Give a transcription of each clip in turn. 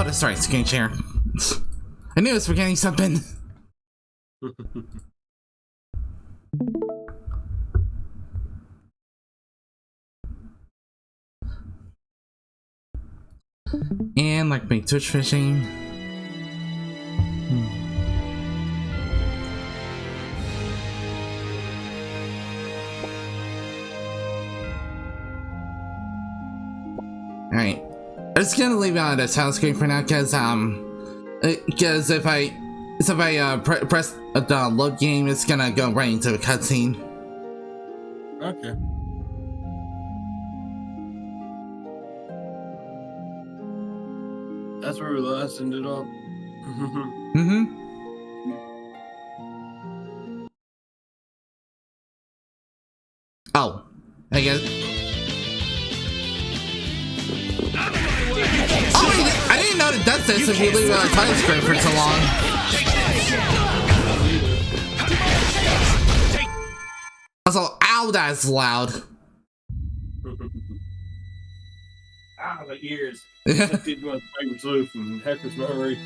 Oh, that's right, screen share. I knew I was forgetting something. And like my Twitch fishing. Alright. I'm just gonna leave it on the title screen for now because if I press the load game, it's gonna go right into a cutscene. Okay. That's where we last ended up. Oh, I guess. Oh, I didn't know it does this if you leave it on the title screen for so long. Also, ow, that's loud. Ah, the ears. I did my favorite too from XMaruMaru.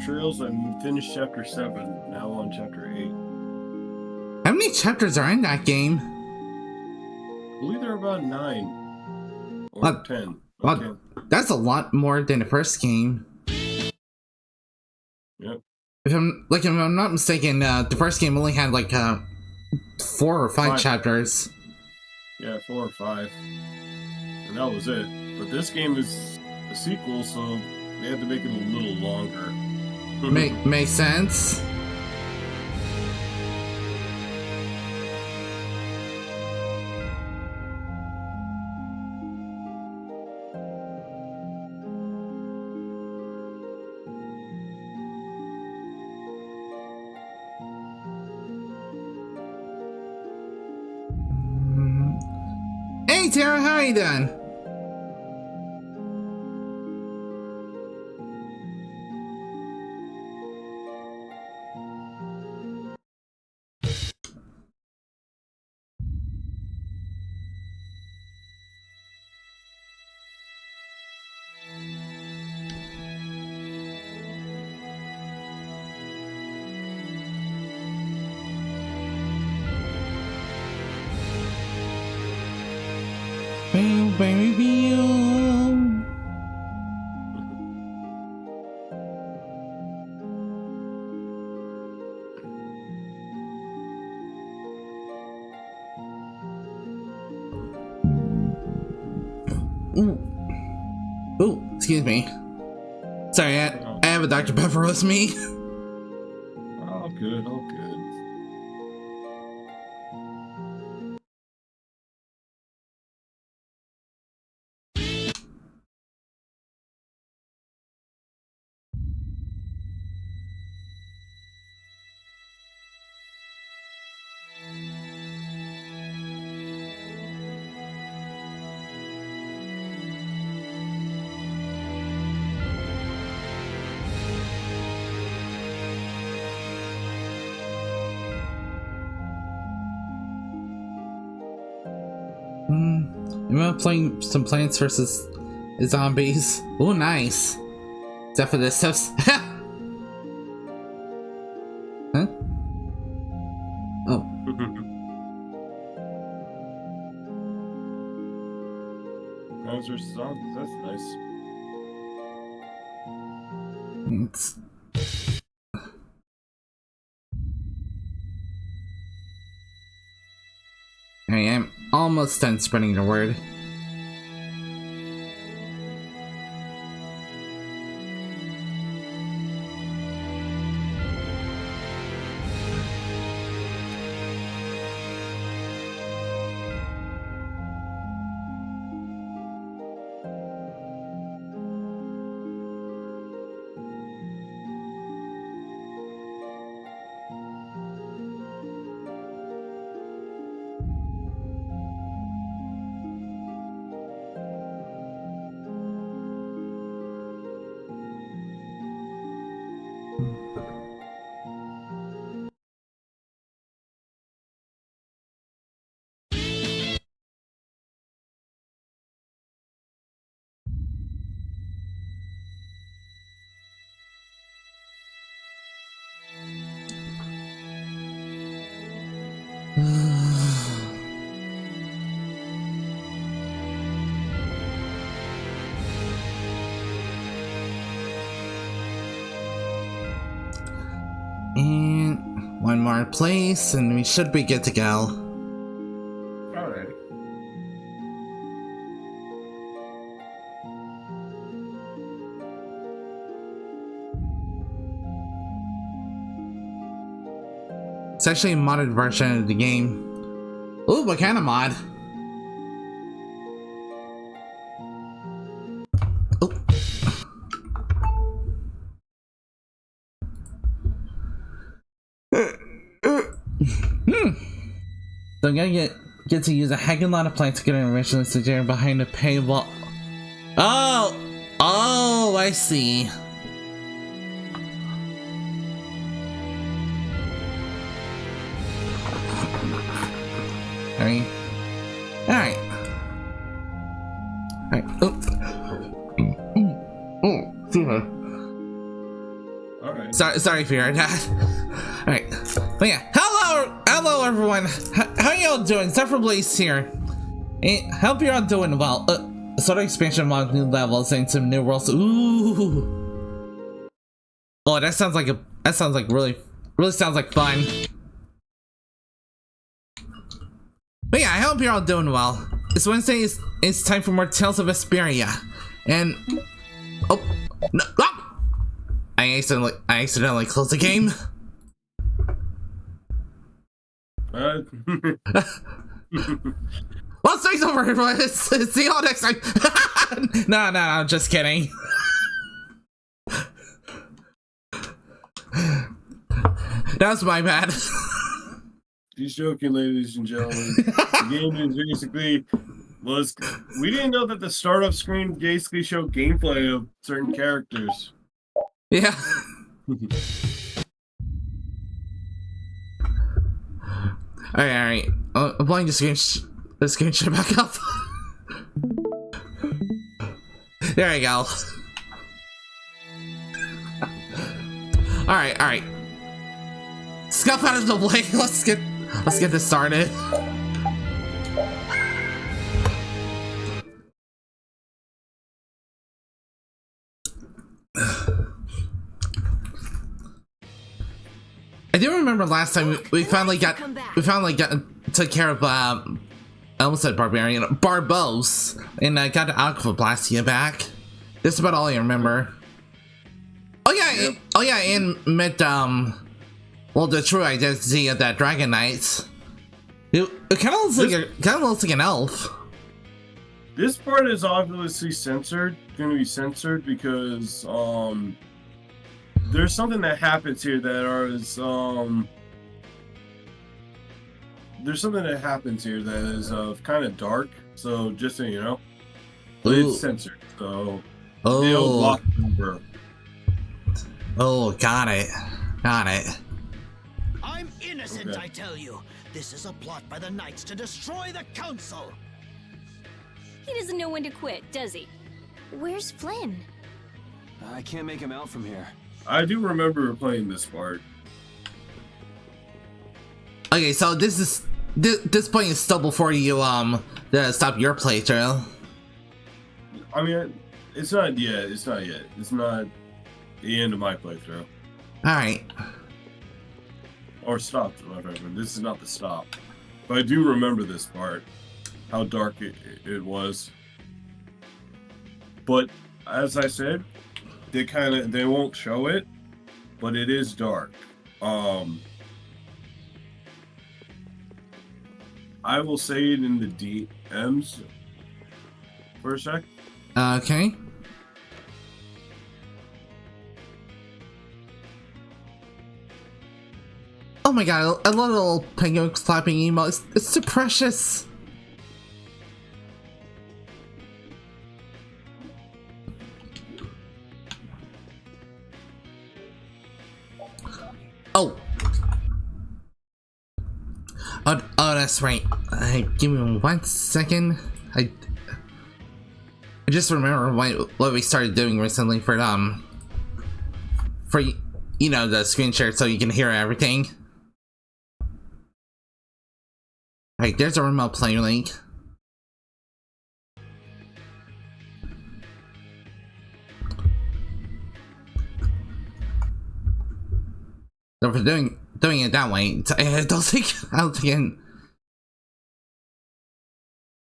Trails, I finished chapter 7, now on chapter 8. How many chapters are in that game? I believe there are about 9 or 10. Well, that's a lot more than the first game. Yep. If I'm not mistaken, the first game only had like 4 or 5 chapters. Yeah, 4 or 5, and that was it. But this game is a sequel, so they had to make it a little longer. Makes sense. Hey Tara, how are you doing? Ooh, excuse me. Sorry, I have a Dr. Pepper with me. Oh, good, oh, good. I'm playing some Plants vs. Zombies. Oh, nice. Except for this stuff. Huh? Oh. Plants vs. Zombies, that's nice. It's... I am almost done spreading the word. And one more place, and we should be good to go. Alright. It's actually a modded version of the game. Ooh, what kind of mod? Oh. So I'm gonna get to use a heck of a lot of plants to get an original suggestion behind the paywall. Oh, I see. Alright. Oh. Alright. Sorry for your that. Alright. But yeah, hello everyone. How y'all doing? Zephyr Blaze here. Hope you're all doing well. Sort of expansion mod, new levels, and some new worlds. Ooh. Oh, that sounds like really sounds like fun. But yeah, I hope you're all doing well. It's Wednesday. It's time for more Tales of Vesperia, and oh no! Ah! I accidentally closed the game. Well, stay's over, everyone. See y'all next time. No, I'm just kidding. That was my bad. He's joking, ladies and gentlemen. The game is basically we didn't know that the startup screen basically showed gameplay of certain characters. Yeah. Alright. I'm playing the screenshot back up. There you go. Alright. Scuff out of the way. Let's get this started. I do remember last time we finally took care of I almost said barbarian, Barbos, and I got the Aqua Blastia back. That's about all I remember. Oh yeah, and met well, the true identity of that Dragon Knight. It kind of looks like an elf. This part is obviously censored. Going to be censored because there's something that happens here that is there's something that happens here that is kind of dark. So just so you know, but it's censored. So they'll block over. Oh, got it. I'm innocent, okay. I tell you. This is a plot by the Knights to destroy the Council. He doesn't know when to quit, does he? Where's Flynn? I can't make him out from here. I do remember playing this part. Okay, so this point is still before you stop your playthrough. I mean, it's not yet. It's not yet. It's not the end of my playthrough. Alright. Or stopped, whatever. This is not the stop. But I do remember this part. How dark it was. But as I said, they won't show it, but it is dark. I will say it in the DMs for a sec. Okay. Oh my god, I love the little penguin clapping emote. It's so precious. Oh. Oh, that's right. Give me 1 second. I just remember what we started doing recently for you know, the screen share so you can hear everything. Right, there's a remote play link. So for doing it that way, I don't think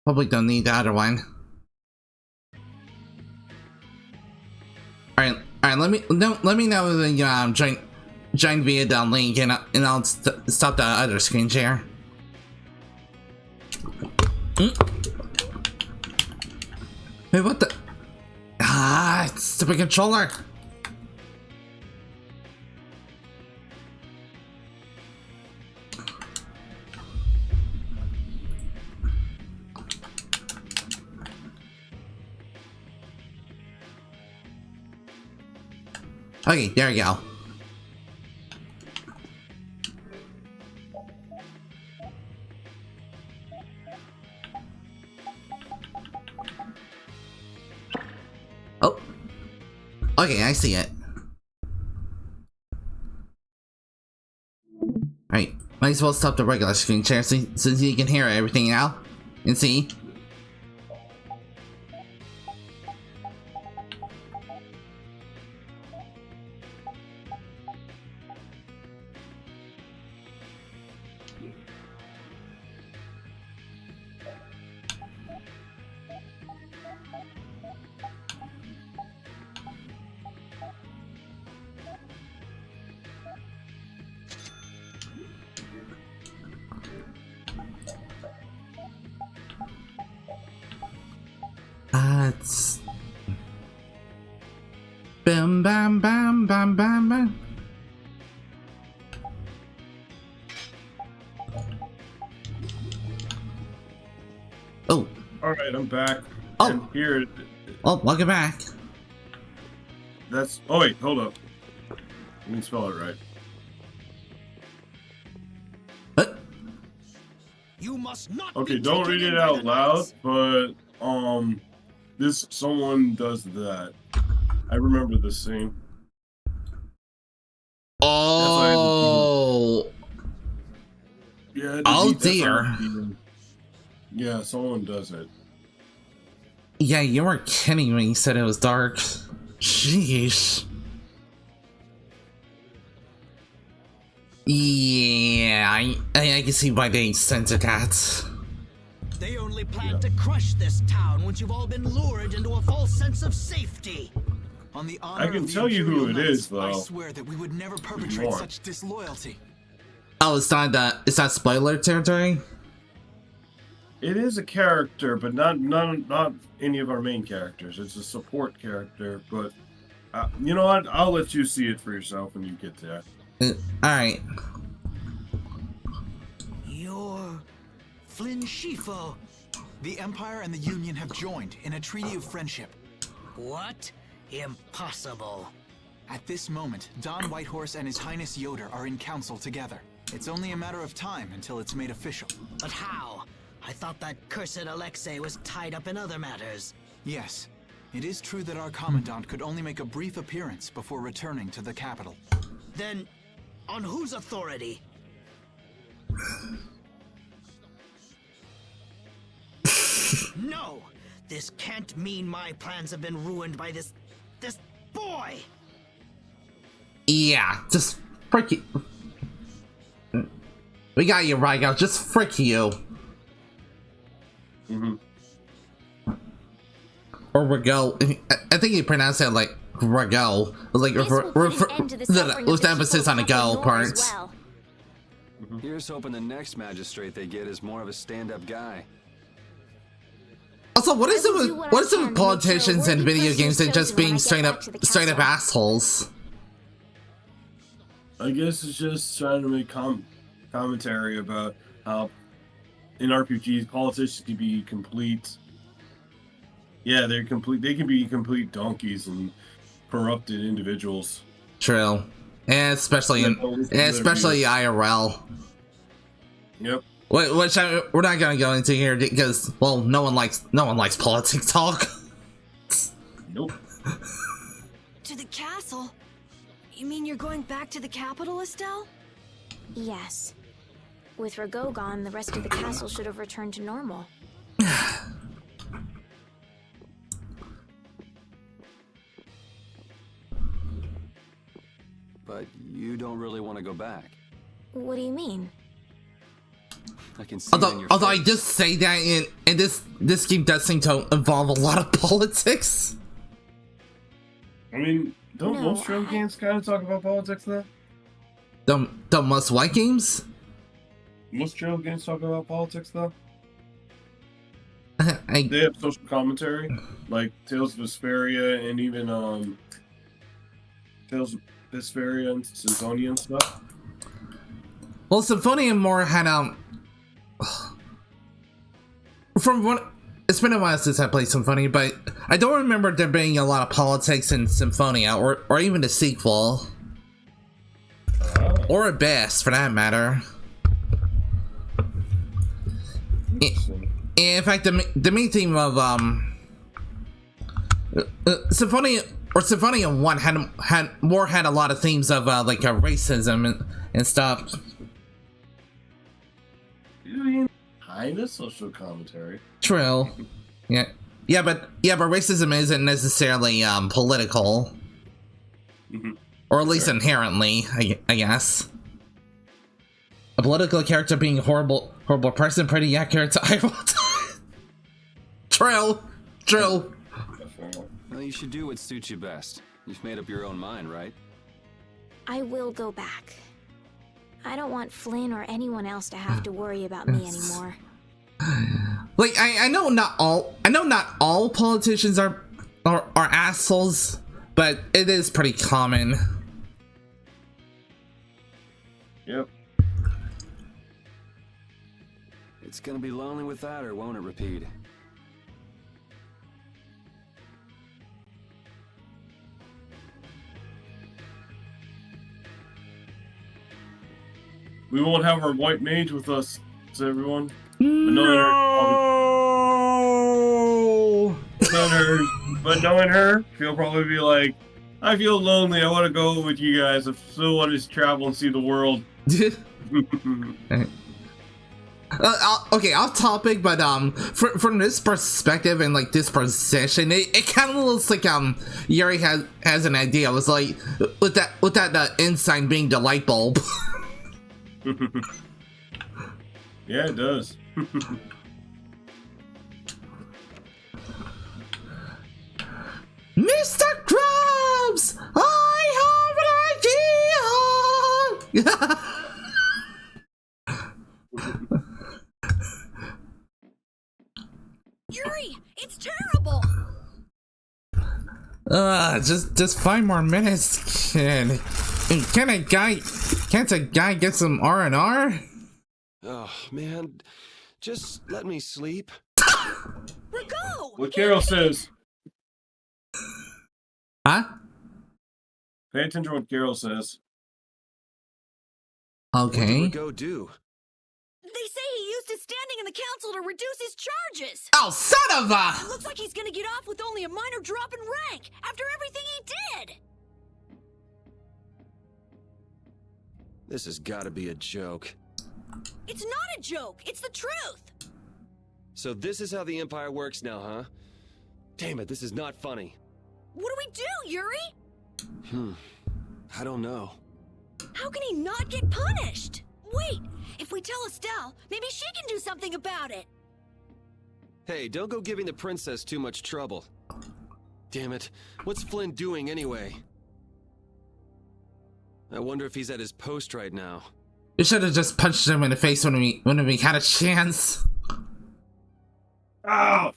probably don't need the other one. All right. Let me know the join via the link, and I'll stop the other screen share. Wait, what the? It's the controller. Okay, there we go. Oh. Okay, I see it. Alright, might as well stop the regular screen share since you can hear everything now and see. It's bam bam bam bam bam bam. Oh. Alright, I'm back. Oh. And here. Oh, welcome back. That's. Oh, wait, hold up. Let me spell it right. What? You must not. Okay, don't read it out loud, but someone does that. I remember this scene. Oh. Yeah. Oh dear. Yeah, someone does it. Yeah, you were kidding when you said it was dark. Jeez. Yeah, I can see why they censored that. They only plan to crush this town once you've all been lured into a false sense of safety. On the honor I can of the tell you who it Imperial is, Knights, I though. swear that we would never perpetrate such disloyalty. Oh, it's not spoiler territory? It is a character, but not any of our main characters. It's a support character, but you know what? I'll let you see it for yourself when you get there. Alright. You're Flynn Shifo. The Empire and the Union have joined in a treaty of friendship. What? Impossible. At this moment, Don Whitehorse and His Highness Yoder are in council together. It's only a matter of time until it's made official. But how? I thought that cursed Alexei was tied up in other matters. Yes, it is true that our commandant could only make a brief appearance before returning to the capital. Then, on whose authority? No! This can't mean my plans have been ruined by this boy! Yeah, just frick you. We got you, Rygo. Just frick you. Or Rago. I think you pronounce it like Rago. Like with emphasis on the go part. Well. Here's hoping the next magistrate they get is more of a stand-up guy. Also, what is it with politicians in video games and just being straight up assholes? I guess it's just trying to make commentary about how in RPGs politicians can be complete. Yeah, they're complete. They can be complete donkeys and corrupted individuals. True, and especially IRL. Yep. Which we're not gonna go into here because, well, no one likes politics talk. Nope. To the castle? You mean you're going back to the capital, Estelle? Yes. With Rago gone, the rest of the castle should have returned to normal. But you don't really want to go back. What do you mean? I can see it in your Although I face. just say that, and this game does seem to involve a lot of politics. I mean, don't No, most trail games kind of talk about politics though? The must white games. Most trail games talk about politics though. I They have social commentary, like Tales of Vesperia and even Tales of Vesperia and Symphonia and stuff. well, Symphonia more had from what it's been a while since I played Symphonia, but I don't remember there being a lot of politics in Symphonia or even the sequel. Or Abyss, for that matter. In fact, the main theme of Symphonia 1 had a lot of themes of like racism and stuff. Kind of social commentary. True. Yeah, but racism isn't necessarily political. Or at least inherently, I guess. A political character being a horrible person, pretty accurate to eyeball. True. Well, you should do what suits you best. You've made up your own mind, right? I will go back. I don't want Flynn or anyone else to have to worry about me anymore. Like I know not all politicians are assholes, but it is pretty common. Yep. It's gonna be lonely without her, won't it, Repeat? We won't have our white mage with us, so everyone. But knowing her, she'll probably be like, I feel lonely, I want to go with you guys. I still want to travel and see the world. Okay, off topic, but from this perspective and like this position, it kind of looks like Yuri has an idea. It was like with that ensign being the light bulb. Yeah, it does. Mr. Krabs, I have an idea. Yuri, it's terrible! Just 5 more minutes, kid. Can't a guy get some R&R? Oh, man. Just let me sleep. Rago! What Carol says. Huh? Pay attention to what Carol says. Okay. Go do. They say he used his standing in the council to reduce his charges. Oh, son of a! It looks like he's gonna get off with only a minor drop in rank after everything he did. This has got to be a joke. It's not a joke. It's the truth. So this is how the Empire works now, huh? Damn it, this is not funny. What do we do, Yuri? I don't know. How can he not get punished? Wait, if we tell Estelle, maybe she can do something about it. Hey, don't go giving the princess too much trouble. Damn it, what's Flynn doing anyway? I wonder if he's at his post right now. We should have just punched him in the face when we had a chance. Ow!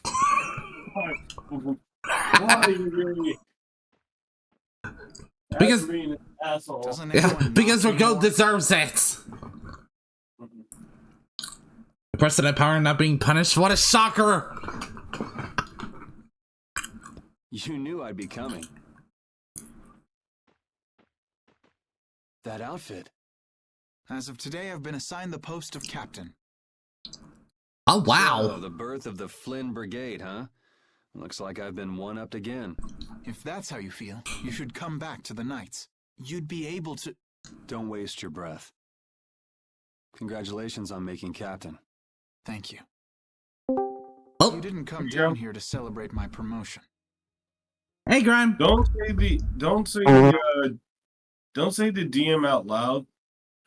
Why, Yuri? Because- That's being an asshole. Doesn't Yeah, anyone because not Rigo anymore? deserves it. The person in power not being punished. What a shocker! You knew I'd be coming. That outfit. As of today, I've been assigned the post of captain. Oh wow! So, the birth of the Flynn Brigade, huh? Looks like I've been one-upped again. If that's how you feel, you should come back to the Knights. You'd be able to... Don't waste your breath. Congratulations on making captain. Thank you. Oh, You didn't come Yeah. down here to celebrate my promotion. hey, Grime. Don't say the DM out loud.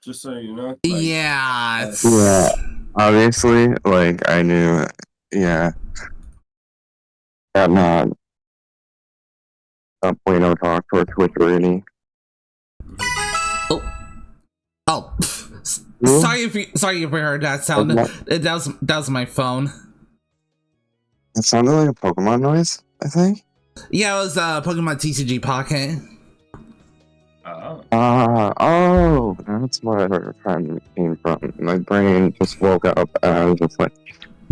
Just so you know. Like, Yeah. It's... Yeah, obviously, like, I knew, yeah. Got not a Plano talk or Twitch or any. Oh. Sorry if you heard that sound. That was my phone. It sounded like a Pokemon noise, I think. Yeah, it was Pokemon TCG Pocket. oh. That's where her friend came from. My brain just woke up and I was just like,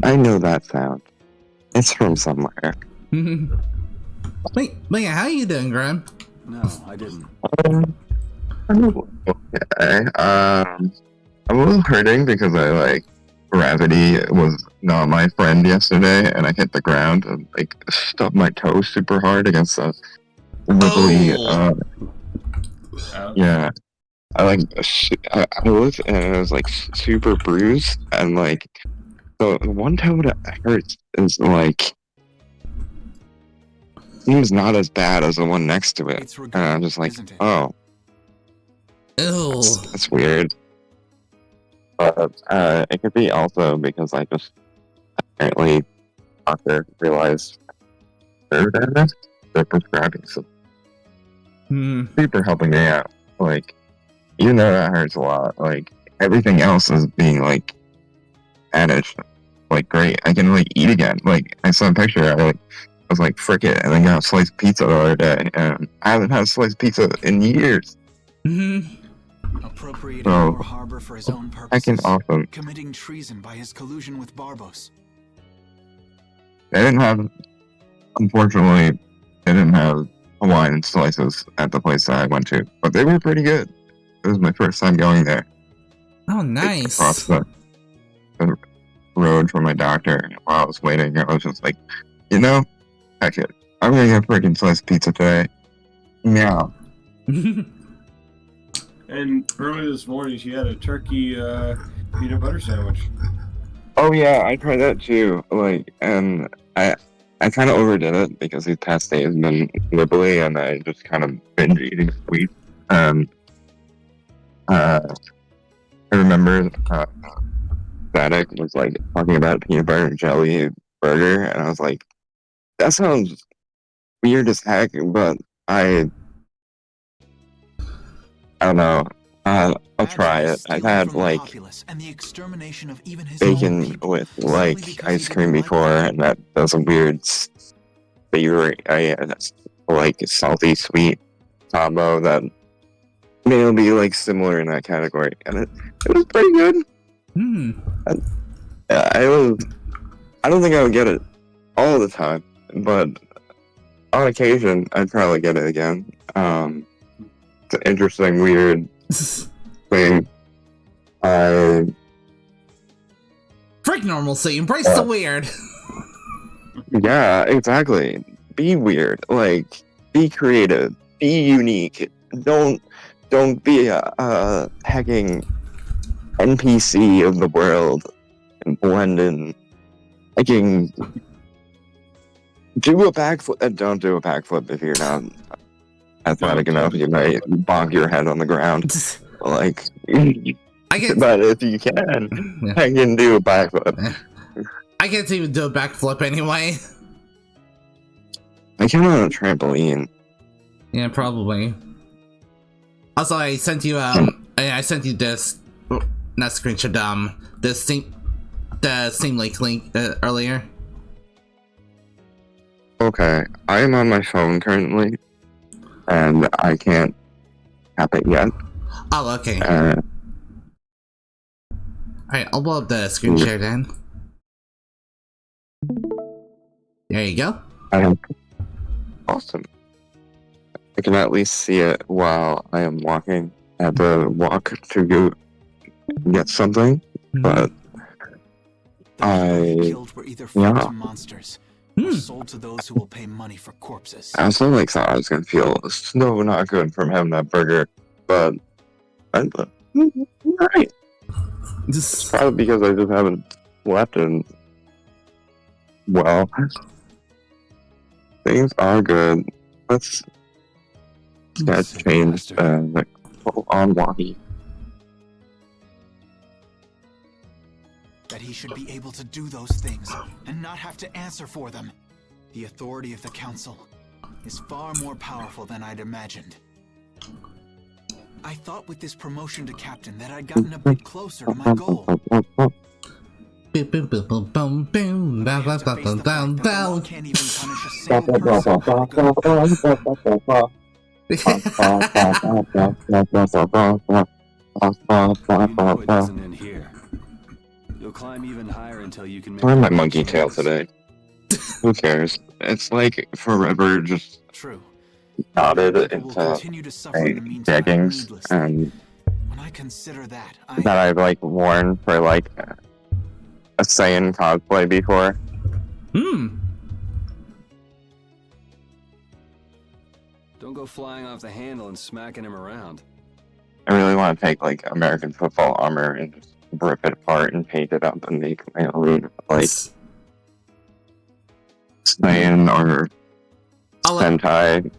I know that sound. It's from somewhere. Wait, how you doing, Graham? No, I didn't. Okay. I'm a little hurting because gravity was not my friend yesterday and I hit the ground and stubbed my toe super hard against a wibbly, yeah. I looked and it was super bruised and the one toe that hurts is seems not as bad as the one next to it. It's And I'm just like, isn't it? oh, Ew. that's weird. But it could be also because I just apparently doctor realized nerve damage. They're prescribing some super helping me out. That hurts a lot. Everything else is being managed great. I can eat again. I saw a picture. I was like, frick it, and then got sliced pizza the other day, and I haven't had sliced pizza in years. Appropriating So, your harbor for his own I can purposes. also. Committing treason by his collusion with Barbos. They didn't have. Unfortunately, they didn't have Hawaiian slices at the place that I went to, but they were pretty good. It was my first time going there. Oh, nice. Across the road from my doctor, and while I was waiting, I was just like, heck it. I'm gonna get freaking sliced pizza today. Meow. And early this morning, she had a turkey peanut butter sandwich. Oh yeah, I tried that too. And I kind of overdid it because these past days have been wibbly, and I just kind of binge eating sweets. I remember Static was talking about peanut butter and jelly burger, and I was like, that sounds weird as heck, but I don't know. I'll try it. I've had bacon with ice cream before, and that does a weird savory, salty sweet combo that may be similar in that category, and it was pretty good. I don't think I would get it all the time, but on occasion I'd probably get it again. It's an interesting, weird thing. I Break normalcy, embrace the weird. Yeah, exactly. Be weird. Like, be creative. Be unique. Don't be a hacking NPC of the world and blend in. Hacking. Do a backflip. Don't do a backflip if you're not athletic enough. You might bonk your head on the ground. Like, but if you can, I can do a backflip. I can't even do a backflip anyway. I can on a trampoline. Yeah, probably. Also, I sent you this, not screenshot, the Steam link earlier. Okay, I am on my phone currently, and I can't tap it yet. Oh, okay. Alright, I'll blow up the screen share then. There you go. Awesome. I can at least see it while I am walking. I have to walk to go get something, but Killed were either friends or monsters. Sold to those who will pay money for corpses. I also thought I was gonna feel so not good from having that burger, but I'm alright. It's probably because I just haven't slept and well, things are good. Let's change like on walkie. That he should be able to do those things and not have to answer for them. The authority of the council is far more powerful than I'd imagined. I thought with this promotion to captain that I'd gotten a bit closer to my goal. Boom, boom, boom, boom, boom, boom, down, down, down, down, down. Can't even punish a single person for it doesn't end here. You'll climb even higher until you can make I'm my monkey tail today. Who cares? It's like forever just knotted into leggings and when I consider that I've like worn for like a Saiyan cosplay before. Don't go flying off the handle and smacking him around. I really want to take like American football armor and just rip it apart and paint it up and make my own like Saiyan or Sentai.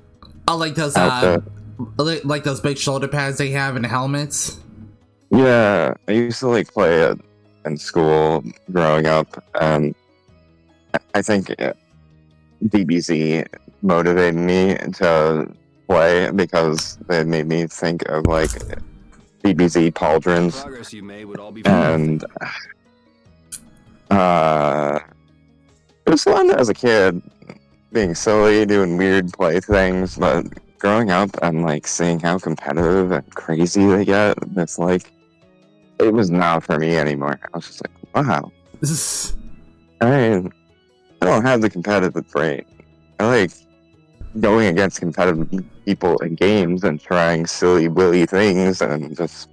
I like those big shoulder pads they have and helmets. Yeah, I used to like play it in school growing up, and I think DBZ motivated me to play because they made me think of like DBZ pauldrons, and it was fun as a kid, being silly, doing weird play things, but growing up and like seeing how competitive and crazy they get, it's like it was not for me anymore. I was just like, wow. I don't have the competitive brain. I like going against competitive people in games and trying silly willy things and just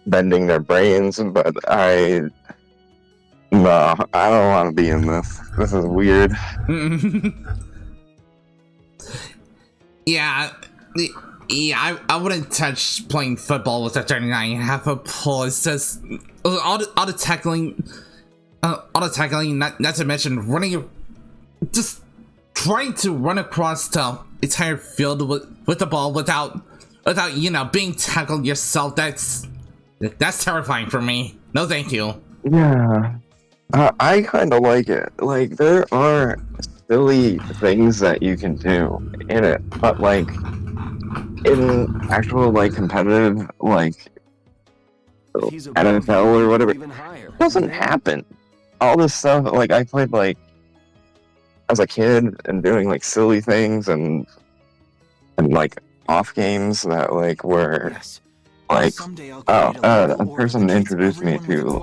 bending their brains, but I don't want to be in this. This is weird. Yeah, I wouldn't touch playing football with a 39.5 a pull. It's just all the tackling, not to mention running, just trying to run across the entire field with the ball without being tackled yourself. That's terrifying for me. No, thank you. Yeah, I kind of like it. Like there are silly things that you can do in it, but like in actual like competitive like NFL or whatever, it doesn't happen. All this stuff, like I played like as a kid and doing like silly things and like off games that like were like a person introduced me to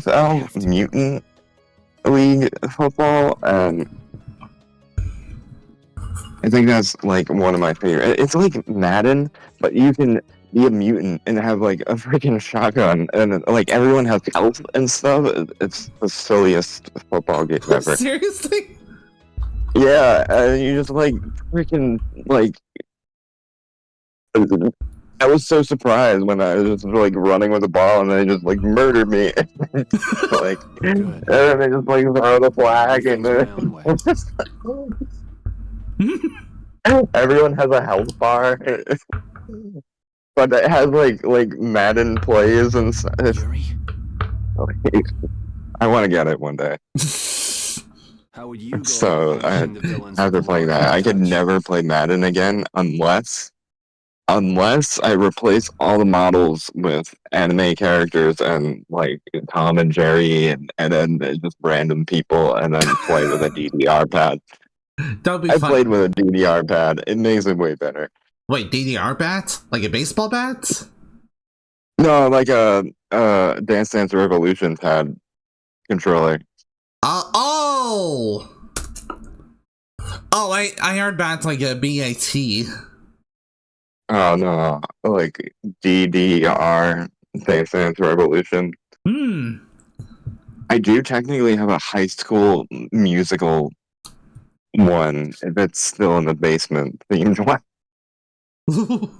FL Mutant League football, and I think that's like one of my favorite. It's like Madden, but you can be a mutant and have like a freaking shotgun and like everyone has health and stuff. It's the silliest football game ever. Seriously? Yeah, and you just like freaking like. I was so surprised when I was just like running with the ball and they just like murdered me. Like, and then they just like throw the flag and everyone has a health bar. But it has like Madden plays and stuff. I want to get it one day. How would you go So about punishing the villains after with the playing Mario that, I could touch? never play Madden again unless I replace all the models with anime characters and like Tom and Jerry and then just random people and then play with a DDR pad. That'd be I fun. played with a DDR pad. It makes it way better. Wait, DDR bat? Like a baseball bat? No, like a Dance Dance Revolution pad controller. Oh! Oh, I heard bats like a BAT. Oh no, like DDR Dance Dance Revolution. Hmm. I do technically have a high school musical one if it's still in the basement themed one. Oh,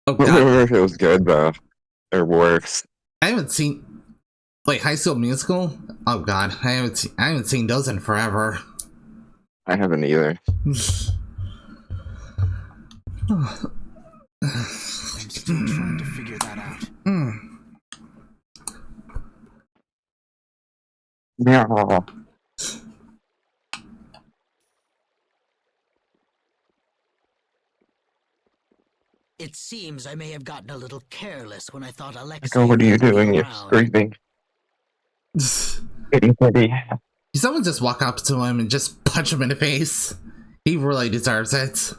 I don't God. remember if it was good though. Or worse. I haven't seen like High School Musical. Oh God, I haven't seen those in forever. I haven't either. I'm still trying to figure that out. Yeah. It seems I may have gotten a little careless when I thought Alexei Echo, what are you wouldn't be doing? You're around. screaming. Kitty, kitty. Someone just walk up to him and just punch him in the face. He really deserves it.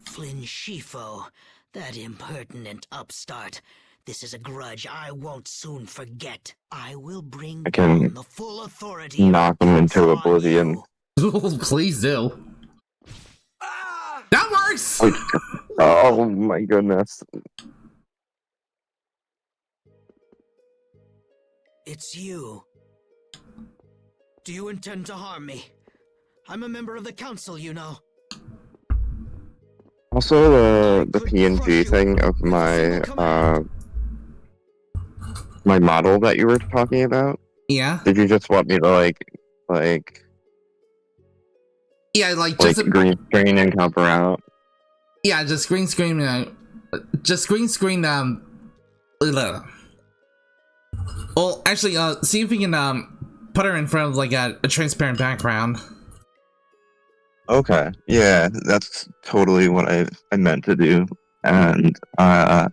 Flynn Schifo, that impertinent upstart. This is a grudge I won't soon forget. I will bring I can down the full authority knock of him the into council on oblivion. you. Please do. That works! Oh my goodness. It's you. Do you intend to harm me? I'm a member of the council, you know. Also, the PNG thing of my my model that you were talking about. Yeah. Did you just want me to Yeah, like just green screen and cover out? Yeah, just green screen. Just green screen. Well, actually, see if we can put her in front of like a transparent background. Okay, yeah, that's totally what I meant to do, and I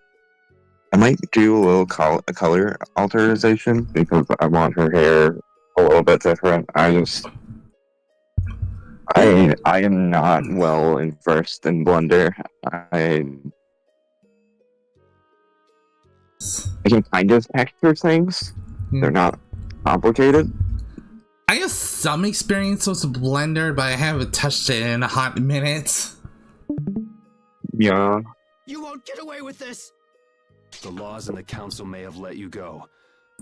might do a little color alteration because I want her hair a little bit different. I am not well versed in Blender. I can kind of texture things. They're not complicated. I have some experience with Blender, but I haven't touched it in a hot minute. Yeah. You won't get away with this. The laws and the council may have let you go,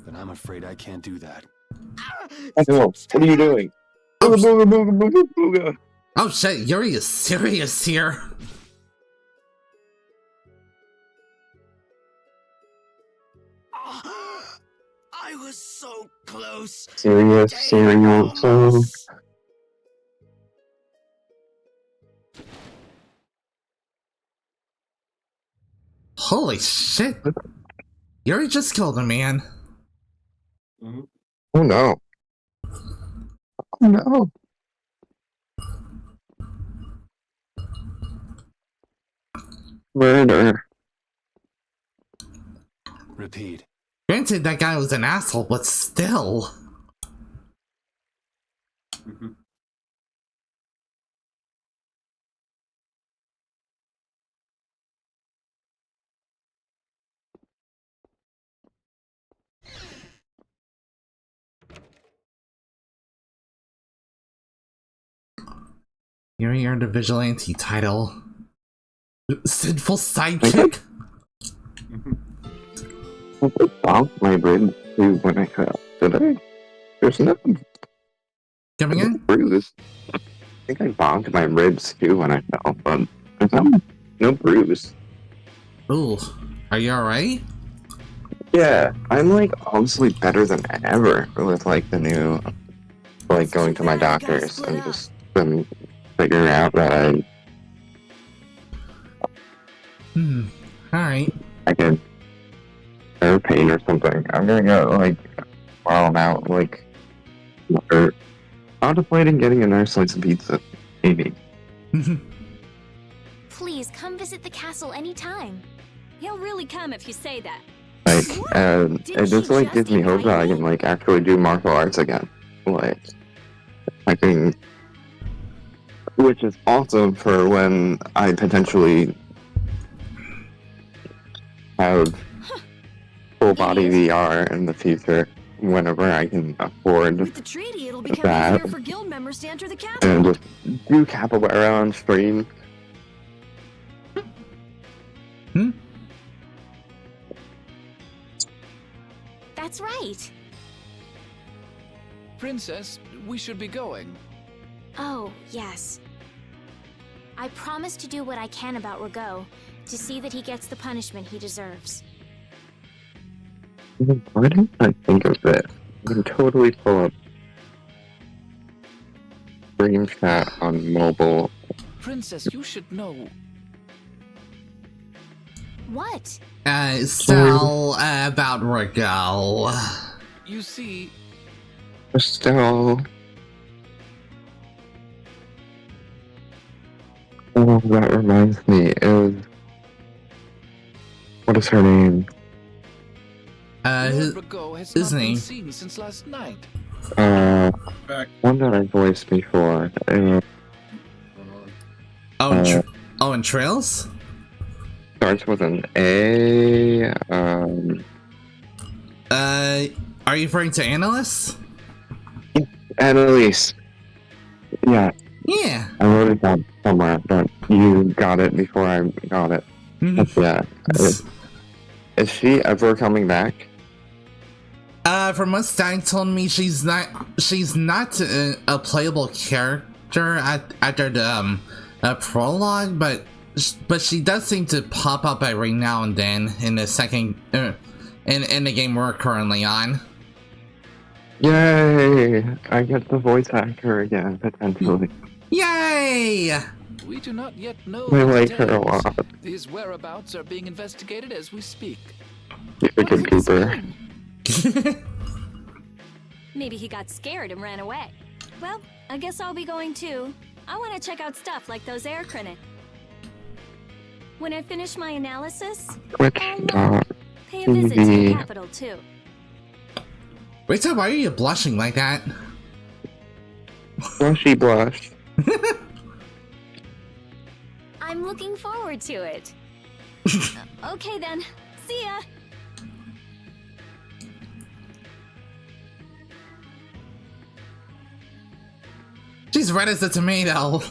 but I'm afraid I can't do that. Echo, what are you doing? Booga, booga, booga, booga, booga. Oh shit, Yuri is serious here. I was so close. Serious. Holy shit. Yuri just killed a man. Mm-hmm. Oh no. Oh no. Murder. Repeat. Granted, that guy was an asshole, but still. Mm-hmm. Yuri earned a vigilante title. Sinful sidekick? I bonked my ribs too when I fell. Did I? There's no Coming in? bruise. I think I bonked my ribs too when I fell, but there's no bruise. Ooh, are you alright? Yeah, I'm like honestly better than ever with like the new, like going to my doctors and just them figuring out that Alright. I can nerve pain or something. I'm gonna go like while I'm out like or contemplating getting a nice slice of pizza, maybe. Please come visit the castle anytime. He'll really come if you say that. Like, Didn't it just she like just gives me hope that I invite can like actually do martial arts again. Like, I can, which is awesome for when I potentially have full body VR in the future. Whenever I can afford With the treaty, it'll become that, easier for guild members to enter the capital. and just do capoeira on stream. That's right. Princess, we should be going. Oh, yes. I promise to do what I can about Rago, to see that he gets the punishment he deserves. Why didn't I think of this? I can totally pull up stream chat on mobile. Princess, you should know. What? So, about Rago. You see, Still, oh, that reminds me of what is her name? Lord His Rago has his not name. been seen since last night. Back. One that I voiced before. and Trails? Starts with an A. Are you referring to Annalise? Annalise. Yeah, Yeah. I wrote it down somewhere, but you got it before I got it. Yeah. Is she ever coming back? From what Stag told me, she's not a playable character after the prologue, but she does seem to pop up every now and then in the second in the game we're currently on. Yay! I get the voice actor again, potentially. Yay! We do not yet know I the like her a details. lot. These whereabouts are being investigated as we speak. She's a good could this Cooper. Maybe he got scared and ran away. Well, I guess I'll be going too. I want to check out stuff like those air crinic. When I finish my analysis, Twitch. I'll pay a visit to the TV. capital too. Rita, why are you blushing like that? Blushy blush. I'm looking forward to it. Okay then, see ya. She's red as a tomato.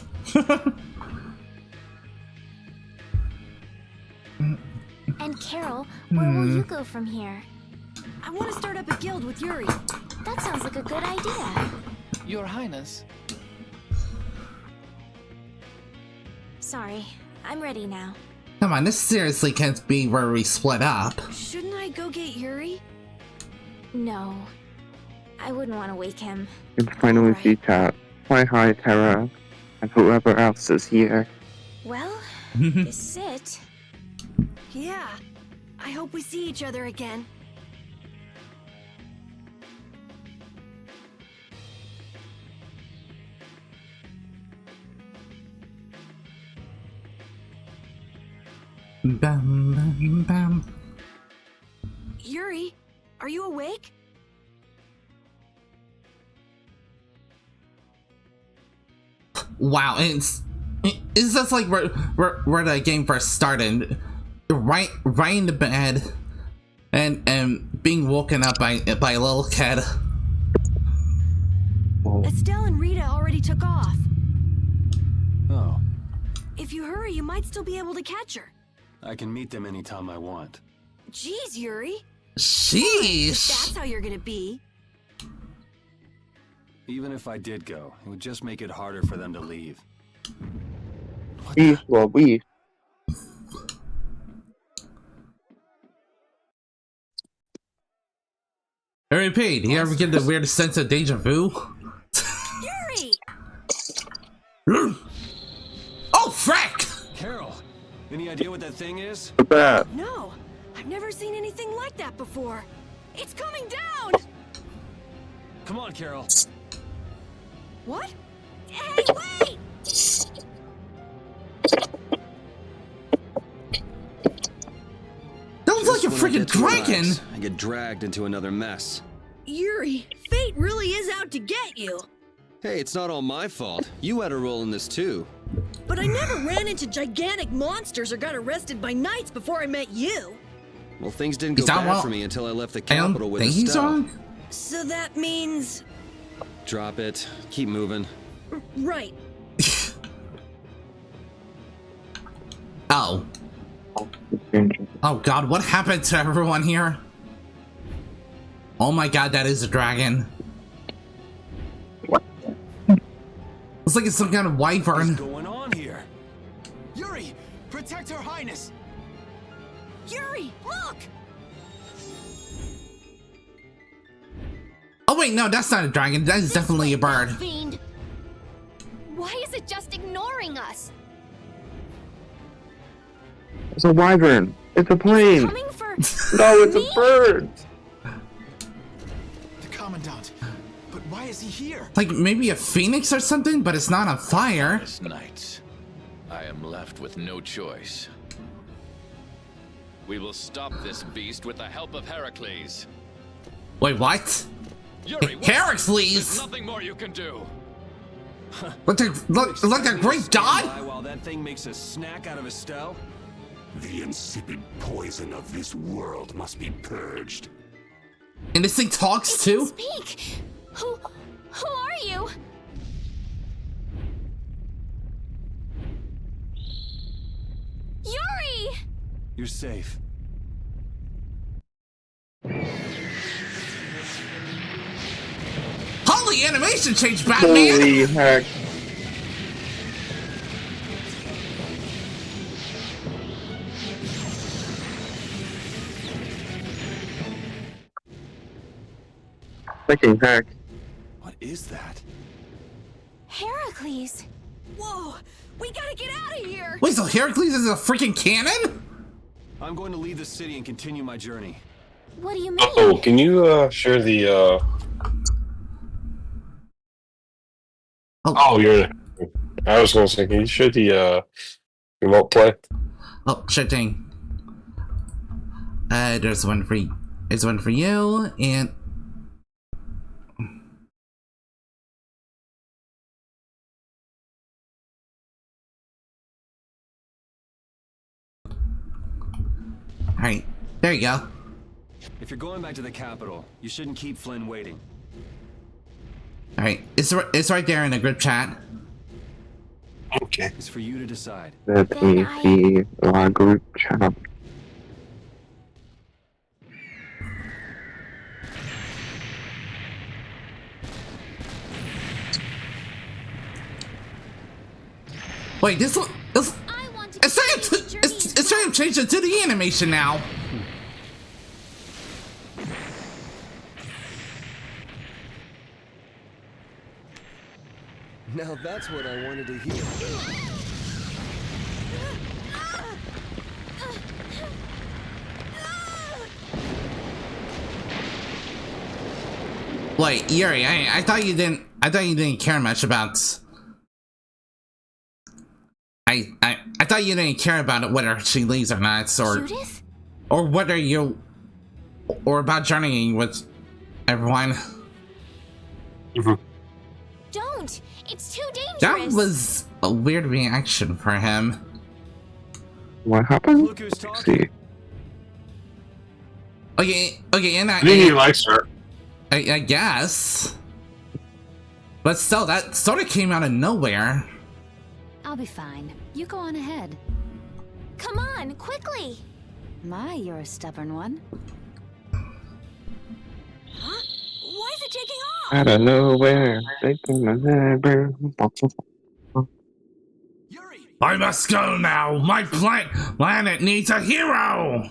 And Carol, where will you go from here? I want to start up a guild with Yuri. That sounds like a good idea. Your Highness. Sorry, I'm ready now. Come on, this seriously can't be where we split up. Shouldn't I go get Yuri? No, I wouldn't want to wake him. And finally Alright. see chat. Hi, Tara. And whoever else is here. Well, this is it. Yeah. I hope we see each other again. Bam, bam, bam. Yuri, are you awake? Wow, it's just like where the game first started, right in the bed, and being woken up by a little kid. Estelle and Rita already took off. Oh. If you hurry, you might still be able to catch her. I can meet them anytime I want. Jeez, Yuri. Sheesh. If that's how you're gonna be. Even if I did go, it would just make it harder for them to leave. We. Hey, repeat. Do you ever get the weirdest sense of deja vu? Yuri! Oh, frick! Carol, any idea what that thing is? What's that? No, I've never seen anything like that before. It's coming down! Come on, Carol. What? Hey, wait! That looks like a Just when I freaking get to dragon! relax, I get dragged into another mess. Yuri, fate really is out to get you. Hey, it's not all my fault. You had a role in this too. But I never ran into gigantic monsters or got arrested by knights before I met you. Well, things didn't go Is that bad what- for me until I left the I don't capital with think he's Estelle. wrong. So that means... Drop it. Keep moving. Right. Oh. Oh god, what happened to everyone here? Oh my god, that is a dragon. Looks like it's some kind of What's wyvern. going on here? Yuri, protect Her Highness. Yuri, look! Oh wait, no, that's not a dragon. That is definitely a bird. Fiend. Why is it just ignoring us? It's a wyvern. It's a plane. Coming for No, it's me? a bird. The Commandant. But why is he here? Like maybe a phoenix or something, but it's not on fire. This night, I am left with no choice. We will stop this beast with the help of Heracles. Wait, what? Yuri, what? Heracles! There's nothing more you can do. Like a great god? Stand by while that thing makes a snack out of Estelle? The insipid poison of this world must be purged. And this thing talks too? Speak. Who are you? Yuri! You're safe. Holy animation change, Batman! Holy heck. Freaking heck. What is that? Heracles. Whoa, we gotta get out of here! Wait, so Heracles is a freaking cannon? I'm going to leave the city and continue my journey. What do you mean? Oh, can you share the Oh, you're. I was gonna say, can you share the remote play? Oh, sure thing. There's one for you. There's one for you, and alright, there you go. If you're going back to the capital, you shouldn't keep Flynn waiting. Alright, it's right there in the group chat. Okay. It's for you to decide. Let me see our group chat. Wait, this one. It's trying to change it to the animation now. Now that's what I wanted to hear. Wait, Yuri, I thought you didn't care much about. I thought you didn't care about it, whether she leaves or not, Judith? or whether you, or about journeying with everyone. Don't! It's too dangerous! That was a weird reaction for him. What happened? Look who's talking. Okay, and I think he likes her. I guess. But still, that sort of came out of nowhere. I'll be fine. You go on ahead. Come on, quickly! My, you're a stubborn one. Huh? Why is it taking off? Out of nowhere, taking my neighbor. I must go now. My planet needs a hero.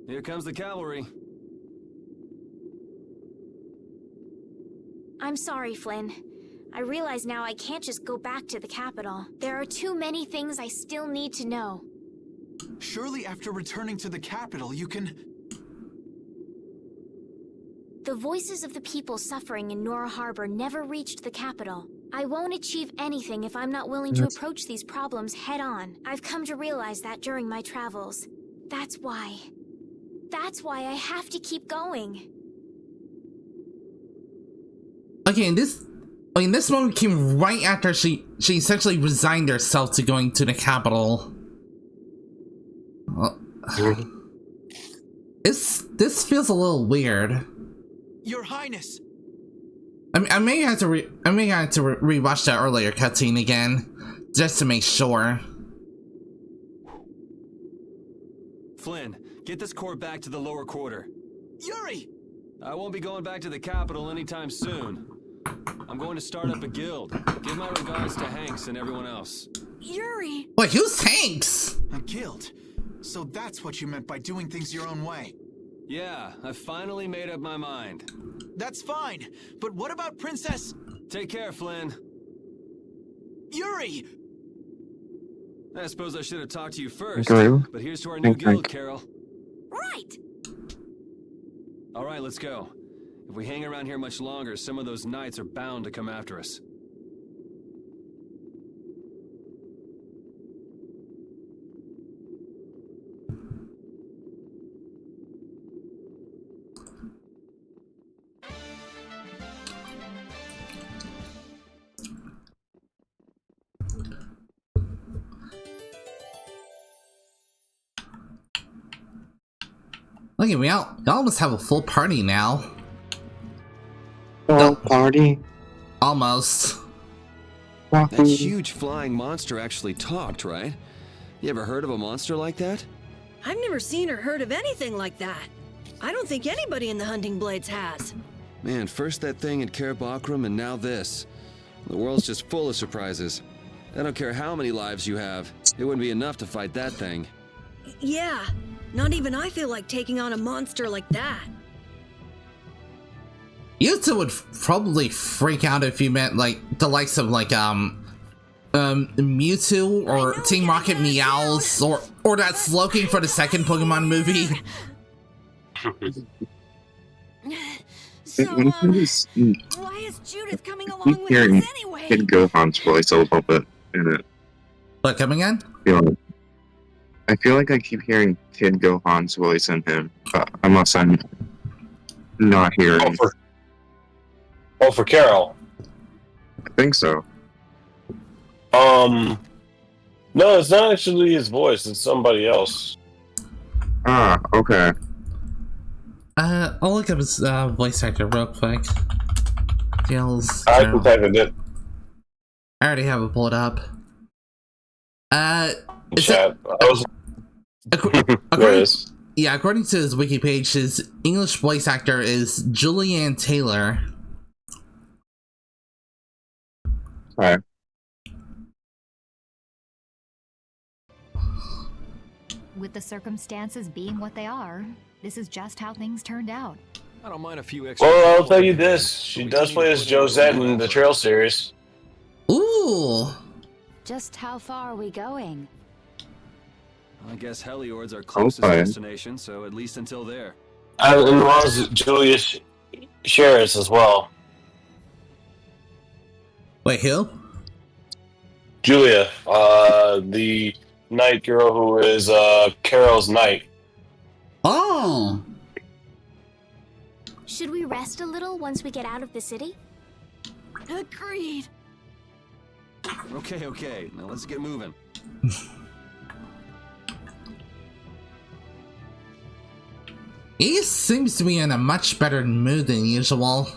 Here comes the cavalry. I'm sorry, Flynn. I realize now I can't just go back to the capital. There are too many things I still need to know. Surely after returning to the capital, you can... The voices of the people suffering in Nora Harbor never reached the capital. I won't achieve anything if I'm not willing to approach these problems head-on. I've come to realize that during my travels. That's why I have to keep going. Okay, this moment came right after she essentially resigned herself to going to the capital. This feels a little weird. Your Highness! I may have to rewatch that earlier cutscene again, just to make sure. Flynn, get this core back to the lower quarter. Yuri! I won't be going back to the capital anytime soon. I'm going to start up a guild. Give my regards to Hanks and everyone else. Yuri! Wait, who's Hanks? A guild? So that's what you meant by doing things your own way. Yeah, I finally made up my mind. That's fine, but what about Princess... Take care, Flynn. Yuri! I suppose I should have talked to you first, Drew? but here's to our new guild, Carol. Right! Alright, let's go. If we hang around here much longer, some of those knights are bound to come after us. Look at me, y'all almost have a full party now. Full party? Almost. That huge flying monster actually talked, right? You ever heard of a monster like that? I've never seen or heard of anything like that. I don't think anybody in the Hunting Blades has. Man, first that thing in Cair Bakram and now this. The world's just full of surprises. I don't care how many lives you have, it wouldn't be enough to fight that thing. Yeah, not even I feel like taking on a monster like that. You two would probably freak out if you met like the likes of like Mewtwo or Team Rocket Meows or that Slowking for the second Pokemon movie. So, why is Judith coming along with us anyway? Kid Gohan's voice a little bit in it. What, come again? I feel like I keep hearing Kid Gohan's voice in him, unless I'm not hearing. For Carol. I think so. No, it's not actually his voice. It's somebody else. Ah, okay. I'll look up his voice actor real quick. Feels. I can type it in. I already have it pulled up. Chat. According to his wiki page, his English voice actor is Julianne Taylor. Alright. With the circumstances being what they are, this is just how things turned out. I don't mind a few extra. Well, I'll tell you this. She does play as Josette in the Trail series. Ooh! Just how far are we going? I guess Heliord's our closest destination, so at least until there. And was Julius Sheris as well. Wait, who? Julia, the night girl who is Carol's knight. Oh! Should we rest a little once we get out of the city? Agreed. Okay. Now let's get moving. He seems to be in a much better mood than usual.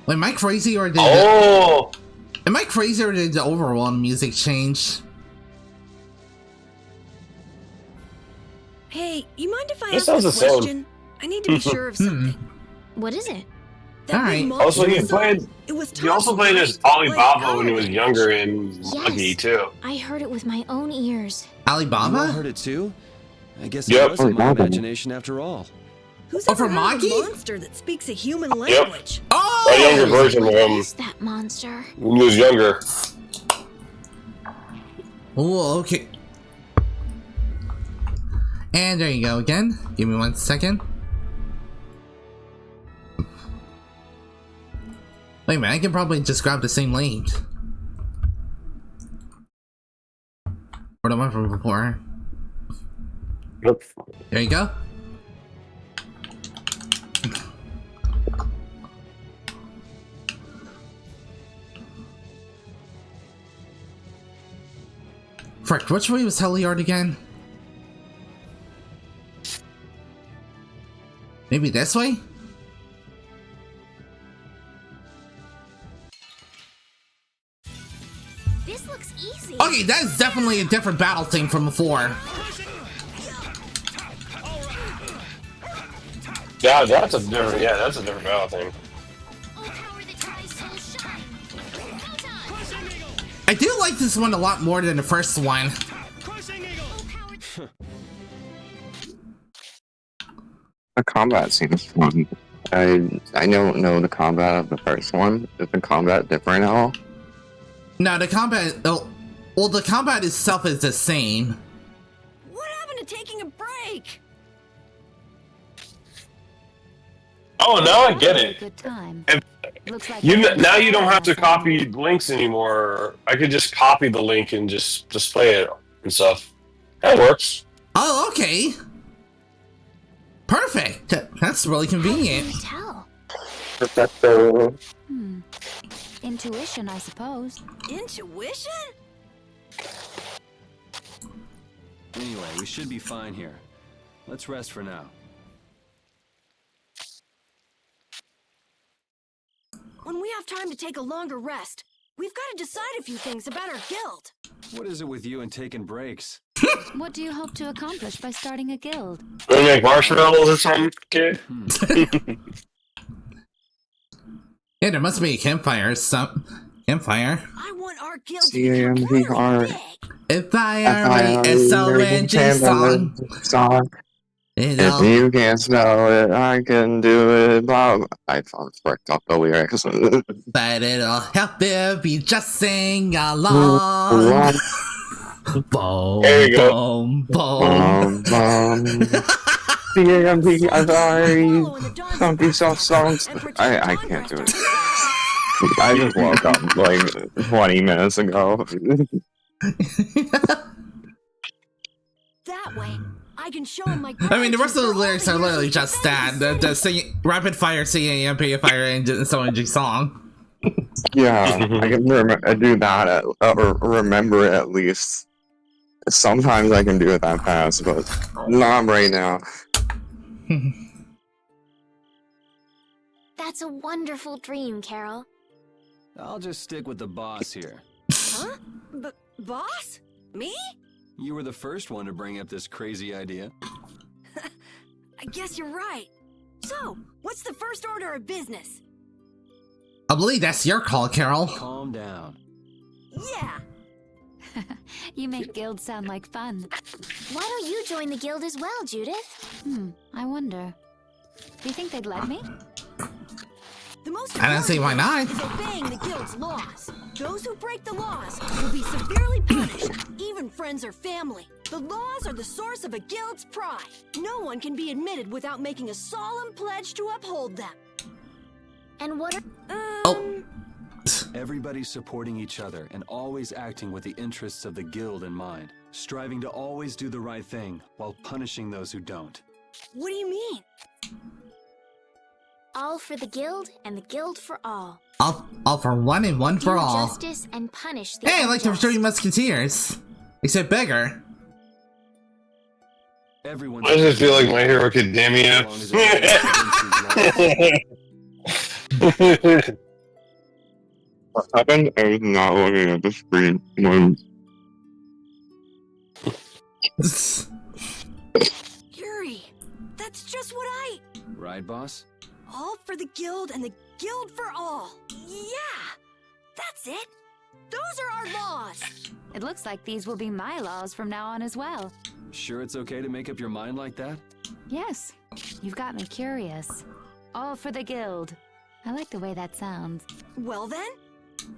Wait, am I crazy or did Oh! Am I crazy or did the overall music change? Hey, you mind if I That ask sounds a the same. question? I need to be sure of something. What is it? That Alright. big monster Also, he we saw, played. it was He also talking, played as like Alibaba when he our was age. younger in Monkey Yes. too. I heard it with my own ears. You all Alibaba? heard it too? I guess Yep. it wasn't my Alibaba. imagination after all. Who's Oh, ever from heard of a Maki? monster that speaks a human language? Oh! A younger version of What him is that monster? when he was younger. Oh, okay. And there you go again. Give me 1 second. Wait a minute, I can probably just grab the same link. Or the one from before. Yep. There you go. Frick, which way was Heliard again? Maybe this way? This looks easy. Okay, that is definitely a different battle thing from before. Yeah, that's a different. Yeah, that's a different battle thing. I do like this one a lot more than the first one. The combat seems fun. I don't know the combat of the first one. Is the combat different at all? No, the combat. Oh, well, the combat itself is the same. What happened to taking a break? Oh, now I get it. Good time. And Looks like now you don't have to copy links anymore. I could just copy the link and just display it and stuff. That works. Oh, okay. Perfect. That's really convenient. Tell. Perfecto. Intuition, I suppose. Intuition? Anyway, we should be fine here. Let's rest for now. When we have time to take a longer rest, we've got to decide a few things about our guild. What is it with you and taking breaks? What do you hope to accomplish by starting a guild? Want to make marshmallows or something, kid? Yeah, there must be a campfire or some campfire. I want our guild to become CMVR. big. If I are S-O-N-G song. If you can't spell it, I can do it. Bob. I fucked up the lyrics. But it'll help if you just sing along. Boom, There you go. boom, boom. CMV, I'm sorry. Don't be so songs. I can't do it. I just woke up like 20 minutes ago. That way, I can show him my. I mean, the rest of the lyrics are literally just that. The sing, rapid fire CAMP fire engine SONG song. Yeah, I can do that or remember it at least. Sometimes I can do it that fast, but not right now. That's a wonderful dream, Carol. I'll just stick with the boss here. Huh? Boss? Me? You were the first one to bring up this crazy idea. I guess you're right. So, what's the first order of business? I believe that's your call, Carol. Calm down. Yeah. You make guilds sound like fun. Why don't you join the guild as well, Judith? I wonder. Do you think they'd let me? The most I don't see why not. is obeying the guild's laws. Those who break the laws will be severely punished, even friends or family. The laws are the source of a guild's pride. No one can be admitted without making a solemn pledge to uphold them. And what are... Oh. Everybody supporting each other and always acting with the interests of the guild in mind. Striving to always do the right thing while punishing those who don't. What do you mean? All for the guild and the guild for all. All for one and one for Do all. justice and punish the Hey, I like the unjust. Three Musketeers. Except bigger. Everyone. I just feel like My Hero Academia. What happened? I was not looking at the screen when. Yuri, that's just what I... Right, boss? All for the guild and the guild for all. Yeah, that's it. Those are our laws. It looks like these will be my laws from now on as well. Sure it's okay to make up your mind like that? Yes, you've got me curious. All for the guild. I like the way that sounds. Well then?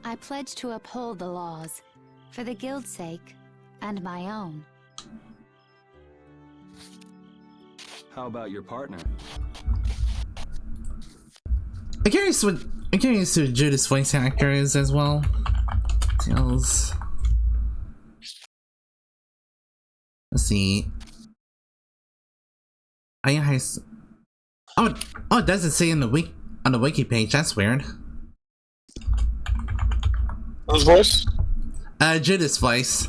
I pledge to uphold the laws, for the guild's sake, and my own. How about your partner? I'm curious what Judith's voice actor is as well. Let's see. Oh, it doesn't say in the on the wiki page. That's weird. Whose voice? Judith's voice.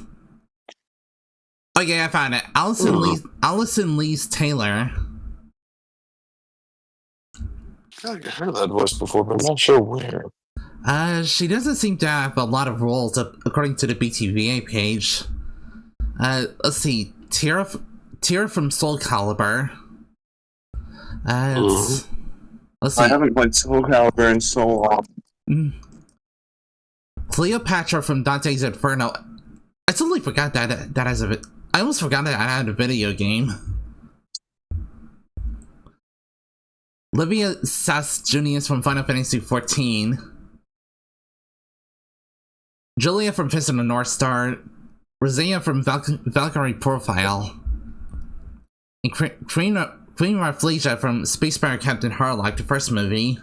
Okay, I found it. Allison Lee's Taylor. I feel like I heard that voice before, but I'm not sure where. She doesn't seem to have a lot of roles according to the BTVA page. Let's see. Tira from Soul Calibur. Let's see. I haven't played Soul Calibur in so long. Cleopatra from Dante's Inferno. I totally forgot that has a. I almost forgot that I had a video game. Livia Sass Junius from Final Fantasy XIV. Julia from Fist of the North Star. Rosea from Valkyrie Profile. And Queen Rafflesia from Space Pirate Captain Harlock, the first movie.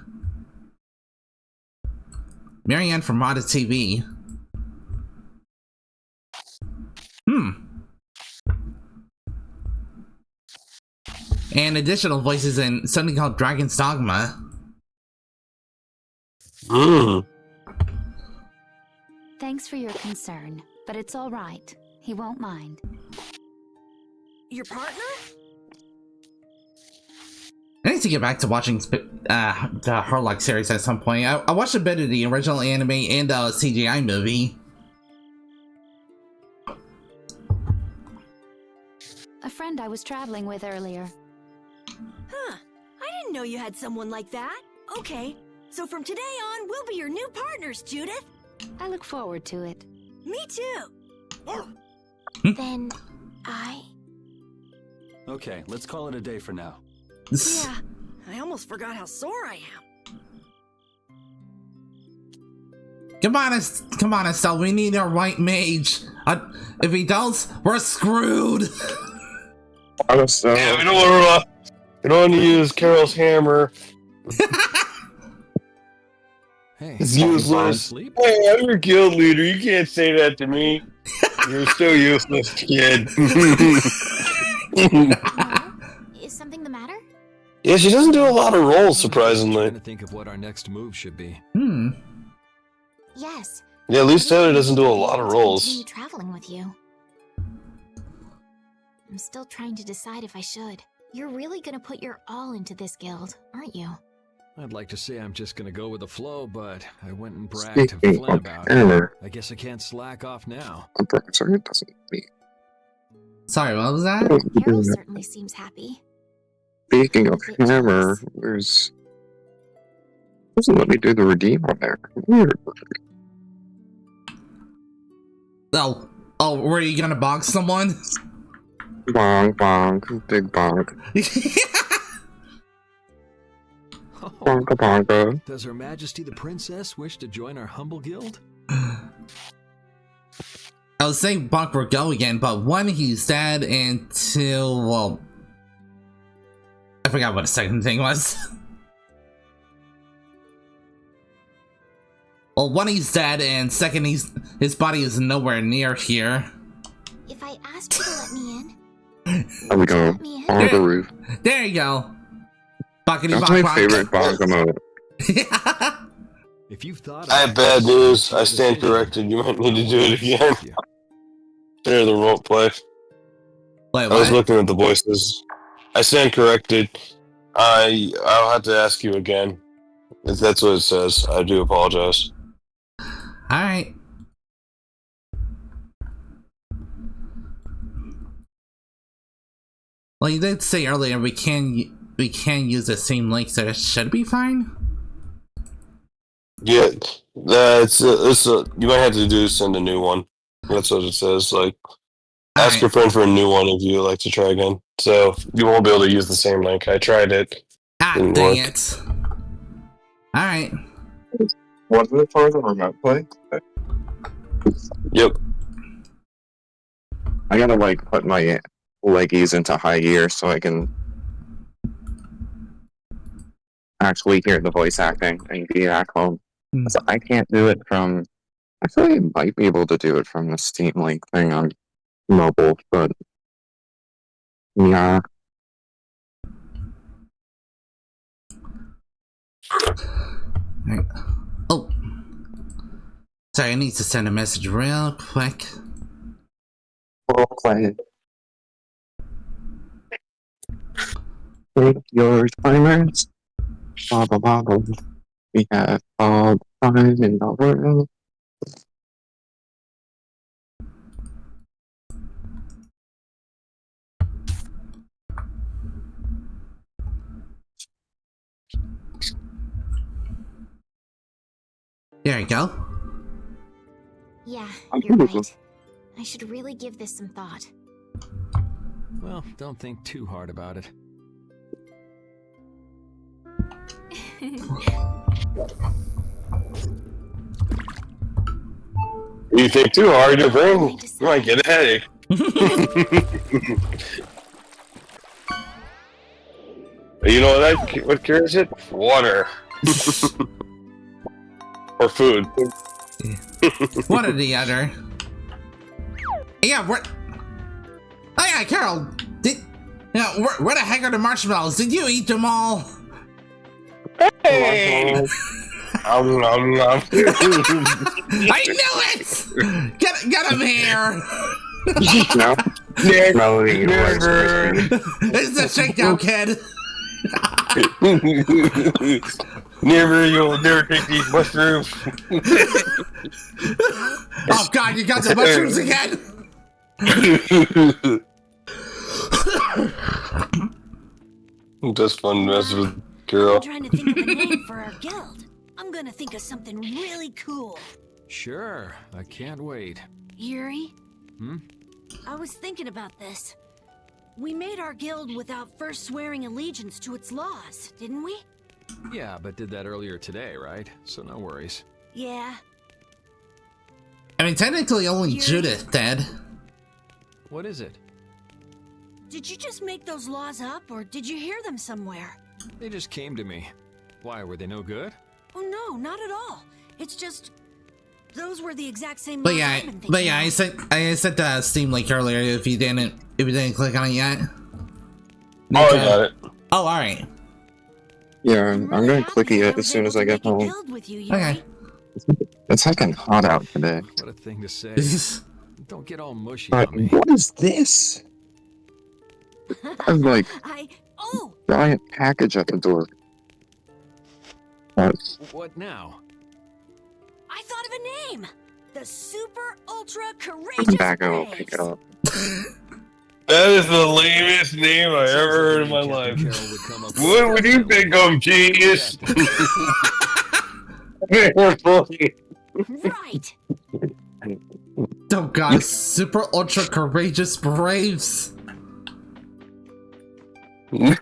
Marianne from Modded TV. And additional voices in something called Dragon's Dogma. Thanks for your concern, but it's all right. He won't mind. Your partner? I need to get back to watching the Harlock series at some point. I watched a bit of the original anime and the CGI movie. A friend I was traveling with earlier. Huh. I didn't know you had someone like that. Okay, so from today on, we'll be your new partners, Judith. I look forward to it. Me too. Then I... Okay, let's call it a day for now. Yeah, I almost forgot how sore I am. Come on, Estelle, we need our white mage. If he does, we're screwed. Yeah, we don't want to use Carol's hammer. Hey, it's useless. Hey, I'm your guild leader. You can't say that to me. You're still useless, kid. Is something the matter? Yeah, she doesn't do a lot of rolls, surprisingly. Trying to think of what our next move should be. Yes. Yeah, at least Taylor doesn't do a lot of rolls. Continue traveling with you. I'm still trying to decide if I should. You're really gonna put your all into this guild, aren't you? I'd like to say I'm just gonna go with the flow, but I went and bragged to Flynn about it. I guess I can't slack off now. Sorry, it doesn't mean. Sorry, what was that? Carol certainly seems happy. Speaking of hammer, there's... doesn't let me do the redeem on there. Weird. Oh, were you gonna box someone? Bonk, bonk, big bonk. Bonka bonka. Does Her Majesty the Princess wish to join our humble guild? I was saying bonk or go again, but one, he's dead, and two, well... I forgot what the second thing was. Well, one, he's dead, and second, his body is nowhere near here. If I asked you to let me in... There we go. On the roof. There you go. Buckety That's bonk, my bonk. favorite bonk mode. If you've thought I have bad news. I stand corrected. You might need to do it again. There, the role play. Wait, I was looking at the voices. I stand corrected. I'll have to ask you again. If that's what it says, I do apologize. Alright. Well, you did say earlier we can use the same link, so it should be fine. Yeah, you might have to send a new one. That's what it says. Like, ask your friend for a new one if you would like to try again. So you won't be able to use the same link. I tried it. Ah, dang it. Alright. Was it for the remote play? Yep. I gotta like put my leggies into high gear so I can actually hear the voice acting and be at home. So I can't do it from. I feel like I might be able to do it from the Steam Link thing on mobile, but yeah. Right. Oh, sorry. I need to send a message real quick. We'll play. Take your timers. Blah blah blah. We have all the time in the world. There you go. Yeah, you're right. I should really give this some thought. Well, don't think too hard about it. You think too hard, your brain you might get a headache. You know what cures it? Water. Or food. One or the other. Yeah, where... Oh yeah, Carol! Where the heck are the marshmallows? Did you eat them all? Hey! I knew it! Get him here! No. Never. It's the shakedown, kid! You'll never take these mushrooms. Oh god, you got the mushrooms again? Just fun to mess with Carol. I'm trying to think of a name for our guild. I'm gonna think of something really cool. Sure, I can't wait. Yuri? Hmm? I was thinking about this. We made our guild without first swearing allegiance to its laws, didn't we? Yeah, but did that earlier today, right? So no worries. Yeah. I mean, technically only Judith did. What is it? Did you just make those laws up, or did you hear them somewhere? They just came to me. Why, were they no good? Oh no, not at all. It's just... those were the exact same But laws yeah, I've been thinking I sent the Steam link earlier. If you didn't click on it yet. Oh, I got it. Oh, all right. Yeah, I'm gonna click it as soon as I get home. Okay. It's fucking hot out today. What a thing to say. Don't get all mushy But on me. what is this? I'm like giant package at the door. What now? I thought of a name! The Super Ultra Come Courageous back and I'll Braves. pick it up. That is the lamest name I ever heard in my life. What would you think of, genius? Right. Oh god, super ultra courageous braves. Here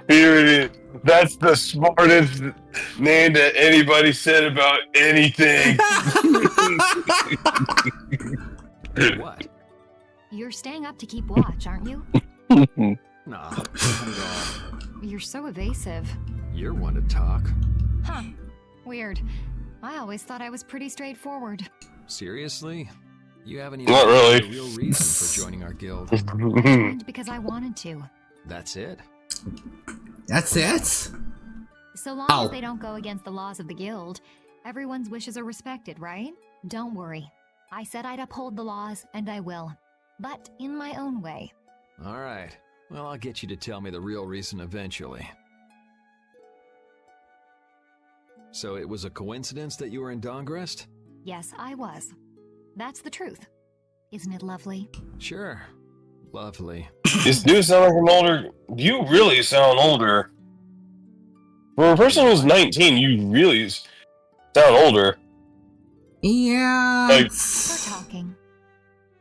it is. That's the smartest name that anybody said about anything. What? You're staying up to keep watch, aren't you? Nah, not at all. You're so evasive. You're one to talk. Huh. Weird. I always thought I was pretty straightforward. Seriously? You haven't even Not really. the real reason for joining our guild. And because I wanted to. That's it? That's it? So long as they don't go against the laws of the guild, everyone's wishes are respected, right? Don't worry. I said I'd uphold the laws, and I will. But in my own way. Alright. Well, I'll get you to tell me the real reason eventually. So it was a coincidence that you were in Dawngrest? Yes, I was. That's the truth. Isn't it lovely? Sure. Lovely. You do sound like an older... You really sound older. For a person who's 19, you really sound older. Yeah. Like, We're talking.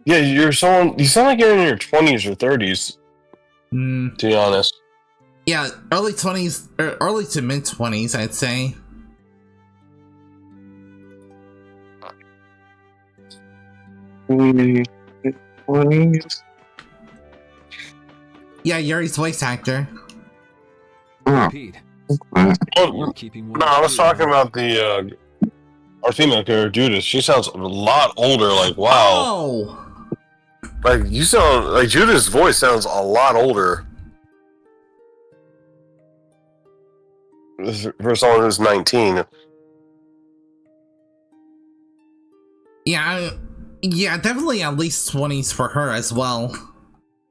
yeah, you sound like you're in your 20s or 30s. To be honest. Yeah, early 20s, or early to mid 20s, I'd say. Yeah, Yuri's voice actor. Pete. Oh, no, I was talking about the our female character Judith. She sounds a lot older. Like, wow. Oh. Like, you sound like Judith's voice sounds a lot older for someone who's 19. Yeah, yeah, definitely at least 20s for her as well.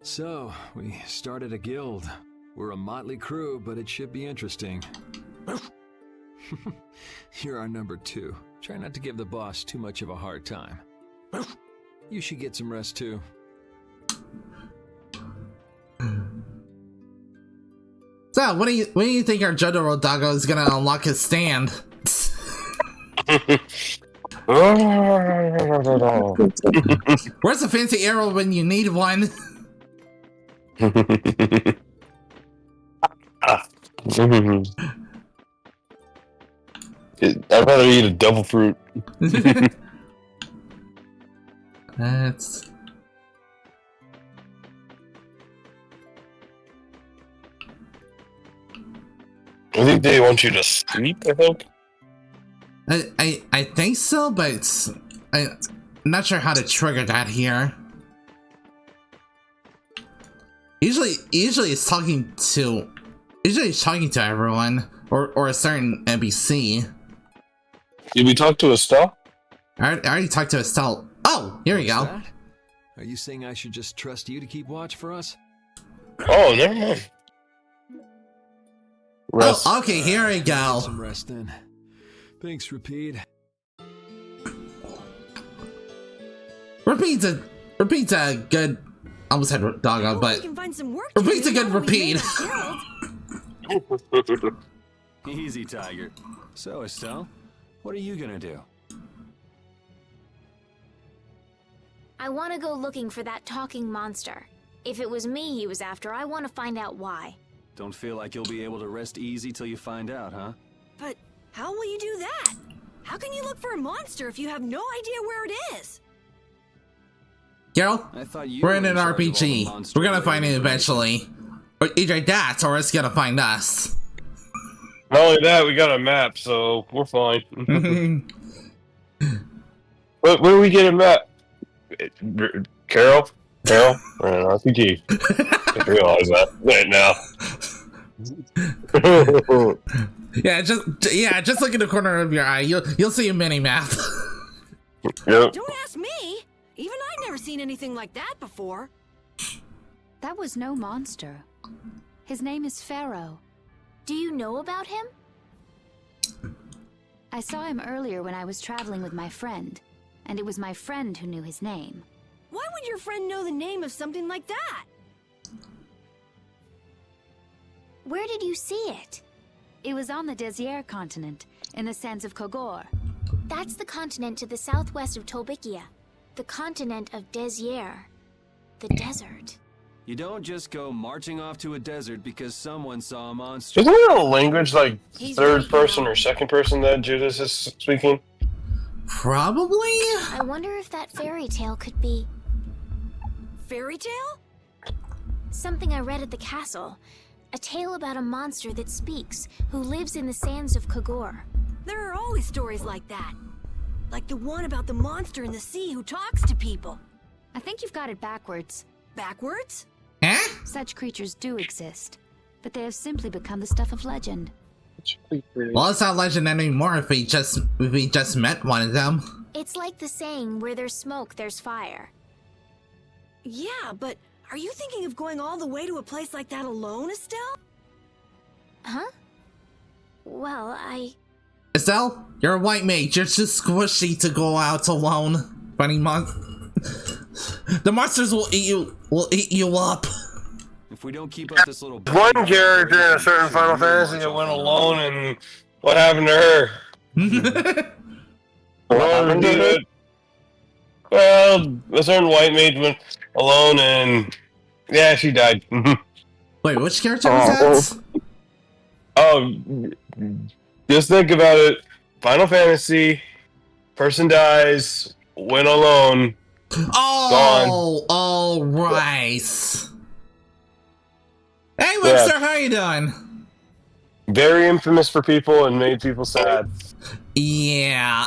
So, we started a guild. We're a motley crew, but it should be interesting. You're our number 2. Try not to give the boss too much of a hard time. You should get some rest too. So, when do you think our Jotaro Doggo is gonna unlock his stand? Where's the fancy arrow when you need one? I'd rather eat a devil fruit. That's... I think they want you to sleep, I think. I think so, but I'm not sure how to trigger that here. Usually it's talking to everyone or a certain NPC. Did we talk to Estelle? I already talked to Estelle. Oh, here we go. That? Are you saying I should just trust you to keep watch for us? Oh, never mind. Rest. Oh, okay, here we go. Some rest then. Thanks, Repeat. Repeat's a good. I almost said doggo, but Repeat's a good repeat. Easy, Tiger. So, Estelle, what are you gonna do? I want to go looking for that talking monster. If it was me he was after, I want to find out why. Don't feel like you'll be able to rest easy till you find out, huh? But how will you do that? How can you look for a monster if you have no idea where it is? Carol, we're in an RPG. We're gonna find it eventually. Or either that, or it's gonna find us. Not only that, we got a map, so we're fine. Where do we get a map? Carol? We're in an RPG. I realize that right now. Just look in the corner of your eye. You'll see a mini map. Yep. Don't ask me. Even I've never seen anything like that before. That was no monster. His name is Pharaoh. Do you know about him? I saw him earlier when I was traveling with my friend, and it was my friend who knew his name. Why would your friend know the name of something like that? Where did you see it? It was on the Desier continent, in the sands of Kogor. That's the continent to the southwest of Tolbikia. The continent of Desier. The desert. You don't just go marching off to a desert because someone saw a monster. Isn't there a language like third person or second person that Judas is speaking? Probably? I wonder if that fairy tale could be... Fairy tale? Something I read at the castle. A tale about a monster that speaks, who lives in the sands of Kogor. There are always stories like that. Like the one about the monster in the sea who talks to people. I think you've got it backwards. Backwards? Eh? Such creatures do exist, but they have simply become the stuff of legend. Well, it's not legend anymore if we just met one of them. It's like the saying, where there's smoke, there's fire. Yeah, but are you thinking of going all the way to a place like that alone, Estelle? Huh? Well, Estelle, you're a white mage. You're too squishy to go out alone. Funny the monsters will eat you up. If we don't keep up this little... One character in a certain Final Fantasy that went alone, and what happened to her? What happened to her? Well, a certain white mage went alone, and yeah, she died. Wait, which character was that? Oh, just think about it. Final Fantasy, person dies, went alone, Oh, all right. Hey, Webster, how you doing? very infamous for people and made people sad. Yeah,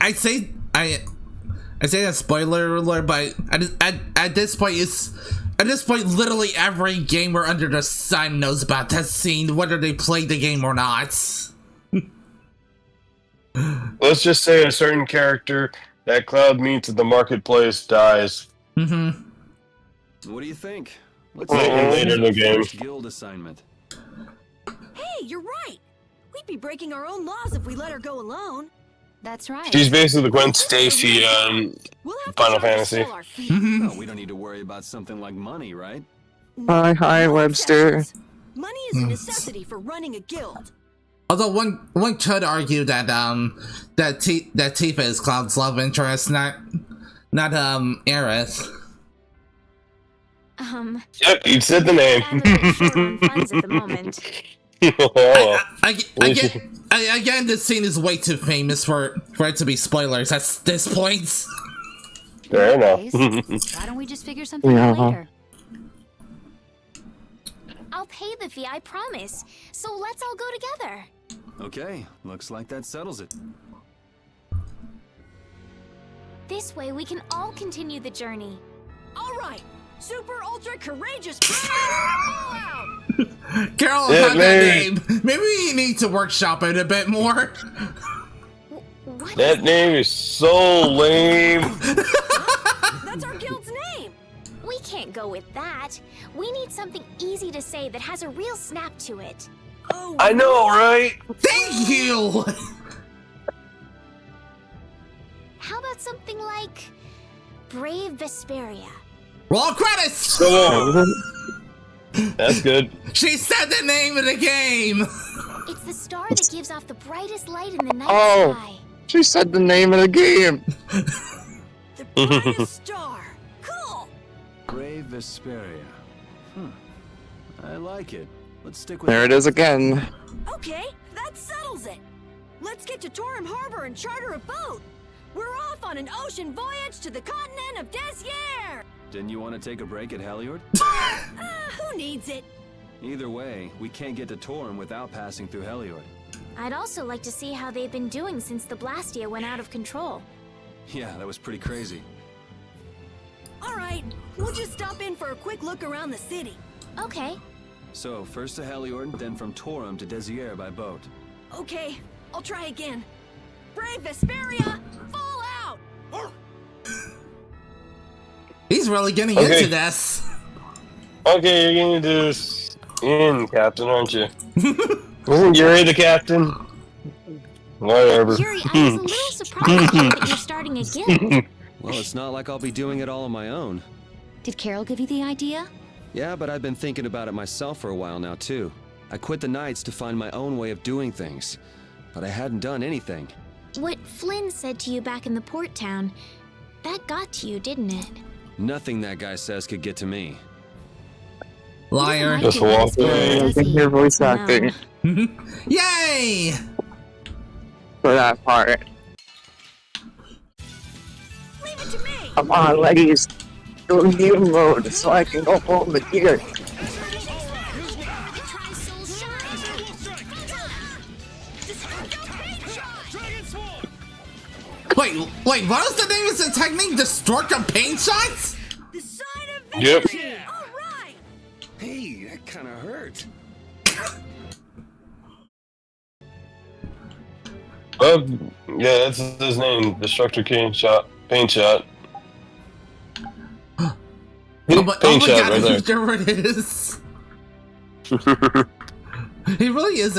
I say that spoiler alert, but at this point, literally every gamer under the sun knows about that scene, whether they played the game or not. Let's just say a certain character that Cloud meets at the marketplace dies. What do you think? Let's later in the game. Guild assignment. Hey, you're right. We'd be breaking our own laws if we let her go alone. That's right. She's basically the Gwen Stacy Final Fantasy. No, we don't need to worry about something like money, right? Hi, Webster. Money is a necessity for running a guild. Although one could argue that that Tifa is Cloud's love interest, not Aerith. Yep, you said the name. Funds at the moment. Again, this scene is way too famous for it to be spoilers at this point. Fair enough. Why don't we just figure something out later? I'll pay the fee, I promise. So let's all go together. Okay, looks like that settles it. This way we can all continue the journey. All right, super ultra courageous all out. Carol, about that name. Maybe we need to workshop it a bit more. That name is so lame. That's our guild's name. We can't go with that. We need something easy to say that has a real snap to it. Oh, I know, right? Thank you. How about something like Brave Vesperia? Roll credits. That's good. She said the name of the game. It's the star that gives off the brightest light in the night sky. She said the name of the game. The brightest star. Cool. Brave Vesperia. I like it. Let's stick with There it is again. Okay, that settles it. Let's get to Torum Harbor and charter a boat. We're off on an ocean voyage to the continent of Desier. Didn't you want to take a break at Heliord? Who needs it? Either way, we can't get to Torum without passing through Heliord. I'd also like to see how they've been doing since the Blastia went out of control. Yeah, that was pretty crazy. All right, we'll just stop in for a quick look around the city. Okay. So, first to Heliord, then from Torum to Desier by boat. Okay, I'll try again. Brave Vesperia, fall out! He's really getting into this. Okay, you're gonna do this in, Captain, aren't you? Isn't Yuri the captain? Whatever. Yuri, I was a little surprised to hear that you're starting a guild. Well, it's not like I'll be doing it all on my own. Did Carol give you the idea? Yeah, but I've been thinking about it myself for a while now, too. I quit the Knights to find my own way of doing things, but I hadn't done anything. What Flynn said to you back in the port town, that got to you, didn't it? Nothing that guy says could get to me. Liar. Just walk away. I think your voice acting Yay! for that part. Leave it to me! Come on, ladies. Go to new mode so I can go home the gear. Wait, what was the name of the technique? Destructive paint shots? The sign of Yep. victory! All right! Hey, that kind of hurt. Oh, yeah, that's his name. Destructor paint shot. Paint shot. Oh my Paint shot god, right there. there it is. He really is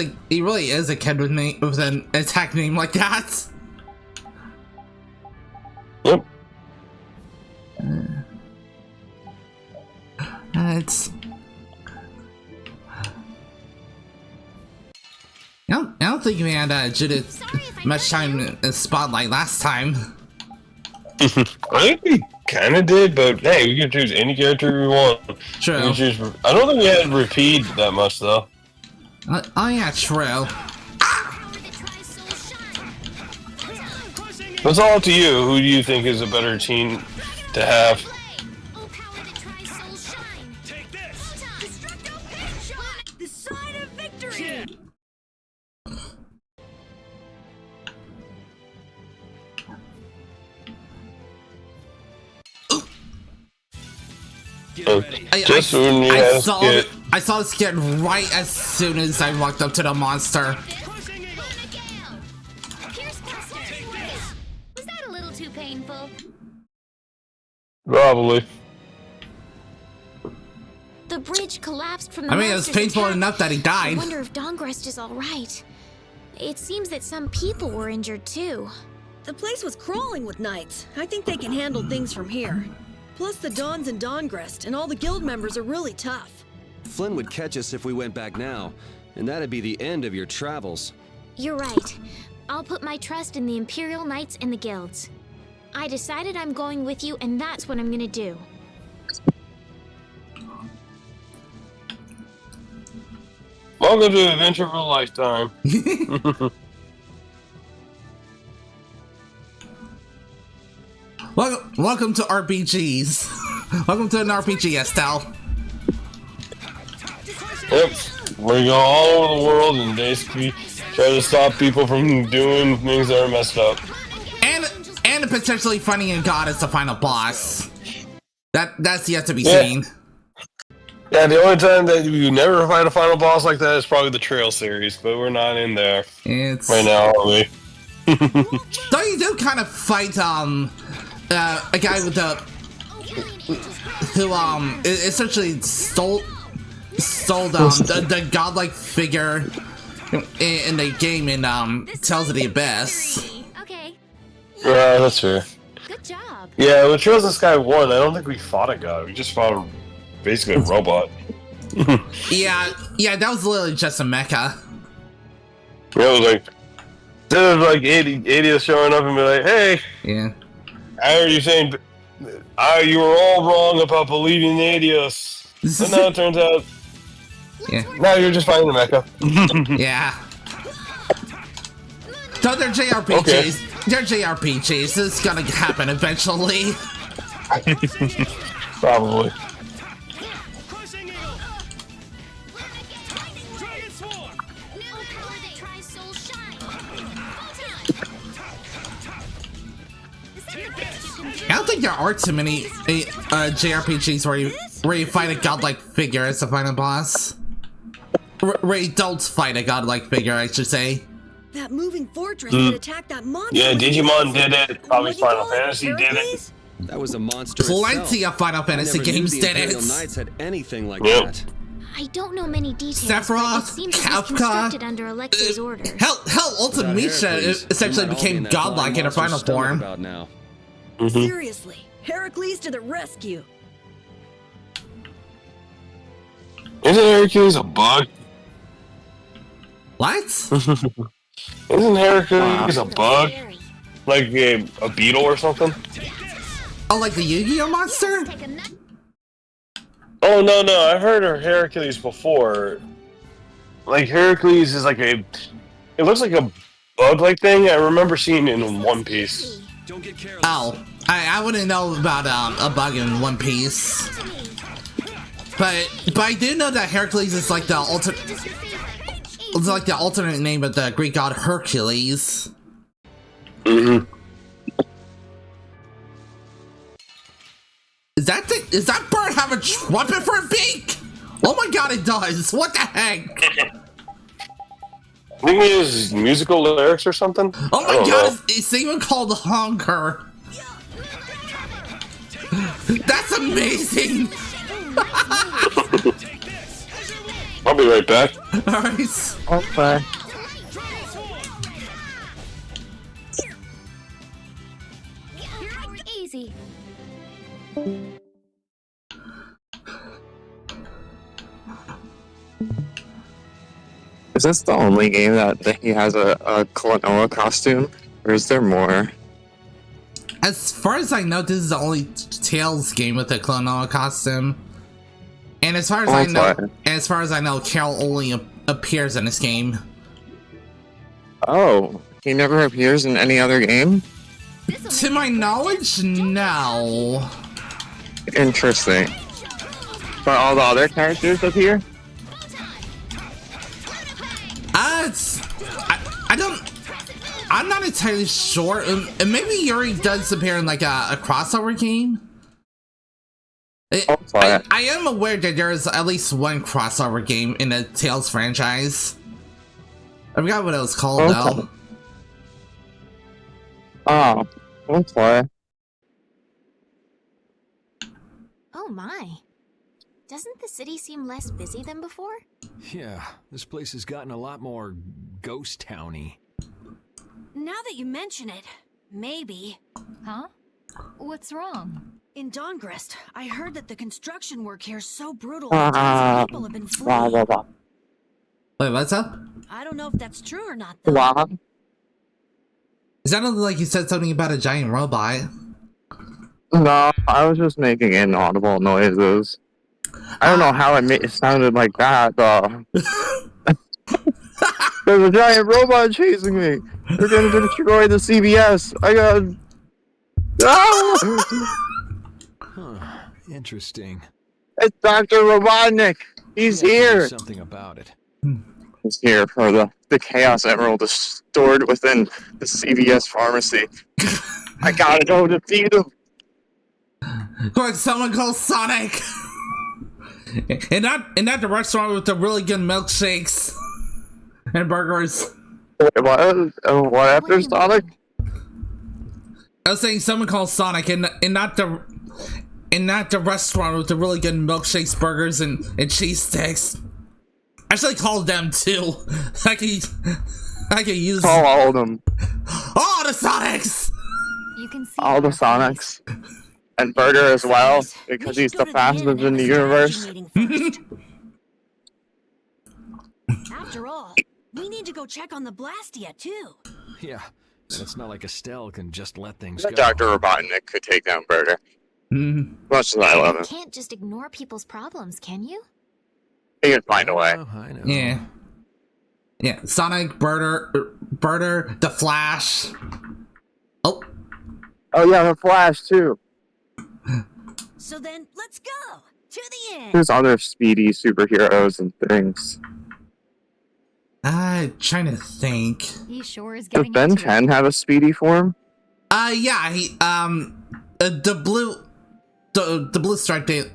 a kid with an attack name like that. Yep. It's. I don't think we had Judith much time in Spotlight last time. I think we kind of did, but hey, we can choose any character we want. True. We can choose, I don't think we had Repeat that much, though. Oh yeah, true. It's all up to you. Who do you think is a better team to have? The sign of victory! I saw this kid right as soon as I walked up to the monster. Was that a little too painful? Probably. The bridge collapsed from the I mean, it was painful attack. enough that he died. I wonder if Dawngrest is all right. It seems that some people were injured too. The place was crawling with knights. I think they can handle things from here. Plus the Dawns and Dawngrest and all the guild members are really tough. Flynn would catch us if we went back now, and that'd be the end of your travels. You're right. I'll put my trust in the Imperial Knights and the guilds. I decided I'm going with you, and that's what I'm gonna do. Welcome to Adventure of a Lifetime. Welcome to RPGs. Welcome to an RPG, Estelle. Yep. We go all over the world and basically try to stop people from doing things that are messed up. And potentially finding a god as the final boss. That's yet to be seen. Yeah, the only time that you never find a final boss like that is probably the Trail series, but we're not in there right now, are we? Though you do kind of fight a guy with who essentially stole the godlike figure in the game and Tales of the Abyss. Okay. Yeah, that's fair. Good job. Yeah, with Trails of Sky 1, I don't think we fought a god. We just fought basically a robot. yeah, that was literally just a mecha. Yeah, it was like, instead of like 80 showing up and be like, hey, yeah, I heard you saying you were all wrong about believing the Adios. But now it turns out, now you're just fighting the mecha. Yeah. So they're JRPGs. Okay. They're JRPGs. It's gonna happen eventually. Probably. I don't think there are too many JRPGs where you fight a godlike figure as the final boss. Where you don't fight a godlike figure, I should say. That moving fortress that attacked that monster. Yeah, Digimon did it. Probably Final Fantasy did it. That was a monster. Plenty of Final Fantasy games did it. Knights had anything like that. I don't know many details, Sephiroth, but it seems it was constructed under Alexei's orders. Hell, Ultimisha essentially became godlike in her final form. Seriously, Heracles to the rescue. Isn't Heracles a bug? What? Isn't Heracles a bug? Like a beetle or something? Oh, like the Yu-Gi-Oh monster? Oh, no, I've heard of Heracles before. Like, Heracles is like it looks like a bug-like thing I remember seeing in One Piece. Oh, I wouldn't know about a bug in One Piece. But I do know that Heracles is like the alternate name of the Greek god Hercules. Mm-hmm. Is that bird have a trumpet for a beak? Oh my god, it does! What the heck? I think it is musical lyrics or something. Oh my god, it's even called Hunger. That's amazing! I'm I'll be right back. Alright. Okay. Easy. Is this the only game that he has a Klonoa costume? Or is there more? As far as I know, this is the only Tails game with a Klonoa costume. And as far as I know, Carol only appears in this game. Oh, he never appears in any other game? To my knowledge, no. Interesting. But all the other characters appear? I'm not entirely sure. And maybe Yuri does appear in like a crossover game. I am aware that there's at least one crossover game in the Tales franchise. I forgot what it was called though. Oh, okay. Oh my. Doesn't the city seem less busy than before? Yeah, this place has gotten a lot more ghost towny. Now that you mention it, maybe. Huh? What's wrong? In Dongrest, I heard that the construction work here is so brutal that tons of people have been fleeing. Wait, what's up? I don't know if that's true or not, though. It sounded like you said something about a giant robot. No, I was just making inaudible noises. I don't know how it sounded like that, though. There's a giant robot chasing me. They're gonna destroy the CBS. I got... Huh, interesting. It's Dr. Robotnik. He's here. Do something about it. He's here for the Chaos Emerald is stored within the CVS pharmacy. I gotta go defeat him. Quick, someone call Sonic. and not the restaurant with the really good milkshakes and burgers. Wait, what after Sonic? I was saying someone called Sonic and not the restaurant with the really good milkshakes, burgers, and cheese sticks. I actually called them too. I could use all of them. All the Sonics. You can see all the Sonics. And Burger as well, because he's the fastest in the universe. After all, we need to go check on the Blastia too. Yeah, and it's not like Estelle can just let things go. Dr. Robotnik could take down Burger. Much as I love him. You can't just ignore people's problems, can you? He can find a way. I know. Yeah. Sonic, Birder, the Flash. Oh yeah, the Flash too. So then, let's go to the end. There's other speedy superheroes and things. Trying to think. He sure is Does getting Ben into 10 have a speedy form? Yeah, he the blue stripe date.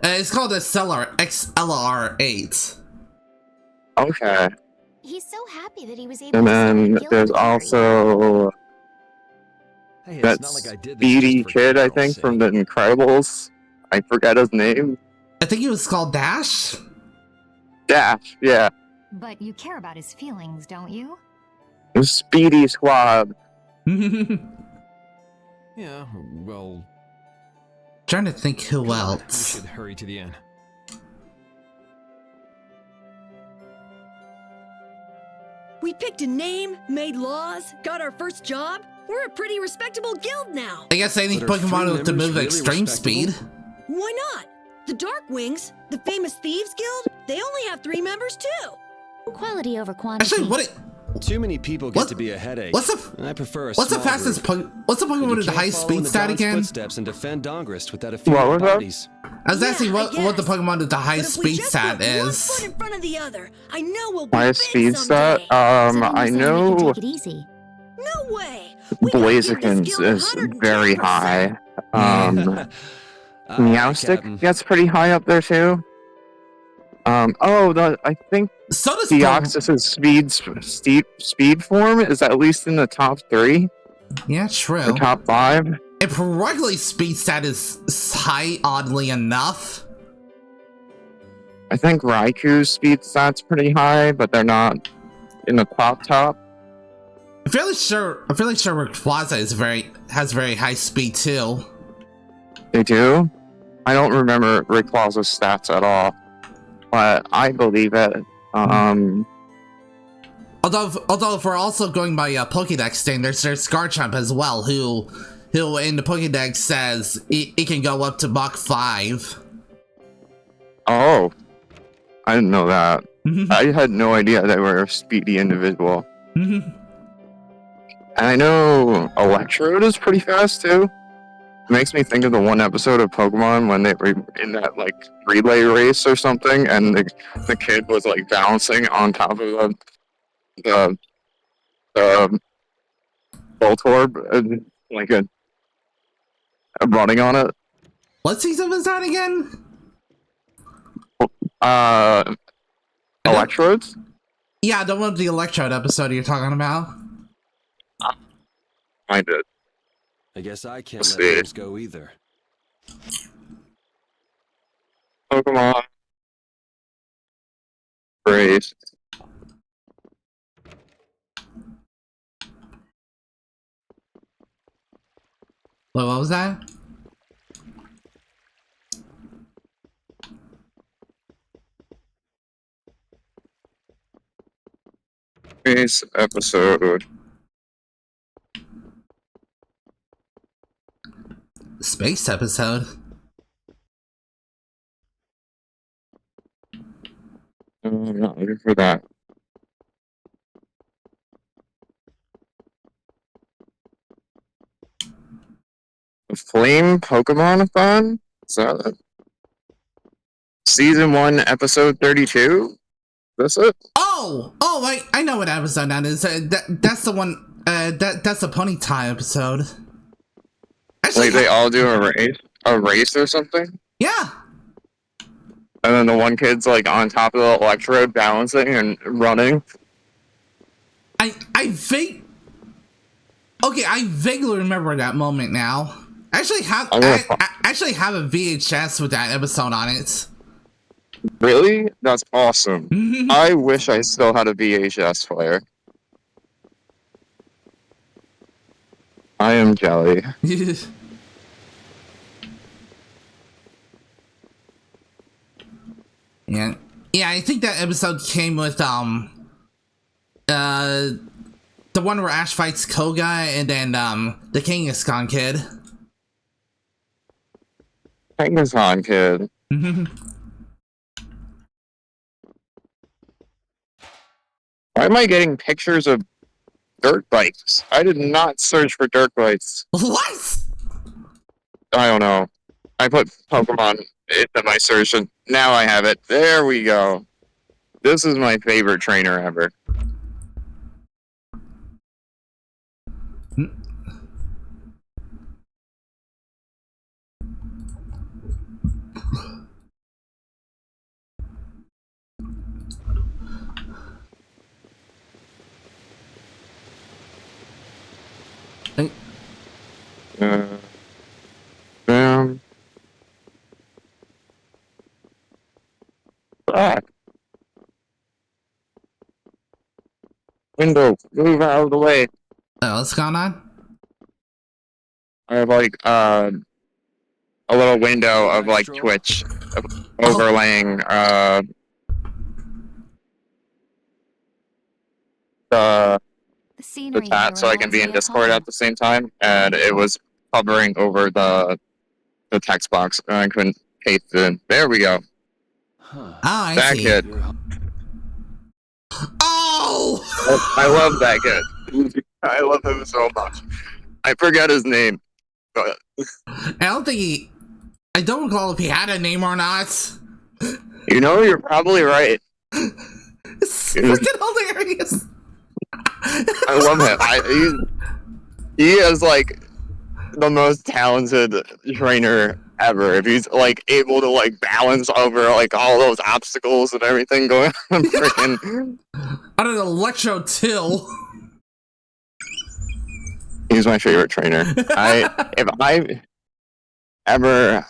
It's called a XLR8. Okay. He's so happy that he was able And to then there's also Hey, that it's not like I did this speedy just for kid, I Carol's think, sake. from The Incredibles. I forget his name. I think he was called Dash. Dash, yeah. But you care about his feelings, don't you? The Speedy Squad. Yeah, well, Trying to think who we else. should hurry to the end. We picked a name, made laws, got our first job. We're a pretty respectable guild now. I guess any But are Pokemon free with the members move really extreme respectable? speed. Why not? The Darkwings, the famous thieves guild, they only have 3 members too. Quality over quantity. Actually, what? Too many people get to be a headache. What's the? And I prefer a What's the small fastest? group. What's the And Pokemon you with the can't high follow speed in the stat Dawn's again? footsteps and defend Dongrest without a few What was that? bodies. I was asking I what the guess. Pokemon with the high But if we speed just stat put one is. foot in front of the other, I know we'll be My big speed someday. stat? I know Take it easy. No way. We gotta give this Blazikins guild is 110%. very high. Aye, Meowstic Captain. gets pretty high up there too. I think So does Deoxys's speed form is at least in the top 3 Yeah, or true. top 5. And Paraguay's speed stat is high, oddly enough. I think Raiku's speed stat's pretty high, but they're not in the top. I'm fairly sure Rayquaza has very high speed too. They do? I don't remember Rayquaza's stats at all, but I believe it. Although if we're also going by Pokédex standards, there's Garchomp as well, who in the Pokédex says it can go up to Mach 5. Oh, I didn't know that. I had no idea they were a speedy individual. And I know Electrode is pretty fast too. It makes me think of the one episode of Pokemon when they were in that like relay race or something, and the kid was like bouncing on top of the Voltorb, and like running on it. What season was that again? Electrodes? Yeah, the one with the Electrode episode you're talking about. I did. I guess I can't let things go either. Pokemon race. What was that? Race episode. Space episode? I'm not looking for that. The Flame Pokemon-a-thon? Is that it? Season 1, episode 32? That's it? Oh, I know what episode that is. That's the one. That's the Ponyta episode. Actually, Like they all do a race or something? Yeah. And then the one kid's like on top of the Electrode balancing and running. I vaguely remember that moment now. I actually have a VHS with that episode on it. Really? That's awesome. I wish I still had a VHS player. I am jelly. Yeah, I think that episode came with the one where Ash fights Koga and then the Kangaskhan kid. Kangaskhan kid. Why am I getting pictures of dirt bikes? I did not search for dirt bikes. What? I don't know. I put Pokemon into my search and now I have it. There we go. This is my favorite trainer ever. Back. Window, move out of the way. What's going on? I have like a little window of like Twitch overlaying the chat so I can be in Discord at the same time, and it was hovering over the text box and I couldn't paste it in. There we go. I that see. kid. Oh! I love that kid. I love him so much. I forget his name. But I don't recall if he had a name or not. You know, you're probably right. It's freaking hilarious. I love him. He is like the most talented trainer ever. If he's like able to like balance over like all those obstacles and everything going on, freaking I don't know, Electro Till. He's my favorite trainer. If I ever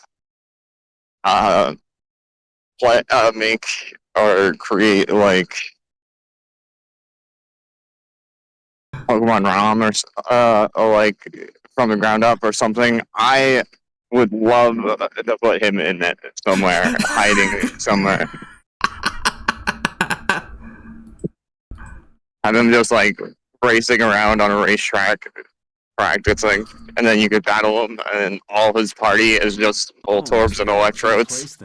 make or create like Pokemon ROM or like from the ground up or something, I would love to put him in it somewhere, hiding somewhere. Have him just like racing around on a racetrack, practicing, and then you could battle him, and all his party is just Voltorbs and Electrodes.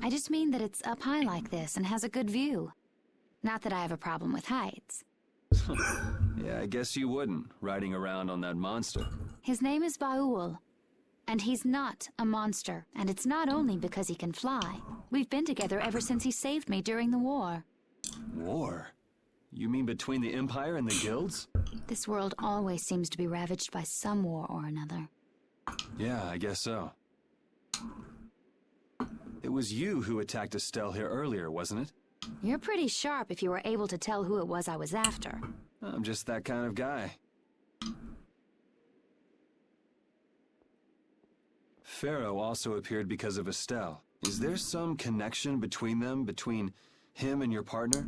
I just mean that it's up high like this and has a good view. Not that I have a problem with heights. Yeah, I guess you wouldn't, riding around on that monster. His name is Baul, and he's not a monster. And it's not only because he can fly. We've been together ever since he saved me during the war. War? You mean between the Empire and the guilds? This world always seems to be ravaged by some war or another. Yeah, I guess so. It was you who attacked Estelle here earlier, wasn't it? You're pretty sharp if you were able to tell who it was I was after. I'm just that kind of guy. Pharaoh also appeared because of Estelle. Is there some connection between them, between him and your partner?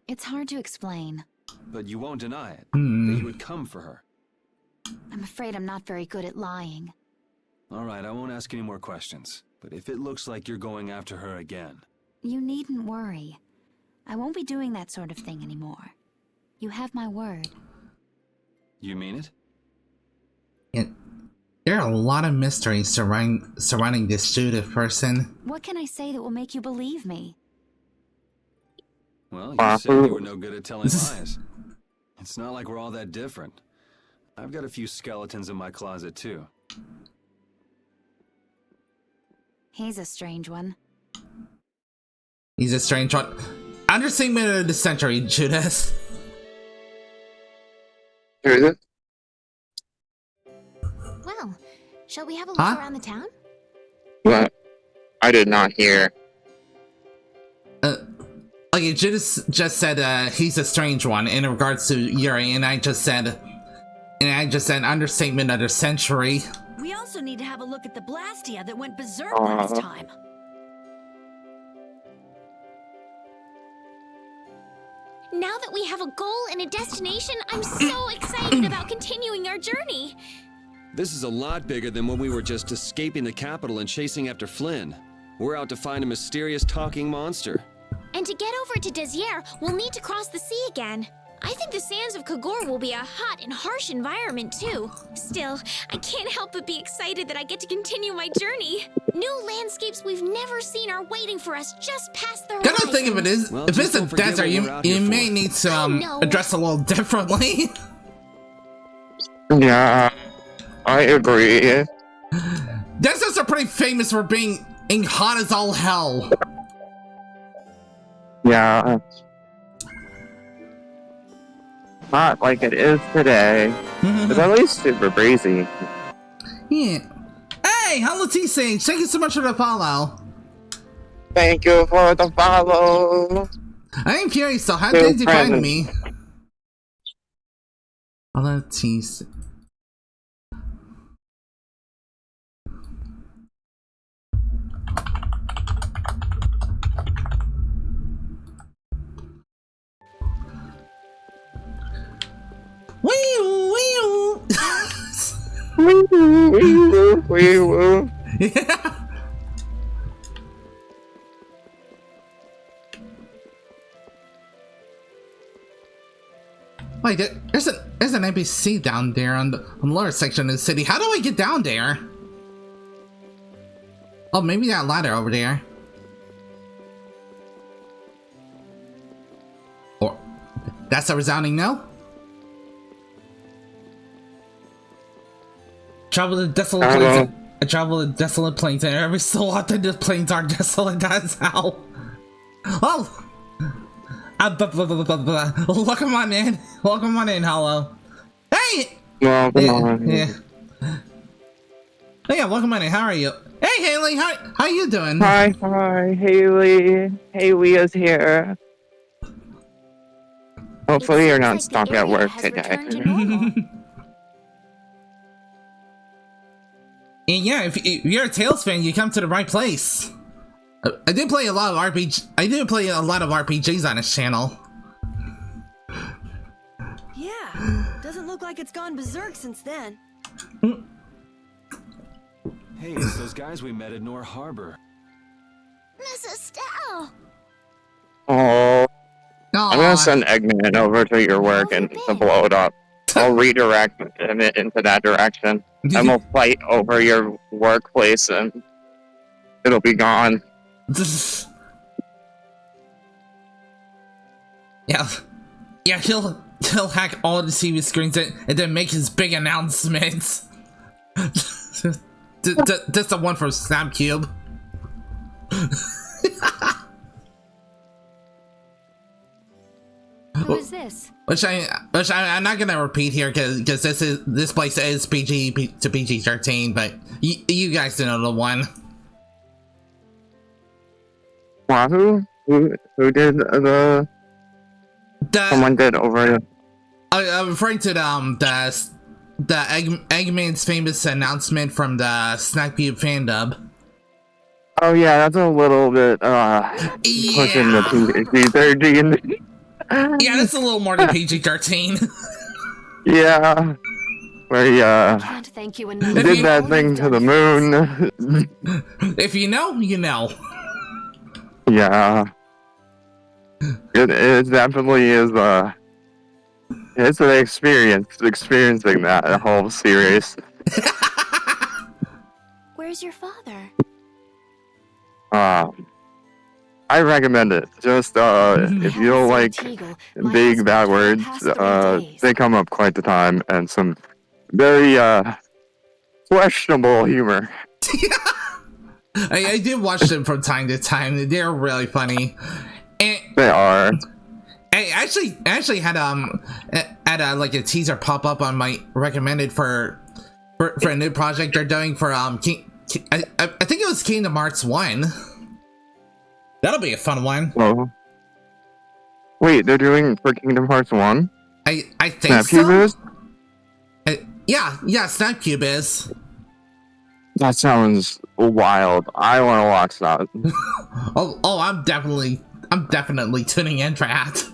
It's hard to explain. But you won't deny it, that you would come for her. I'm afraid I'm not very good at lying. All right, I won't ask any more questions. But if it looks like you're going after her again... You needn't worry. I won't be doing that sort of thing anymore. You have my word. You mean it? Yeah. There are a lot of mysteries surrounding this stupid person. What can I say that will make you believe me? Well, you said you were no good at telling lies. It's not like we're all that different. I've got a few skeletons in my closet, too. He's a strange one. He's a strange one. Understatement of the century, Judas. Who is it? Well, shall we have a look around the town? What? I did not hear. Okay, Judas just said he's a strange one in regards to Yuri, and I just said understatement of the century. We also need to have a look at the Blastia that went berserk last time. Now that we have a goal and a destination, I'm so excited about continuing our journey. This is a lot bigger than when we were just escaping the capital and chasing after Flynn. We're out to find a mysterious talking monster. And to get over to Desier, we'll need to cross the sea again. I think the sands of Kagor will be a hot and harsh environment, too. Still, I can't help but be excited that I get to continue my journey. New landscapes we've never seen are waiting for us just past the horizon. Gotta think if it is, well, if it's a desert, you may need to address a little differently. Yeah, I agree. Deserts are pretty famous for being hot as all hell. Yeah. Not like it is today. It's at least super breezy. Yeah. Hey, hello T-Sage. Thank you so much for the follow. Thank you for the follow. I am curious, so how did you find me? Hello T-Sage. Wee-oo, wee-oo. Wee-oo, wee-oo. Yeah. Wait, there's an NPC down there on the lower section of the city. How do I get down there? Oh, maybe that ladder over there. Or that's a resounding no. Travel to desolate plains. I travel to desolate plains, and every so often the plains are desolate. That's how. Oh. Welcome on in. Welcome on in, hello. Hey! Welcome on in. Yeah. Yeah, welcome on in. How are you? Hey, Haley, how you doing? Hi, Haley. Haley is here. Hopefully you're not stuck at work today. And yeah, if you're a Tales fan, you come to the right place. I did play a lot of RPGs on this channel. Yeah, doesn't look like it's gone berserk since then. Hey, it's those guys we met at Nor Harbor. Miss Estelle! Oh, I'm gonna send Eggman over to your work and to blow it up. I'll redirect him into that direction, and we'll fight over your workplace, and it'll be gone. Yeah, he'll hack all the TV screens and then make his big announcements. That's the one for Snapcube. Who is this? Which I'm not gonna repeat here because this place is PG to PG-13, but you guys know the one. Wahoo? Who did the someone did over? I'm referring to the Eggman's famous announcement from the Snapcube fandom. Oh yeah, that's a little bit pushing the PG-13. Yeah, that's a little more than PG-13. Yeah, where he Can't thank you enough. did that thing to the moon. If you know, you know. Yeah, it definitely is. It's an experiencing that whole series. Where's your father? I recommend it. Just if you don't like big bad words, they come up quite the time, and some very questionable humor. I do watch them from time to time. They're really funny. And they are. I actually had like a teaser pop up on my recommended for a new project they're doing for I think it was Kingdom Hearts 1. That'll be a fun one. Oh. Wait, they're doing for Kingdom Hearts 1? I think Snapcube so. Yeah, Snapcube is. That sounds wild. I want to watch that. oh, I'm definitely tuning in for that.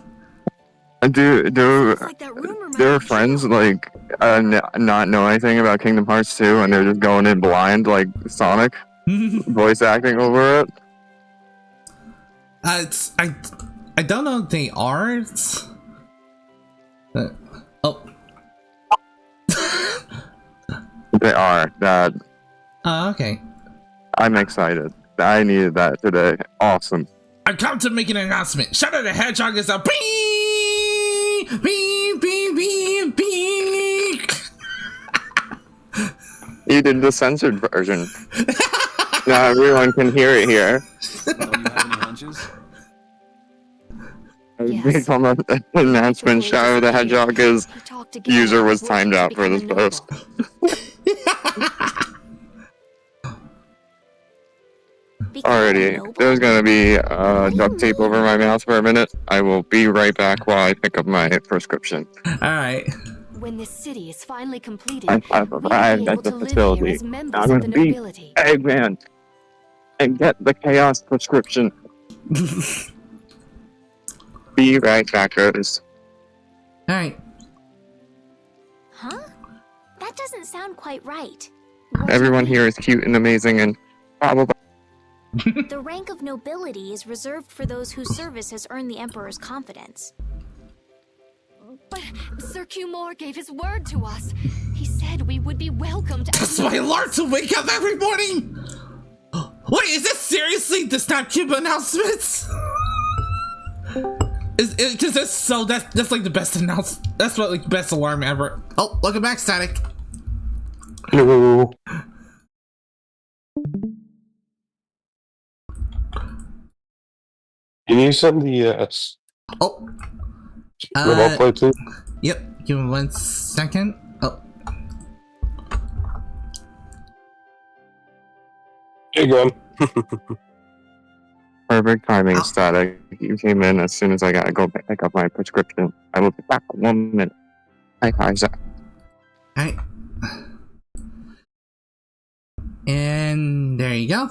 Do their friends like not know anything about Kingdom Hearts 2 and they're just going in blind like Sonic, voice acting over it? I don't know if they are. They are. That. Oh, okay. I'm excited. I needed that today. Awesome. I come to make an announcement. Shadow the Hedgehog is a beep, beep, beep, beep, beep. You did the censored version. Now everyone can hear it here. Based on the announcement, Shadow the Hedgehog's user was timed out for this post. Alrighty, there's gonna be duct tape over my mouth for a minute. I will be right back while I pick up my prescription. Alright. When this city is finally completed, I've arrived at the facility. I'm gonna beat Eggman and get the chaos prescription. Be right back, guys. Alright. Huh? That doesn't sound quite right. Everyone here is cute and amazing and probably... The rank of nobility is reserved for those whose service has earned the Emperor's confidence. But Sir Q-Moore gave his word to us. He said we would be welcomed. That's my alarm to wake up every morning! Wait, is this seriously the Snapcube announcements? Because that's like the best that's what like the best alarm ever. Oh, welcome back, Static. Hello. Can you send the remote play, please? Yep, give me 1 second. Oh. Hey, go on. Perfect timing, Static. You came in as soon as I gotta go pick up my prescription. I will be back in 1 minute. Hi, Isaac. Hi. And there you go.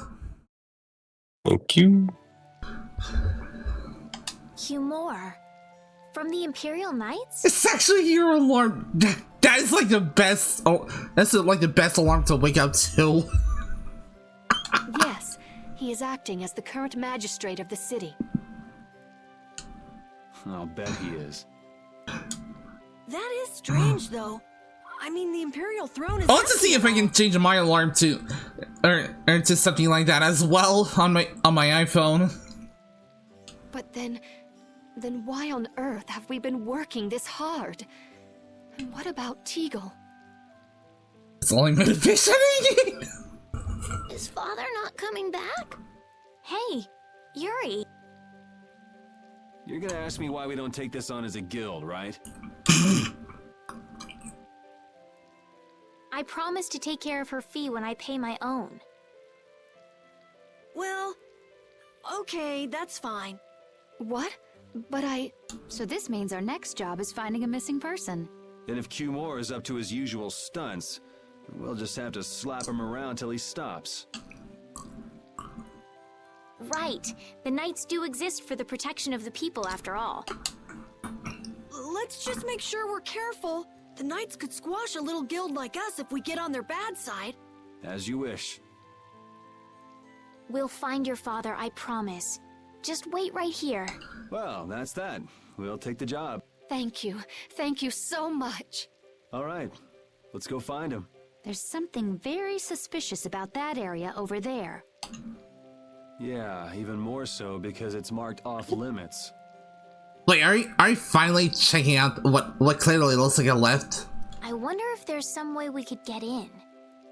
Thank you. Humor. From the Imperial Knights? It's actually your alarm. That is like the best. Oh, that's like the best alarm to wake up to. Yes, he is acting as the current magistrate of the city. I'll bet he is. That is strange, though. I mean, the Imperial throne is... I want to see if I can change my alarm to, or to something like that as well on my iPhone. But then why on earth have we been working this hard? And what about Teagle? It's only motivation. Is father not coming back? Hey, Yuri. You're gonna ask me why we don't take this on as a guild, right? I promised to take care of her fee when I pay my own. Well, okay, that's fine. What? But So this means our next job is finding a missing person. And if Q Moore is up to his usual stunts, we'll just have to slap him around till he stops. Right. The Knights do exist for the protection of the people, after all. Let's just make sure we're careful. The Knights could squash a little guild like us if we get on their bad side. As you wish. We'll find your father, I promise. Just wait right here. Well, that's that. We'll take the job. Thank you. Thank you so much. All right. Let's go find him. There's something very suspicious about that area over there. Yeah, even more so because it's marked off limits. Wait, are you finally checking out what clearly looks like a lift? I wonder if there's some way we could get in.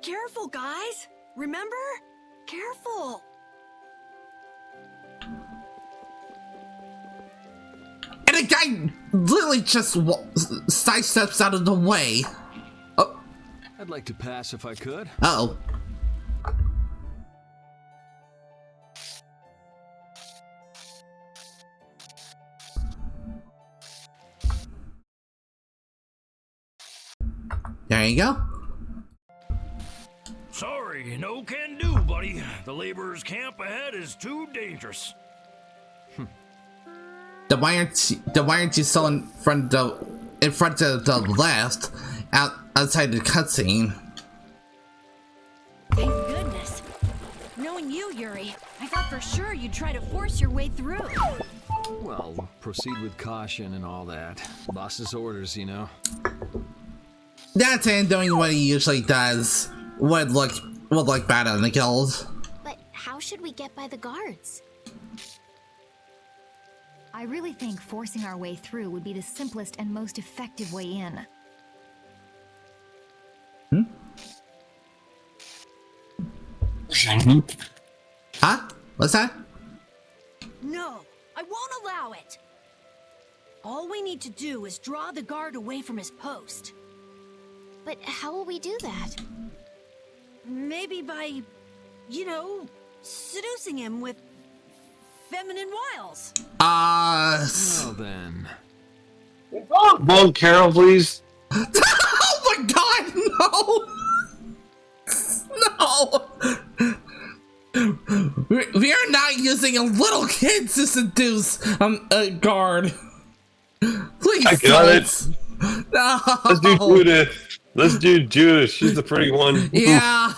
Careful, guys. Remember? Careful. And the guy literally just sidesteps out of the way. Oh. I'd like to pass if I could. Uh-oh. There you go. Sorry, no can do, buddy. The laborers' camp ahead is too dangerous. Then why aren't you still in front of the left, outside the cutscene? Thank goodness. Knowing you, Yuri, I thought for sure you'd try to force your way through. Well, proceed with caution and all that. Boss's orders, you know. That's him doing what he usually does. Would look bad in the guild. But how should we get by the guards? I really think forcing our way through would be the simplest and most effective way in. Huh? What's that? No, I won't allow it. All we need to do is draw the guard away from his post. But how will we do that? Maybe by, you know, seducing him with feminine wiles. Well then. Well, Carol, please. Oh my god, no! No! We are not using a little kid to seduce a guard. Please, I got it. No. Let's do Judith. Let's do Judith. She's the pretty one. Yeah.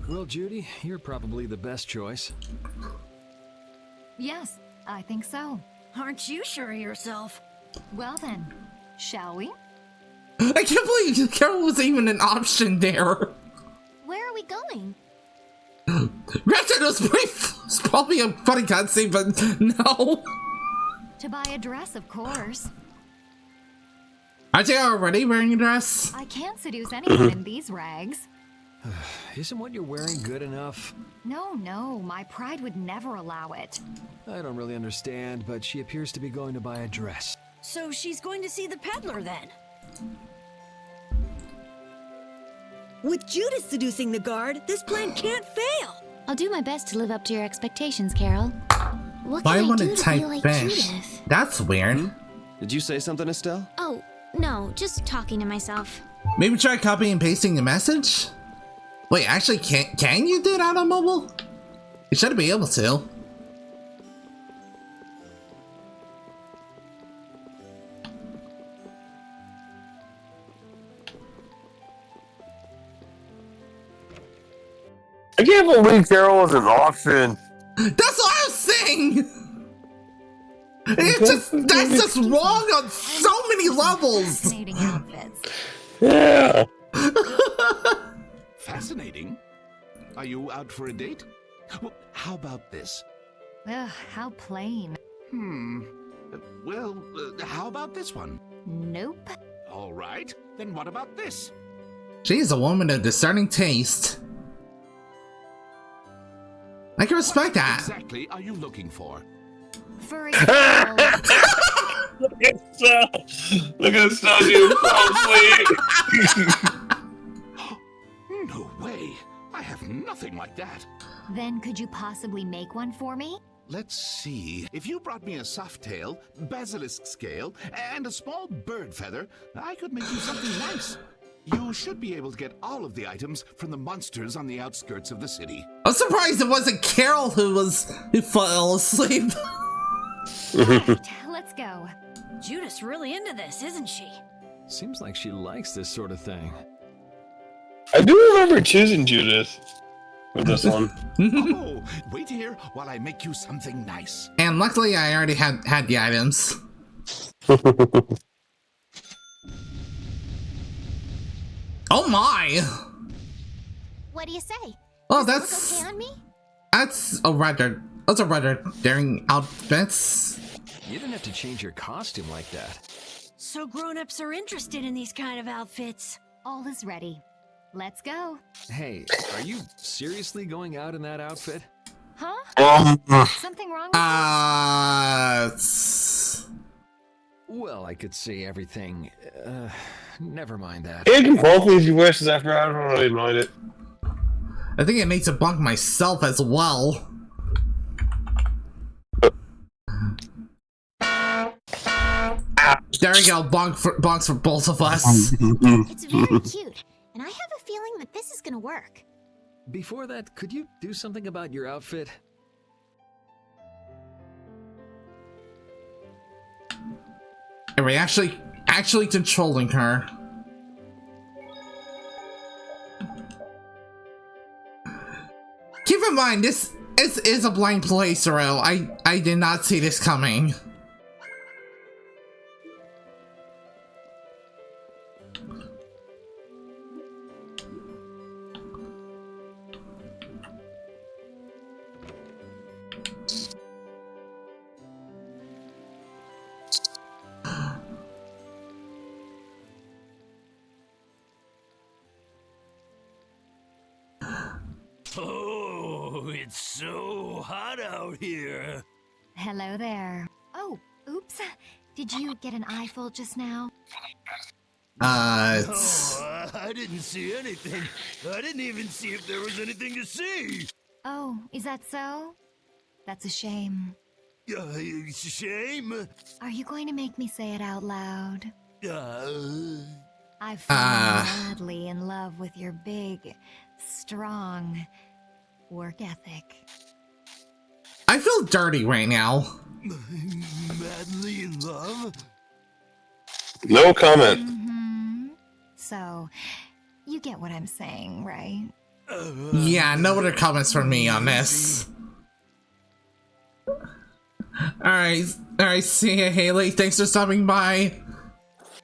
Well, Judy, you're probably the best choice. Yes, I think so. Aren't you sure of yourself? Well then, shall we? I can't believe Carol was even an option there. Where are we going? Granted, it's probably a funny cutscene, but no. To buy a dress, of course. Aren't you already wearing a dress? I can't seduce anyone in these rags. Isn't what you're wearing good enough? No, my pride would never allow it. I don't really understand, but she appears to be going to buy a dress. So she's going to see the peddler then? With Judith seducing the guard, this plan can't fail. I'll do my best to live up to your expectations, Carol. What Why can I would do it to type be like bench? Judith? That's weird. Did you say something, Estelle? Oh, no, just talking to myself. Maybe try copying and pasting the message? Wait, actually, can you do that on mobile? You should be able to. I can't believe Carol was an option. That's what I was saying! That's just wrong on so many levels! Fascinating outfits. Yeah. Fascinating? Are you out for a date? Well, how about this? Ugh, how plain. Well, how about this one? Nope. All right, then what about this? She's a woman of discerning taste. I can respect that. Exactly are you looking for? For example... Look at stuff you falsely. No way. I have nothing like that. Then could you possibly make one for me? Let's see. If you brought me a soft tail, basilisk scale, and a small bird feather, I could make you something nice. You should be able to get all of the items from the monsters on the outskirts of the city. I'm surprised it wasn't Carol who fell asleep. Right, let's go. Judith's really into this, isn't she? Seems like she likes this sort of thing. I do remember choosing Judith with this one. Oh, wait here while I make you something nice. And luckily I already had the items. Oh my! What do you say? Oh, Does it look okay on me? That's a rather daring outfits. You didn't have to change your costume like that. So grown-ups are interested in these kind of outfits. All is ready. Let's go. Hey, are you seriously going out in that outfit? Huh? Something wrong with Well, I could see everything. Never mind that. You can both if you wish after I don't really mind it. I think it makes a bunk myself as well. There we go, bunks for both of us. It's very cute, and I have a feeling that this is gonna work. Before that, could you do something about your outfit? Are we actually controlling her? Keep in mind, this is a blank playthrough. I did not see this coming. Oh, it's so hot out here. Hello there. Oh, oops. Did you get an eyeful just now? It's... Oh, I didn't see anything. I didn't even see if there was anything to see. Oh, is that so? That's a shame. It's a shame. Are you going to make me say it out loud? I've fallen madly in love with your big, strong work ethic. I feel dirty right now. Madly in love? No comment. So, you get what I'm saying, right? Yeah, no other comments from me on this. Alright, see ya, Haley. Thanks for stopping by.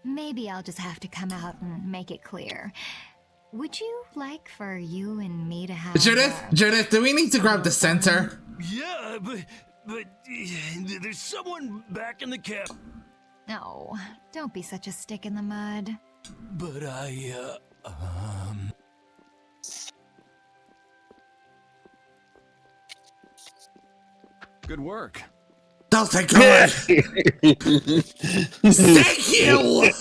Maybe I'll just have to come out and make it clear. Would you like for you and me to have... Judith, do we need to grab the center? Yeah, but there's someone back in the cab. No, don't be such a stick in the mud. But Good work. Oh, thank God. Thank you!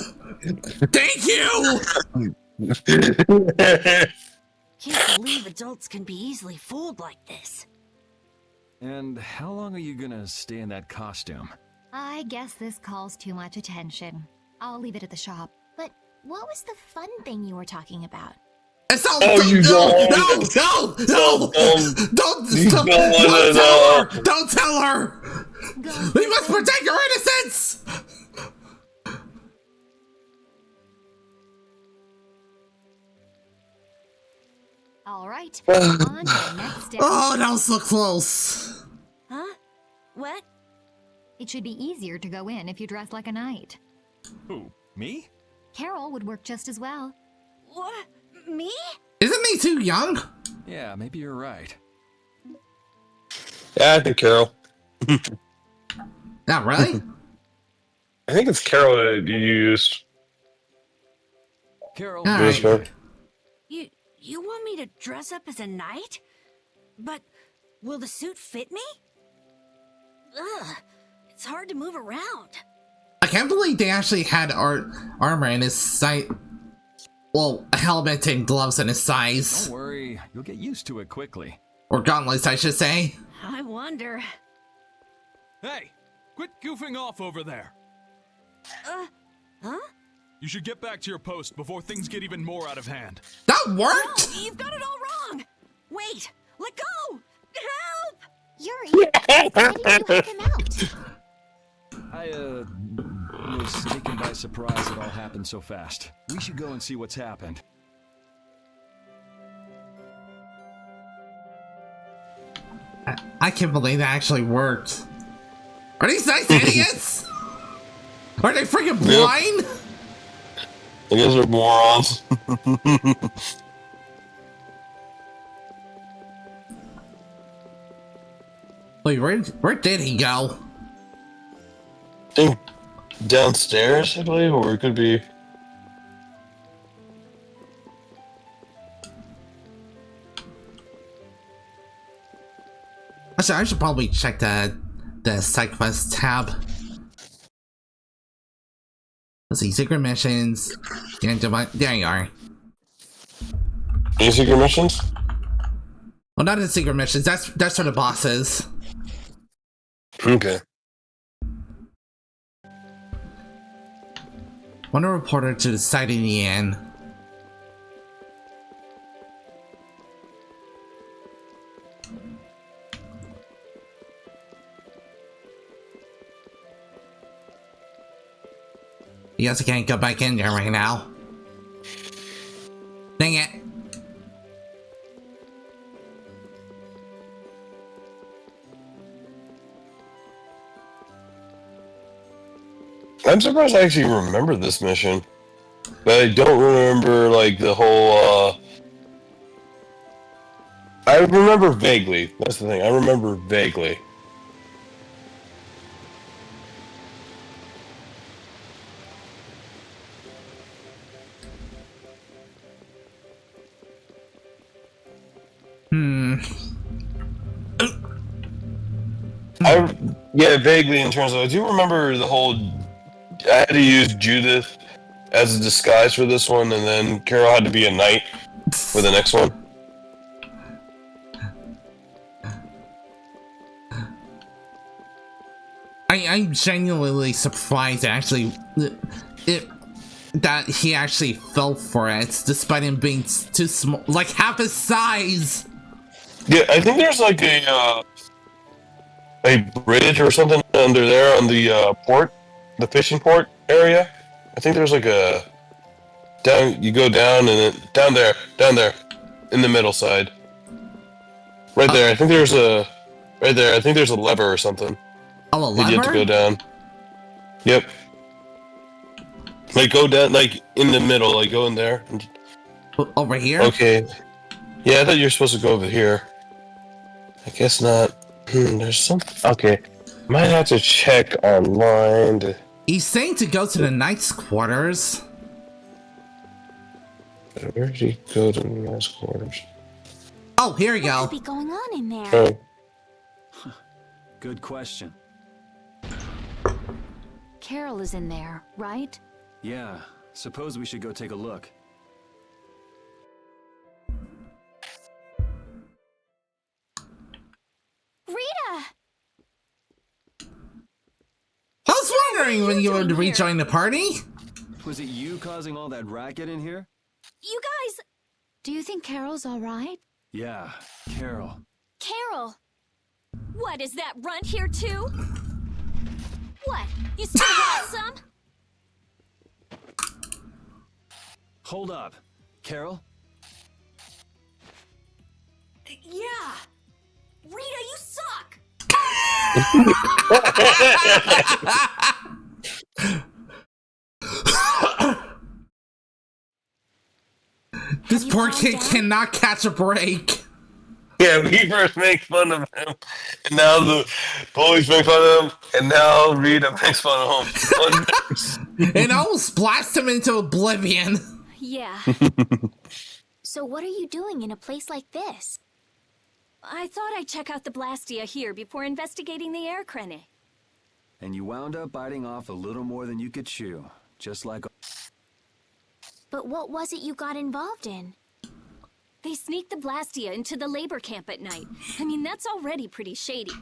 Thank you! Can't believe adults can be easily fooled like this. And how long are you gonna stay in that costume? I guess this calls too much attention. I'll leave it at the shop. But what was the fun thing you were talking about? It's all Oh, you don't. Don't tell her! We must protect your innocence! All right, on to the next step. Oh, that was so close. Huh? What? It should be easier to go in if you dress like a knight. Who? Me? Carol would work just as well. What? Me? Isn't he too young? Yeah, maybe you're right. Yeah, I think Carol. Not really? I think it's Carol that you used. Carol. Right. You want me to dress up as a knight? But will the suit fit me? Ugh, it's hard to move around. I can't believe they actually had armor in his size. Well, a helmet and gloves in his size. Don't worry, you'll get used to it quickly. Or gauntlets, I should say. I wonder. Hey, quit goofing off over there. Huh? You should get back to your post before things get even more out of hand. That worked! No, you've got it all wrong! Wait! Let go! Help! Yuri, why didn't you help him out? I, was taken by surprise it all happened so fast. We should go and see what's happened. I can't believe that actually worked. Are these nice idiots? Are they freaking blind? I guess they're morons. Wait, where did he go? I think downstairs, I believe, or it could be. Actually, I should probably check the Psych Quest tab. Let's see, secret missions. There you are. Any secret missions? Well, not the secret missions. That's for the bosses. Okay. Want a reporter to the site in the end. You guys can't go back in there right now. Dang it. I'm surprised I actually remember this mission. But I don't remember, like, the whole, I remember vaguely. That's the thing. I remember vaguely. Yeah, vaguely in terms of, I do remember the whole, I had to use Judith as a disguise for this one, and then Carol had to be a knight for the next one. I'm genuinely surprised actually that he actually fell for it, despite him being too small, like half his size. Yeah, I think there's like a bridge or something under there on the port, the fishing port area. I think there's like a you go down and then down there, in the middle side, right there. I think there's a right there. I think there's a lever or something. Oh, a lever? You have to go down. Yep. Like go down, like in the middle, like go in there. Over here? Okay. Yeah, I thought you were supposed to go over here. I guess not. There's some. Okay. Might have to check online. He's saying to go to the knight's quarters. Where did he go to the knight's quarters? Oh, here we go. What could be going on in there? Good question. Carol is in there, right? Yeah, suppose we should go take a look. Rita! I was wondering when you would rejoin the party. Was it you causing all that racket in here? You guys... Do you think Carol's all right? Yeah, Carol. Carol! What, is that runt here too? What? You still want some? Hold up. Carol? Yeah. Rita, you suck! This poor kid cannot catch a break. Yeah, we first make fun of him, and now the police make fun of him, and now Rita makes fun of him. And almost blast him into oblivion. Yeah. So what are you doing in a place like this? I thought I'd check out the Blastia here before investigating the air crenny. And you wound up biting off a little more than you could chew, just like... But what was it you got involved in? They sneaked the Blastia into the labor camp at night. I mean, that's already pretty shady.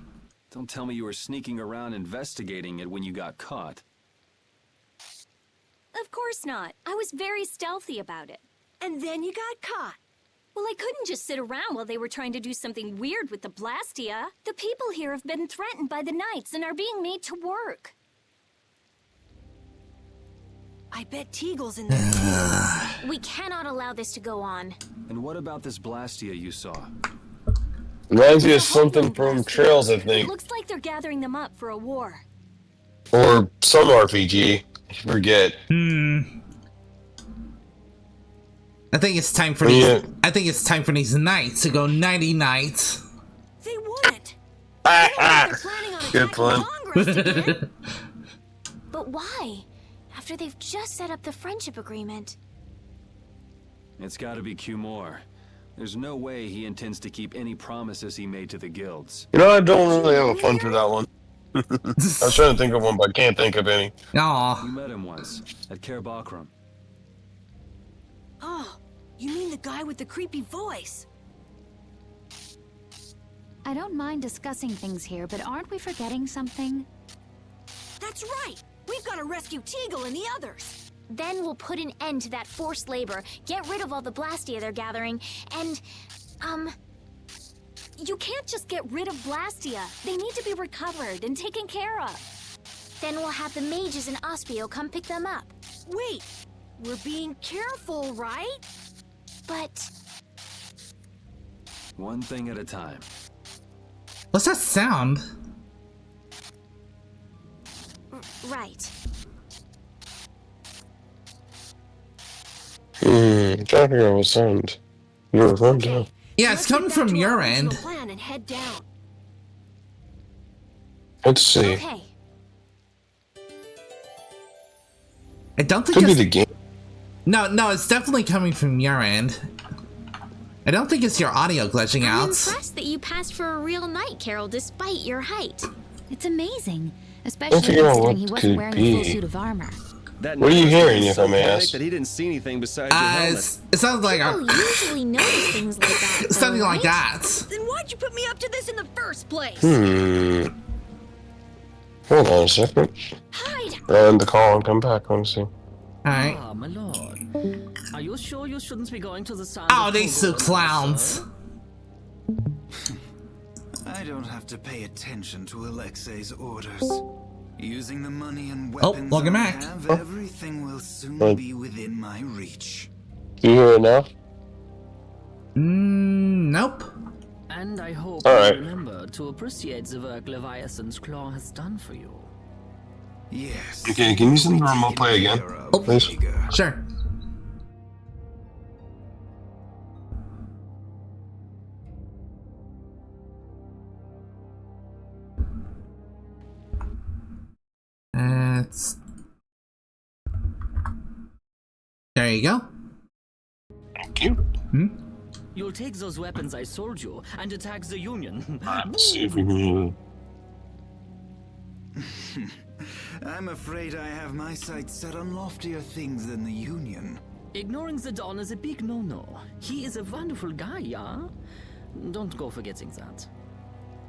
Don't tell me you were sneaking around investigating it when you got caught. Of course not. I was very stealthy about it. And then you got caught. Well, I couldn't just sit around while they were trying to do something weird with the Blastia. The people here have been threatened by the Knights and are being made to work. I bet Teagle's in there. We cannot allow this to go on. And what about this Blastia you saw? Reminds me of something from Trails, I It think. looks like they're gathering them up for a war. Or some RPG. I forget. I think it's time for these. I think it's time for these knights to go nighty night. They wouldn't. Good plan. But why? After they've just set up the friendship agreement. It's gotta be Q-More. There's no way he intends to keep any promises he made to the guilds. You know, I don't really have a fun for that one. I was trying to think of one, but I can't think of any. Aw. You met him once, at Kerbakram. Oh, you mean the guy with the creepy voice? I don't mind discussing things here, but aren't we forgetting something? That's right! We've got to rescue Teagle and the others! Then we'll put an end to that forced labor, get rid of all the Blastia they're gathering, and, You can't just get rid of Blastia. They need to be recovered and taken care of. Then we'll have the mages and Ospio come pick them up. Wait, we're being careful, right? But... One thing at a time. What's that sound? Right. I'm trying to figure out what sound. You're run down. Yeah, it's coming from your end. Plan and head down. Let's see. Okay. I don't think Could be it's... the game. No, it's definitely coming from your end. I don't think it's your audio glitching I'm out. impressed that you passed for a real knight, Carol, despite your height. It's amazing, Don't especially figure out considering what he could wasn't wearing a full be. suit of armor. That What are you nose hearing, was if so I may bright ask? that he didn't see anything besides your helmet. It sounds like People usually notice things like that. though, something like right? that. Then why'd you put me up to this in the first place? Hold on a second. Hide! End the call and come back. Let me see. Alright. Ah, my lord. Are you sure you shouldn't be going to the sound Oh, of these two Togo, clowns. sir? I don't have to pay attention to Alexei's orders. Using the money and Oh, weapons welcome I back. have, everything will soon Right. be within my reach. Do you hear it now? Nope. And I hope All you right. remember to appreciate the work Leviathan's Claw has done for you. Yes. Okay, can you send the remote play again? Oh, Please. Sure. There you go. Thank you. You'll take those weapons I sold you and attack the Union. Let's see if we can. I'm afraid I have my sights set on loftier things than the Union. Ignoring the Don is a big no-no. He is a wonderful guy, yeah? Don't go forgetting that.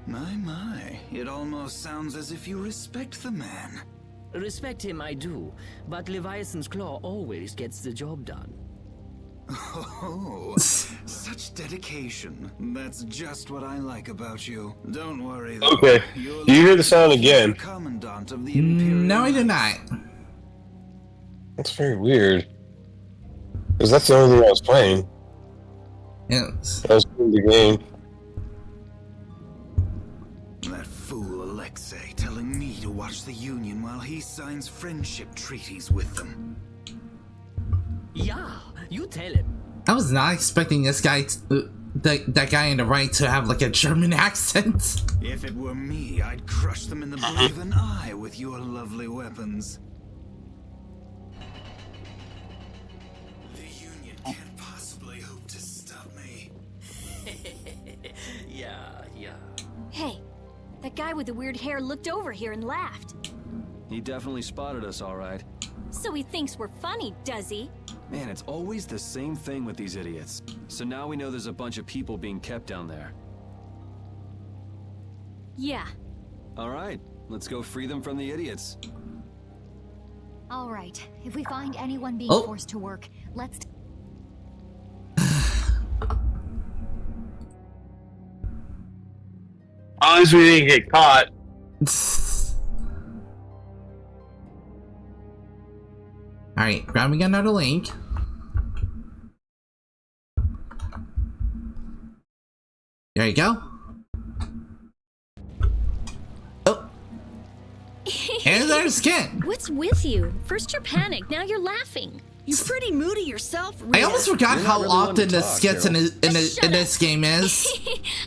My, it almost sounds as if you respect the man. Respect him I do, but Leviathan's Claw always gets the job done. Oh, such dedication. That's just what I like about you. Don't worry though. Okay. Do you hear the sound again? Commandant of the Imperial No, I did not. That's very weird. Because that's the only thing I was playing. Yes. I was playing the game. That fool Alexei telling me to watch the Union while he signs friendship treaties with them. Yeah, you tell him. I was not expecting this guy, that guy in the right, to have like a German accent. If it were me, I'd crush them in the blink of an eye with your lovely weapons. The Union can't possibly hope to stop me. Yeah. Hey, that guy with the weird hair looked over here and laughed. He definitely spotted us, all right. So he thinks we're funny, does he? Man, it's always the same thing with these idiots. So now we know there's a bunch of people being kept down there. Yeah. All right, let's go free them from the idiots. All right, if we find anyone being Oh. forced to work, let's... At least we didn't get caught. Alright, grabbing another link. There you go. Oh. Here's our skin. What's with you? First you're panicked, now you're laughing. You're pretty moody yourself, I Rita. almost forgot You're how not really one often to the talk, skits in this game is.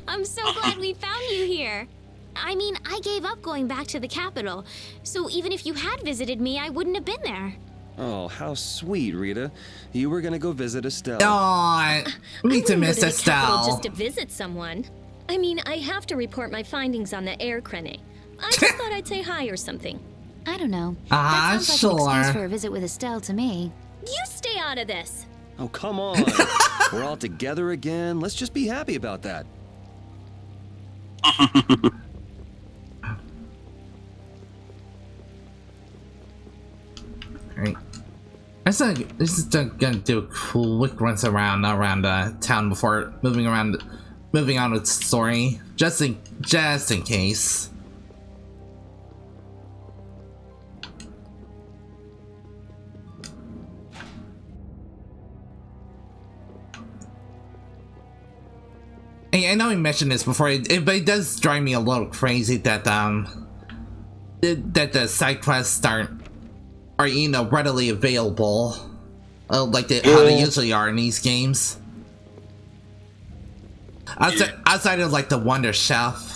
I'm so glad we found you here. I mean, I gave up going back to the capital, so even if you had visited me, I wouldn't have been there. Oh, how sweet, Rita. You were gonna go visit Estelle. Aw, me to I miss wouldn't go to the capital Estelle. just to visit someone. I mean, I have to report my findings on the air crane. I just thought I'd say hi or something. I don't know. Ah, that sounds like an excuse sure. for a visit with Estelle to me. You stay out of this. Oh, come on. We're all together again. Let's just be happy about that. Alright. This is gonna do a quick runs around town before moving on with the story, just in case. Hey, I know I mentioned this before, but it does drive me a little crazy that the side quests are readily available, like how they usually are in these games. Outside of like the Wonder Chef.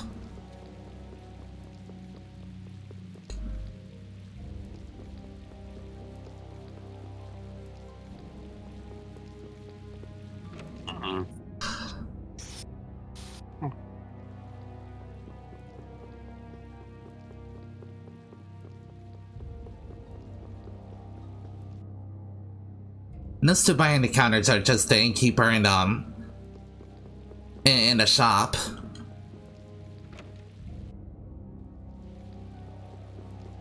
Those two behind the counters are just the innkeeper and in the shop.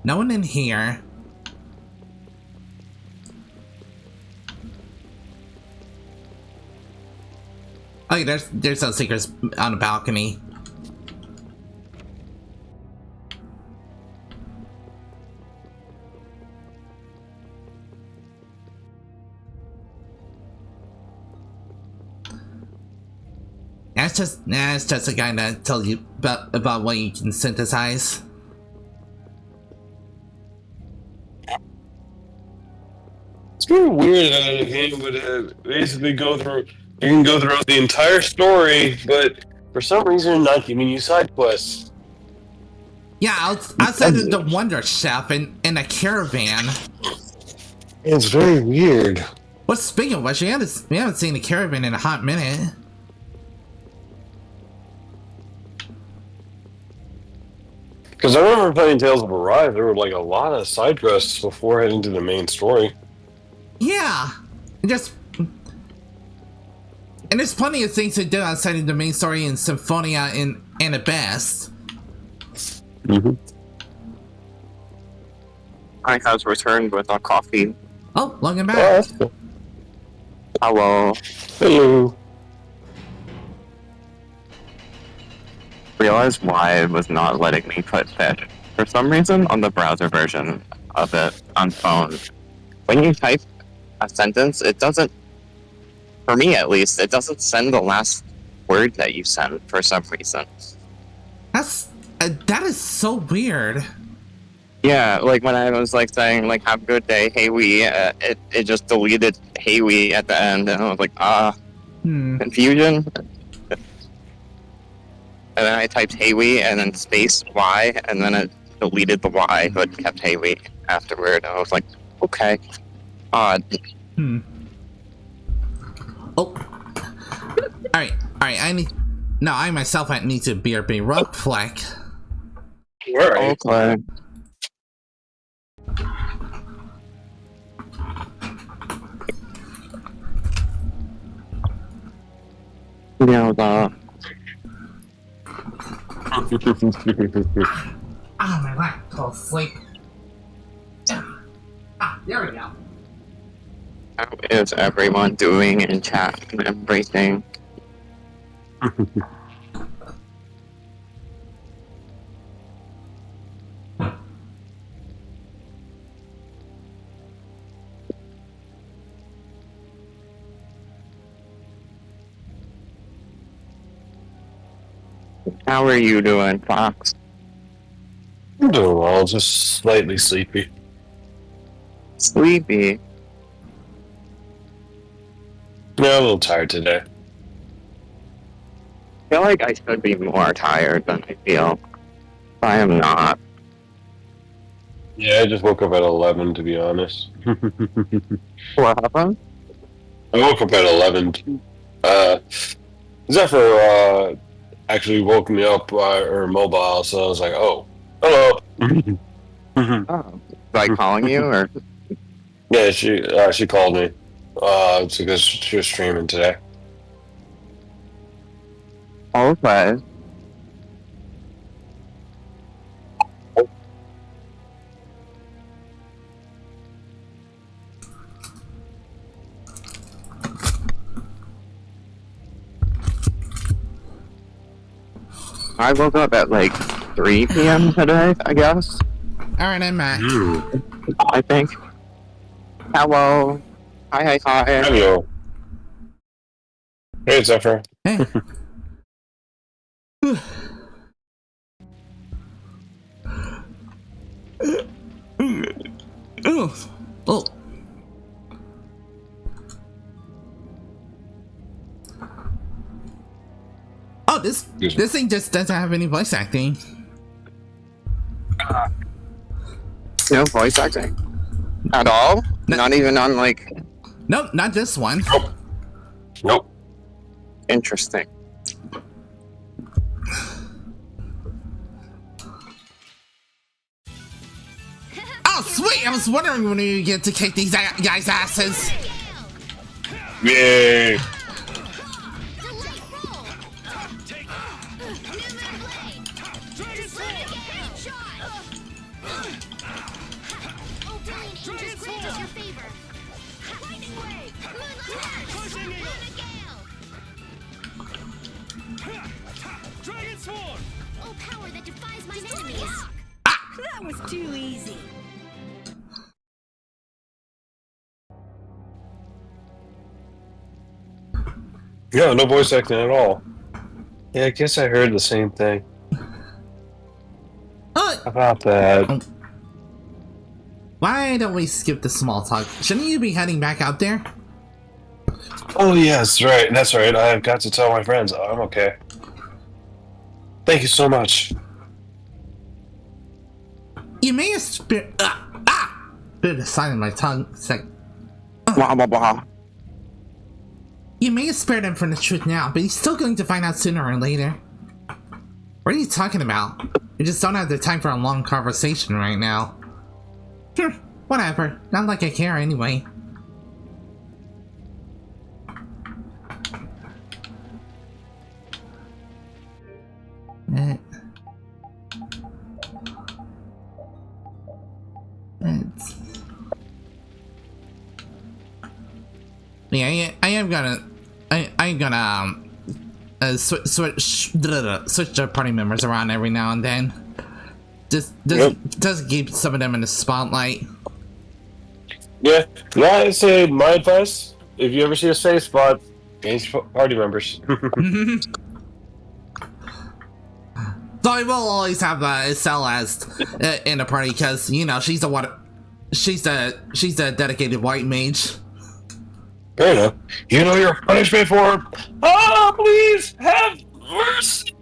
No one in here. Oh, yeah, there's those seekers on the balcony. It's just a guy that tells you about what you can synthesize. It's very weird that a game would basically go through. You can go throughout the entire story, but for some reason, not giving you side quests. Yeah, outside of the Wonder Chef and a caravan. It's very weird. Well, speaking of which, we haven't seen a caravan in a hot minute. Because I remember playing Tales of Arise, there were like a lot of side quests before heading to the main story. Yeah, and there's plenty of things to do outside of the main story in Symphonia and at best. I has returned with a coffee. Oh, welcome back. Oh, Hello. Hello. Realize why it was not letting me put fish. For some reason, on the browser version of it on phone, when you type a sentence, it doesn't, for me at least, it doesn't send the last word that you send for some reason. That is so weird. Yeah, like when I was like saying like "Have a good day, hey we," it just deleted "hey we" at the end, and I was like, confusion. And then I typed "hey we" and then space "y," and then it deleted the "y," but kept "hey we" afterward. And I was like, okay, odd. Oh. All right. I myself need to be real quick. Alright. Okay. You know the. My leg, fall asleep. There we go. How is everyone doing in chat and everything? How are you doing, Fox? I'm doing well, just slightly sleepy. Sleepy? Yeah, a little tired today. I feel like I should be more tired than I feel. I am not. Yeah, I just woke up at 11, to be honest. What happened? I woke up at 11. Zephyr actually woke me up or mobile, so I was like, oh, hello. Oh, like calling you or? Yeah, she called me. It's because she was streaming today. Okay. I woke up at like 3 p.m. today, I guess. Alright, I'm back. I think. Hello. Hi. Hello. Hey, Zephyr. Hey. Oh. Oh, this thing just doesn't have any voice acting. No voice acting? At all? Not even on like... Nope, not this one. Nope. Interesting. Oh, sweet! I was wondering when you get to kick these guys' asses. Yay! That was too easy. Yeah, no voice acting at all. Yeah, I guess I heard the same thing. How about that? Why don't we skip the small talk? Shouldn't you be heading back out there? Oh, yes, right. That's right. I've got to tell my friends. I'm okay. Thank you so much. You may have spared... Bit of sign in my tongue. Blah, blah, blah. You may have spared him from the truth now, but he's still going to find out sooner or later. What are you talking about? You just don't have the time for a long conversation right now. Whatever. Not like I care anyway. Yeah, I am gonna switch the party members around every now and then. Just keep some of them in the spotlight. Yeah, I say my advice: if you ever see a safe spot, change party members. So I will always have Estelle as in a party because you know she's a dedicated white mage. Fair enough. You know your punishment for. Ah, please have mercy.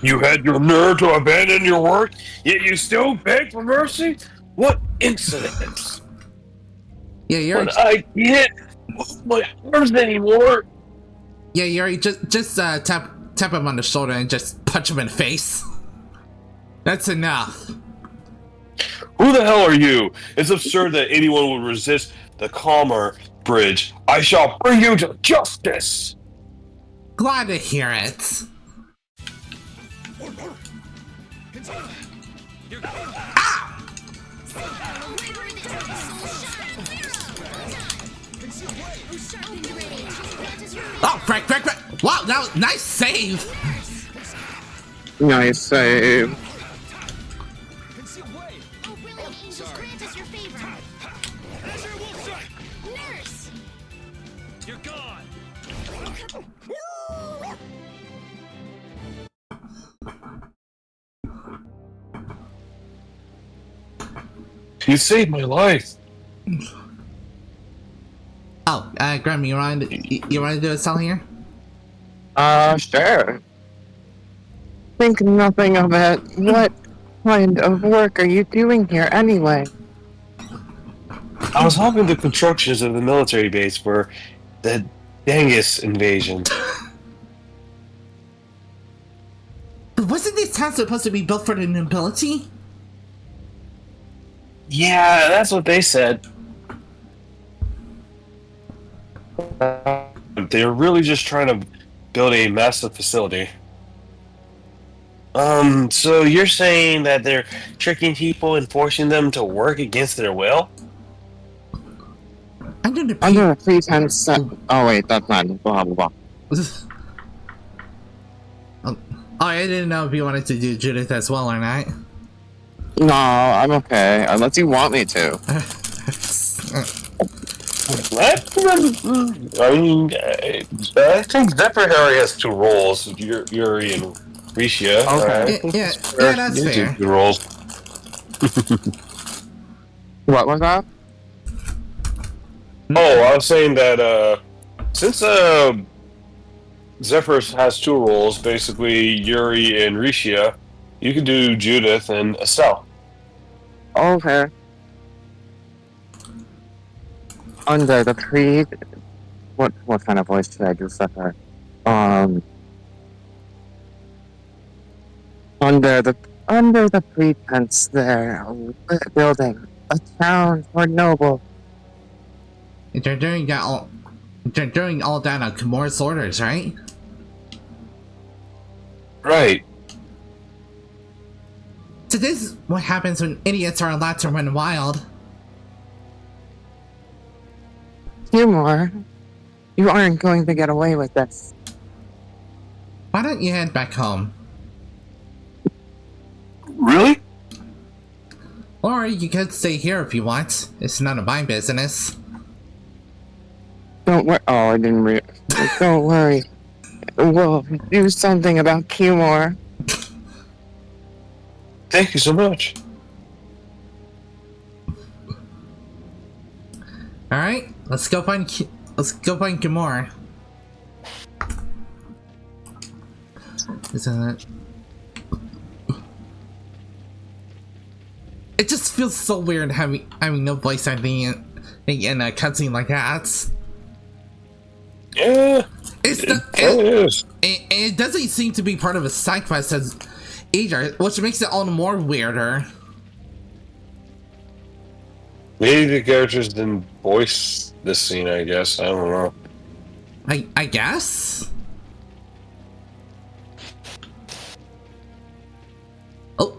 You had your nerve to abandon your work, yet you still beg for mercy? What incidents? Yeah, you're. But I can't move my arms anymore. Yeah, you're just tap him on the shoulder and just punch him in the face. That's enough. Who the hell are you? It's absurd that anyone would resist the Calmer Bridge. I shall bring you to justice. Glad to hear it. Oh, Frank! Wow, that was nice save. Nice save. Oh, brilliant angels, grant us your favor. Nurse! You're gone. You saved my life. Oh, Grammy, you want to do a sell here? Sure. Think nothing of it. What kind of work are you doing here anyway? I was helping the constructions of the military base for the Dengus invasion. But wasn't this town supposed to be built for the nobility? Yeah, that's what they said. They're really just trying to build a massive facility. So you're saying that they're tricking people and forcing them to work against their will? Under the pretense that... Oh wait, that's not blah blah blah. Oh, I didn't know if you wanted to do Judith as well or not. No, I'm okay. Unless you want me to. I mean, I think Vesperia has two roles, Yuri and Risha. Okay. Yeah, that's fair. Two roles. What was that? Oh, I was saying that since Zephyr has two roles, basically Yuri and Risha, you could do Judith and Estelle. Okay. Under the creed, what kind of voice should I do for her? Under the pretense they're building a town for noble. They're doing all that on Kimura's orders, right? Right. So this is what happens when idiots are allowed to run wild. Kimura, you aren't going to get away with this. Why don't you head back home? Really? Or you could stay here if you want. It's none of my business. Don't worry. Oh, I didn't Don't worry. We'll do something about Kimura. Thank you so much. All right, let's go find Kimura. Isn't it? It just feels so weird having no voice acting in a cutscene like that. Yeah, it doesn't seem to be part of a side quest as either, which makes it all the more weirder. Maybe the characters didn't voice this scene, I guess. I don't know. I guess? Oh.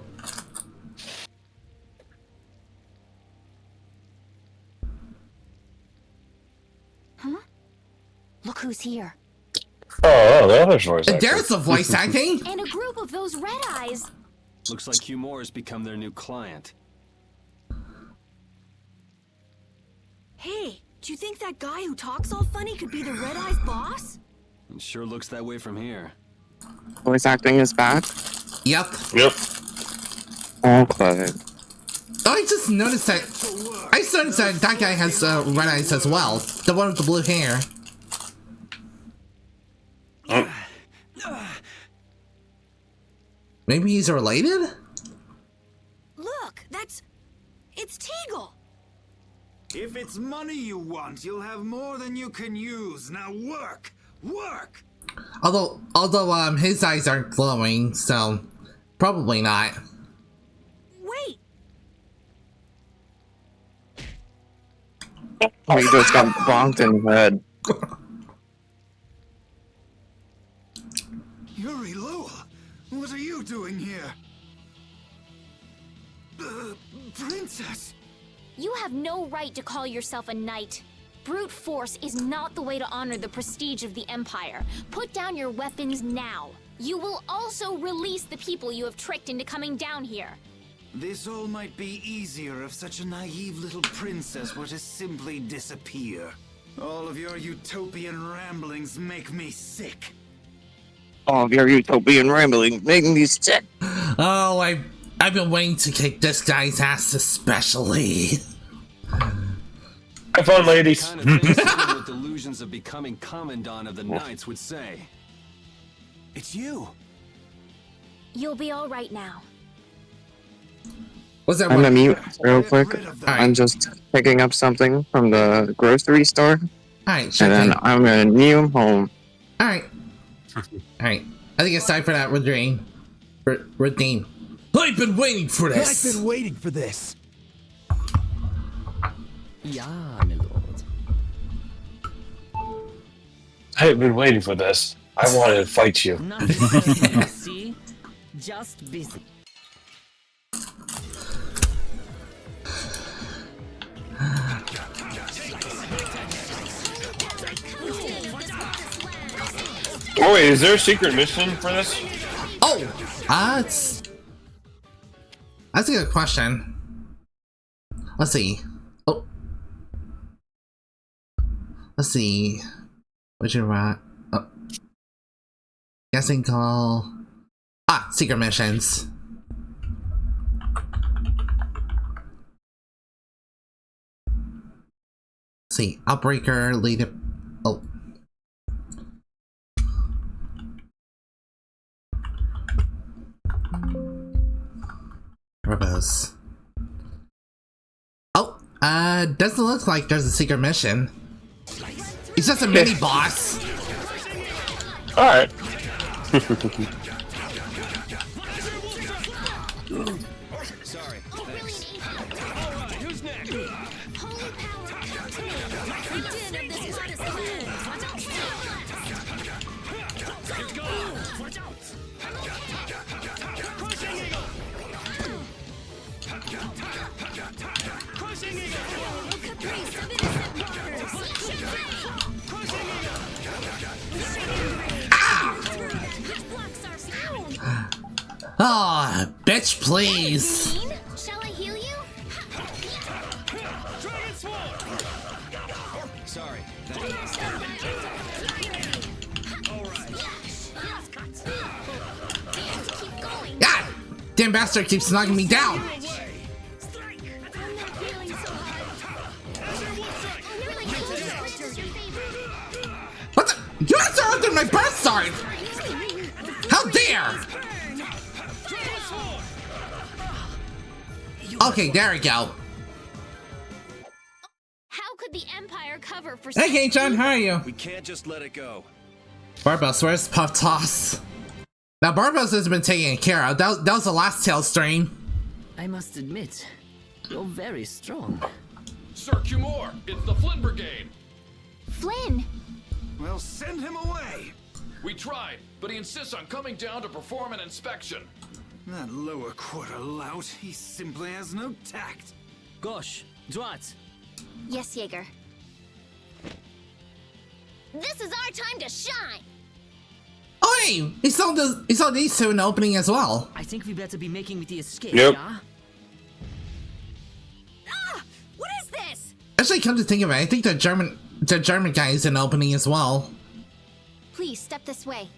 who's here. Oh, there's voice acting. There's the voice acting. And a group of those red eyes. Looks like XMaru has become their new client. Hey, do you think that guy who talks all funny could be the Red Eyes boss? It sure looks that way from here. Voice acting is back? Yep. Yep. Okay. Oh, I just noticed that. I just noticed that guy has red eyes as well. The one with the blue hair. Maybe he's related? Look, it's Teagle. If it's money you want, you'll have more than you can use. Now work! Work! Although his eyes aren't glowing, so probably not. Wait! Oh, he just got bonked in the head. Yuri Lowell, what are you doing here? Princess! You have no right to call yourself a knight. Brute force is not the way to honor the prestige of the Empire. Put down your weapons now. You will also release the people you have tricked into coming down here. This all might be easier if such a naive little princess were to simply disappear. All of your utopian ramblings make me sick. All of your utopian rambling making me sick. Oh, I've been waiting to kick this guy's ass especially. Have fun, ladies. Kind of thing someone with delusions of becoming commandant of the Knights would say. It's you. You'll be all right now. What's that? I'm gonna mute real quick. I'm just picking up something from the grocery store. Alright, sure. And then I'm gonna mute him home. Alright. Alright. I think it's time for that routine. Routine. I've been waiting for this. I've been waiting for this. Yeah, my lord. I've been waiting for this. I wanted to fight you. Not personal, see? Just busy. Oh wait, is there a secret mission for this? Oh! That's a good question. Let's see. Oh. Let's see. What's your oh. Guessing call. Secret missions. Let's see. Outbreaker, lead it. Oh. Barbos. Oh, doesn't look like there's a secret mission. It's just a mini boss. Alright. Sorry. Alright, who's next? Let's go! Watch out! Crushing Eagle! Crushing Eagle! Caprice of innocent martyrs! Crushing Eagle! Ah, bitch, please. Shall I heal you? Dragon Sword! Sorry. God! Damn bastard keeps knocking me down. What the? You interrupted my birth start! How dare! Okay, there we go. How could the Empire cover for Hey, John, how are you? We can't just let it go. Barbos, where's Puff Toss? Now, Barbos has been taken care of. That was the last tail stream. I must admit, you're very strong. Sir XMaru, it's the Flynn Brigade. Flynn! Well, send him away. We tried, but he insists on coming down to perform an inspection. That lower quarter lout, he simply has no tact. Gosh, droit. Yes, Jaeger. This is our time to shine! Oh hey, he saw these two in the opening as well. I think we better be making the escape, Yep. yeah? Ah! What is this? Actually, come to think of it, I think the German guy is in the opening as well. Please step this way.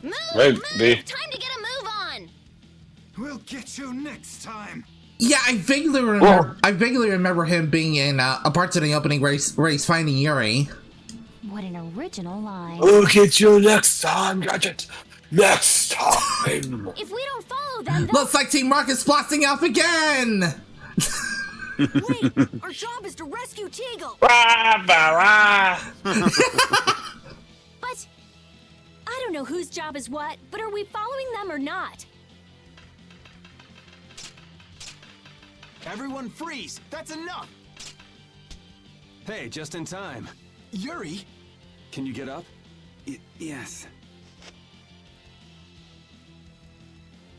Move! Maybe. Move! Time to get a move on! We'll get you next time. Yeah, I vaguely remember him being in a part of the opening where he's finding Yuri. What an original line. We'll get you next time, Gadget. Next time. If we don't follow them, Looks like Team Rocket's blasting off again! Wait, our job is to rescue Teagle. But I don't know whose job is what, but are we following them or not? Everyone freeze! That's enough! Hey, just in time. Yuri? Can you get up? Yes.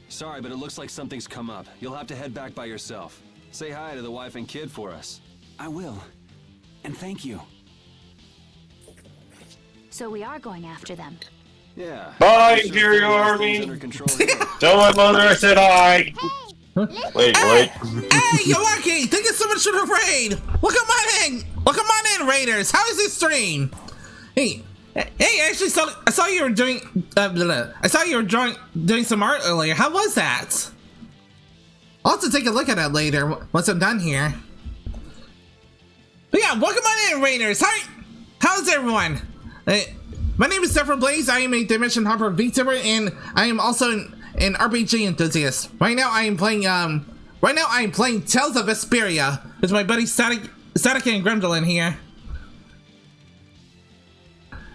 Sorry, but it looks like something's come up. You'll have to head back by yourself. Say hi to the wife and kid for us. I will. And thank you. So we are going after them. Yeah. Bye, Sure Imperial feel those Army. things under control here. Tell my mother I said hi. Wait. Hey, Yoaki! Thank you so much for the raid! Welcome on in, Raiders! How is this stream? Hey, I actually I saw you were doing, doing some art earlier. How was that? I'll have to take a look at that later, once I'm done here. But yeah, welcome on in, Raiders! How's everyone? My name is Stefan Blaze, I am a Dimension Hopper VTuber, and I am also an RPG enthusiast. Right now I am playing Tales of Vesperia with my buddy Static and Gremlin here.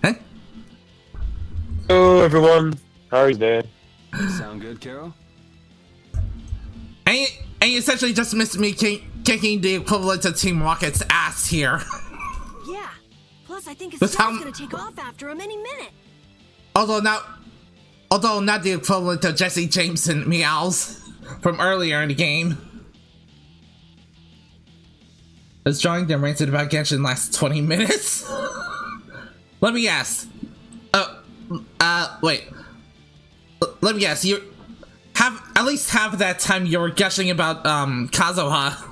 Huh? Hello, everyone. How are you doing? Sound good, Carol? And you essentially just missed me kicking the equivalent of Team Rocket's ass here. Yeah. Plus, I think his But son's gonna take off after him any minute. Although not the equivalent of Jesse Jameson meows from earlier in the game. This drawing that ranted about Genshin lasts 20 minutes? Let me guess. Wait. Let me guess. You have at least half of that time you were gushing about Kazuha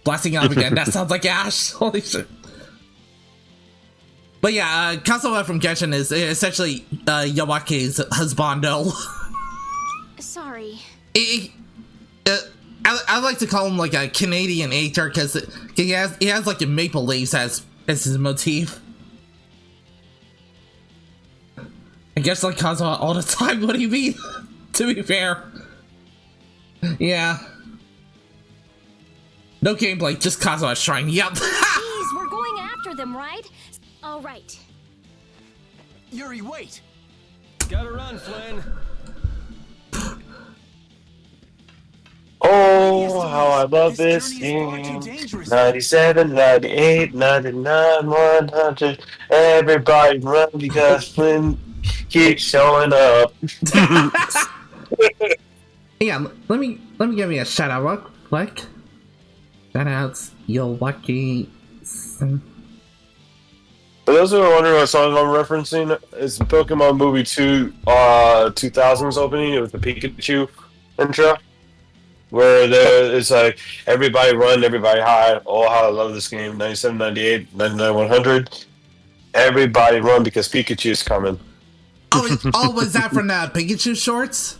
blasting off again. That sounds like Ash. Holy shit. But yeah, Kazuha from Genshin is essentially Yawaki's husbando. Sorry. I like to call him like a Canadian actor because he has like a maple leaves as his motif. I guess like Kazuha all the time. What do you mean? To be fair, yeah. No gameplay, just Kazuha shrine. Yep. Jeez, we're going after them, right? All right. Yuri, wait! Gotta run, Flynn. Oh, how I love this game. 97, 98, 99, 100. Everybody run because Flynn keeps showing up. Yeah, let me give me a shout out real quick. Shout outs, Yowaki. For those who are wondering what song I'm referencing, it's Pokemon Movie 2 2000's opening with the Pikachu intro. Where it's like, everybody run, everybody hide. Oh, how I love this game. 97, 98, 99, 100. Everybody run because Pikachu's coming. Oh, was that from the Pikachu shorts?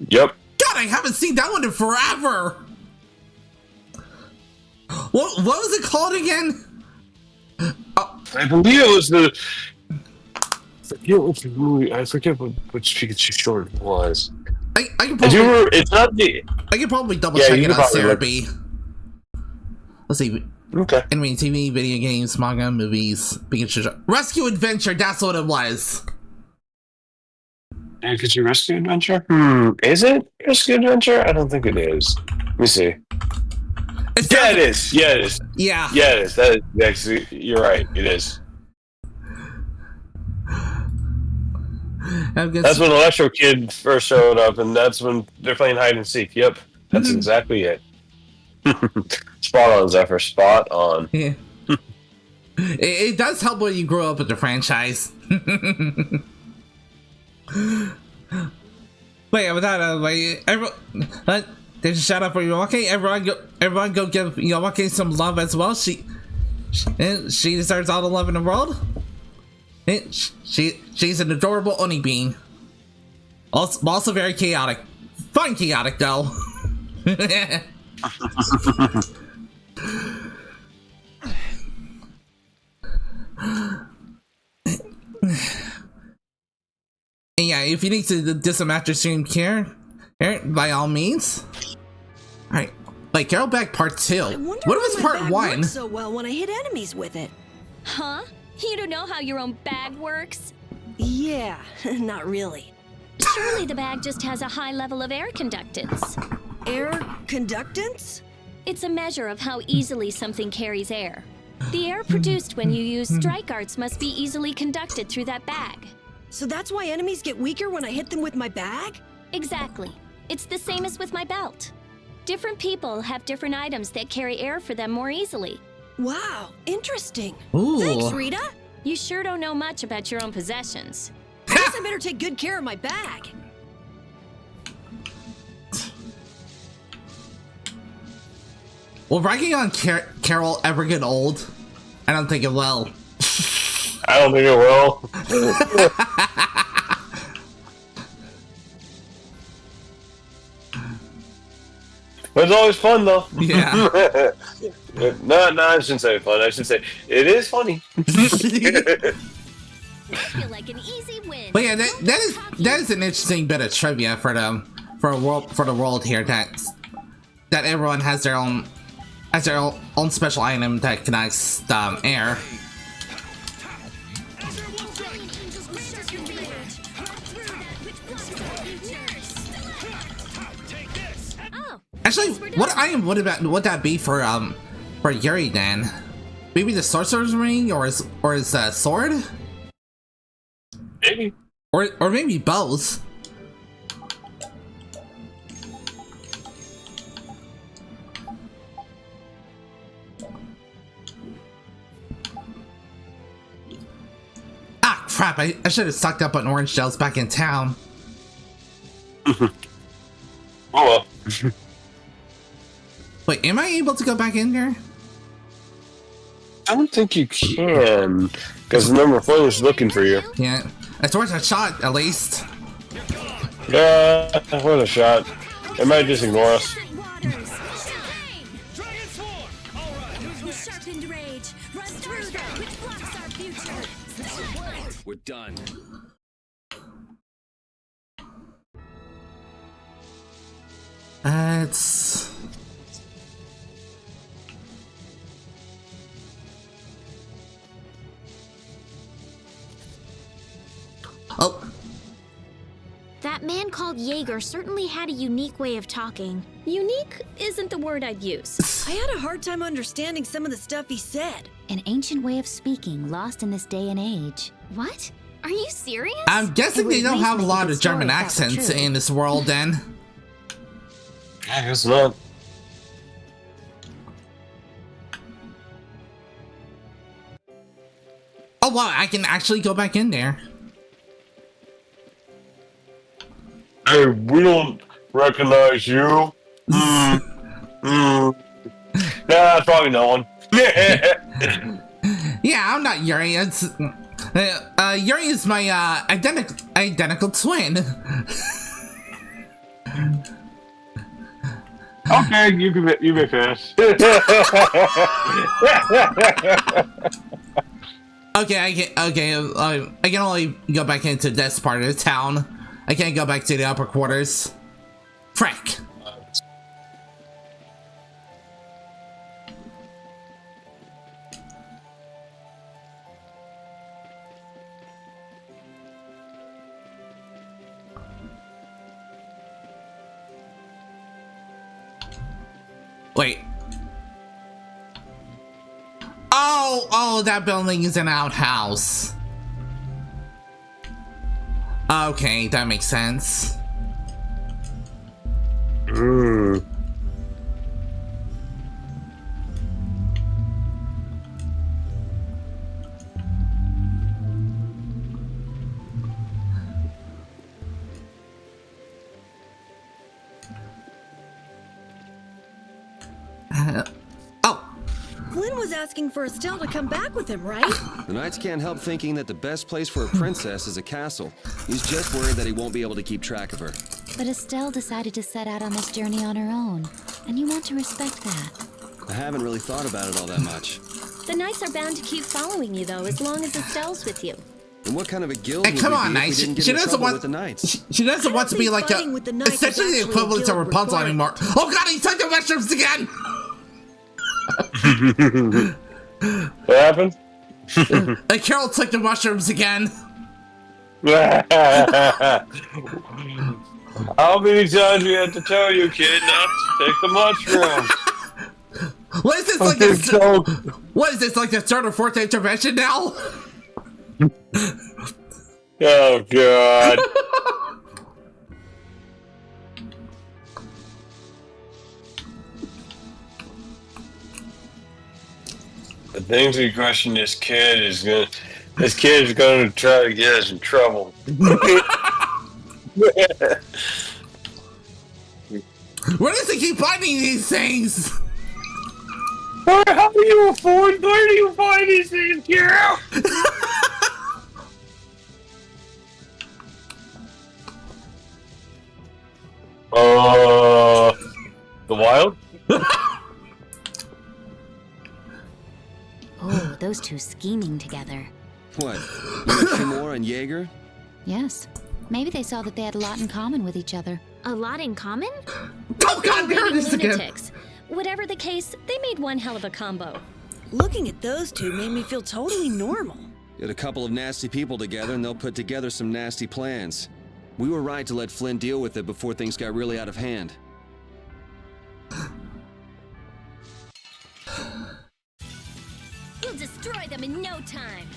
Yep. God, I haven't seen that one in forever. What was it called again? I believe it was the... I forget which Pikachu short it was. I can probably... It's not the... I can probably double check it on Therapy. Look. Let's see. Okay. Anime, TV, video games, manga, movies, Pikachu... Rescue Adventure, that's what it was. Pikachu Rescue Adventure? Is it Rescue Adventure? I don't think it is. Let me see. It is. Yeah, it is. Yeah. Yeah, it is. That is actually, you're right. It is. That's when Electro Kid first showed up, and that's when they're playing hide and seek. Yep, that's exactly it. Spot on, Zephyr. Spot on. Yeah. It does help when you grow up with the franchise. Wait, without everyone, there's a shout out for Yoake. Everyone go give Yoake some love as well. She deserves all the love in the world. She's an adorable Oni bean. Also very chaotic. Fun chaotic though. Yeah, if you need to dismatch your stream here, by all means. Alright. Like Carol Back Part 2. What if it's Part 1? So well when I hit enemies with it. Huh? You don't know how your own bag works? Yeah, not really. Surely the bag just has a high level of air conductance. Air conductance? It's a measure of how easily something carries air. The air produced when you use strike arts must be easily conducted through that bag. So that's why enemies get weaker when I hit them with my bag? Exactly. It's the same as with my belt. Different people have different items that carry air for them more easily. Wow, interesting. Ooh. Thanks, Rita. You sure don't know much about your own possessions. Guess I better take good care of my bag. Will ragging on Carol ever get old? I don't think it will. I don't think it will. But it's always fun though. Yeah. No, I shouldn't say fun. I should say it is funny. I feel like an easy win. But yeah, that is an interesting bit of trivia for the world here, that everyone has their own special item that connects air. Actually, what item would that be for Yuri then? Maybe the sorcerer's ring or his sword? Maybe. Or maybe both. Ah, crap, I should have stocked up on orange shells back in town. Oh well. Wait, am I able to go back in there? I don't think you can, because remember, Flynn was looking for you. Yeah, it's worth a shot, at least. Yeah, worth a shot. It might just ignore us. We're done. It's... Oh. That man called Jaeger certainly had a unique way of talking. Unique isn't the word I'd use. I had a hard time understanding some of the stuff he said. An ancient way of speaking lost in this day and age. What? Are you serious? I'm guessing they don't have a lot of German accents in this world then. I guess not. Oh wow, I can actually go back in there. Hey, we don't recognize you. Nah, probably no one. Yeah, I'm not Yuri. It's Yuri is my identical twin. Okay, you may finish. Okay, I can only go back into this part of the town. I can't go back to the upper quarters. Frick. Wait. Oh, that building is an outhouse. Okay, that makes sense. Flynn was asking for Estelle to come back with him, right? The Knights can't help thinking that the best place for a princess is a castle. He's just worried that he won't be able to keep track of her. But Estelle decided to set out on this journey on her own, and you want to respect that. I haven't really thought about it all that much. The Knights are bound to keep following you, though, as long as Estelle's with you. And what kind of a guild Hey, would come we on, be if we Knights. didn't get She in doesn't trouble want with the Knights? She doesn't want to be like fighting with the Knights is essentially the actually a equivalent of guild Rapunzel required. anymore. Oh god, he took the mushrooms again! What happened? And Carol took the mushrooms again. How many times we have to tell you, kid, not to take the mushrooms? What is this what is this, like the third or fourth intervention now? Oh god. The things we question this kid is gonna try to get us in trouble. Where does he keep finding these things? How do you afford? Where do you find these things, Carol? The wild? Oh, those two scheming together. What? You, Kimura and Jaeger? Yes. Maybe they saw that they had a lot in common with each other. A lot in common? Oh god, there it is again! Lunatics. Whatever the case, they made one hell of a combo. Looking at those two made me feel totally normal. Get a couple of nasty people together and they'll put together some nasty plans. We were right to let Flynn deal with it before things got really out of hand. We'll destroy them in no time.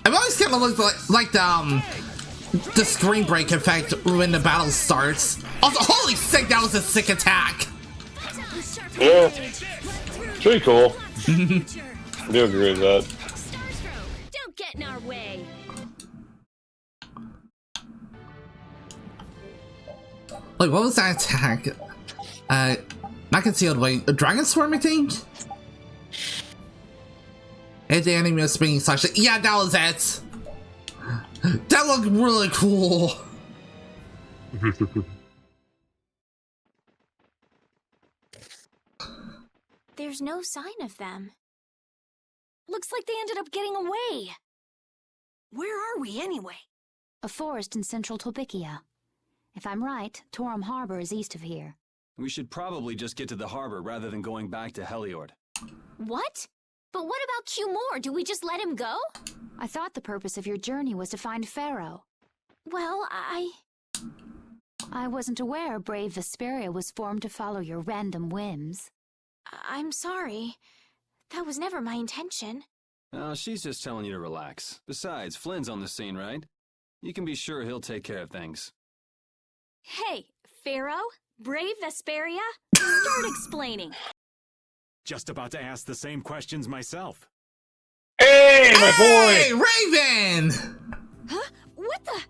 I've always kind of looked like the screen break effect when the battle starts. Also, holy sick, that was a sick attack. Yeah. It's pretty cool. I do agree with that. Don't get in our way. Like, what was that attack? Not concealed, wait, a dragon swarm, I think? And the enemy was spinning slash. Yeah, that was it. That looked really cool. There's no sign of them. Looks like they ended up getting away. Where are we anyway? A forest in central Tobikia. If I'm right, Torum Harbor is east of here. We should probably just get to the harbor rather than going back to Heliord. What? But what about Q-More? Do we just let him go? I thought the purpose of your journey was to find Pharaoh. Well, I wasn't aware Brave Vesperia was formed to follow your random whims. I'm sorry. That was never my intention. Oh, she's just telling you to relax. Besides, Flynn's on the scene, right? You can be sure he'll take care of things. Hey, Pharaoh? Brave Vesperia? Start explaining. Just about to ask the same questions myself. Hey, my Hey, boy! Raven! Huh? What the?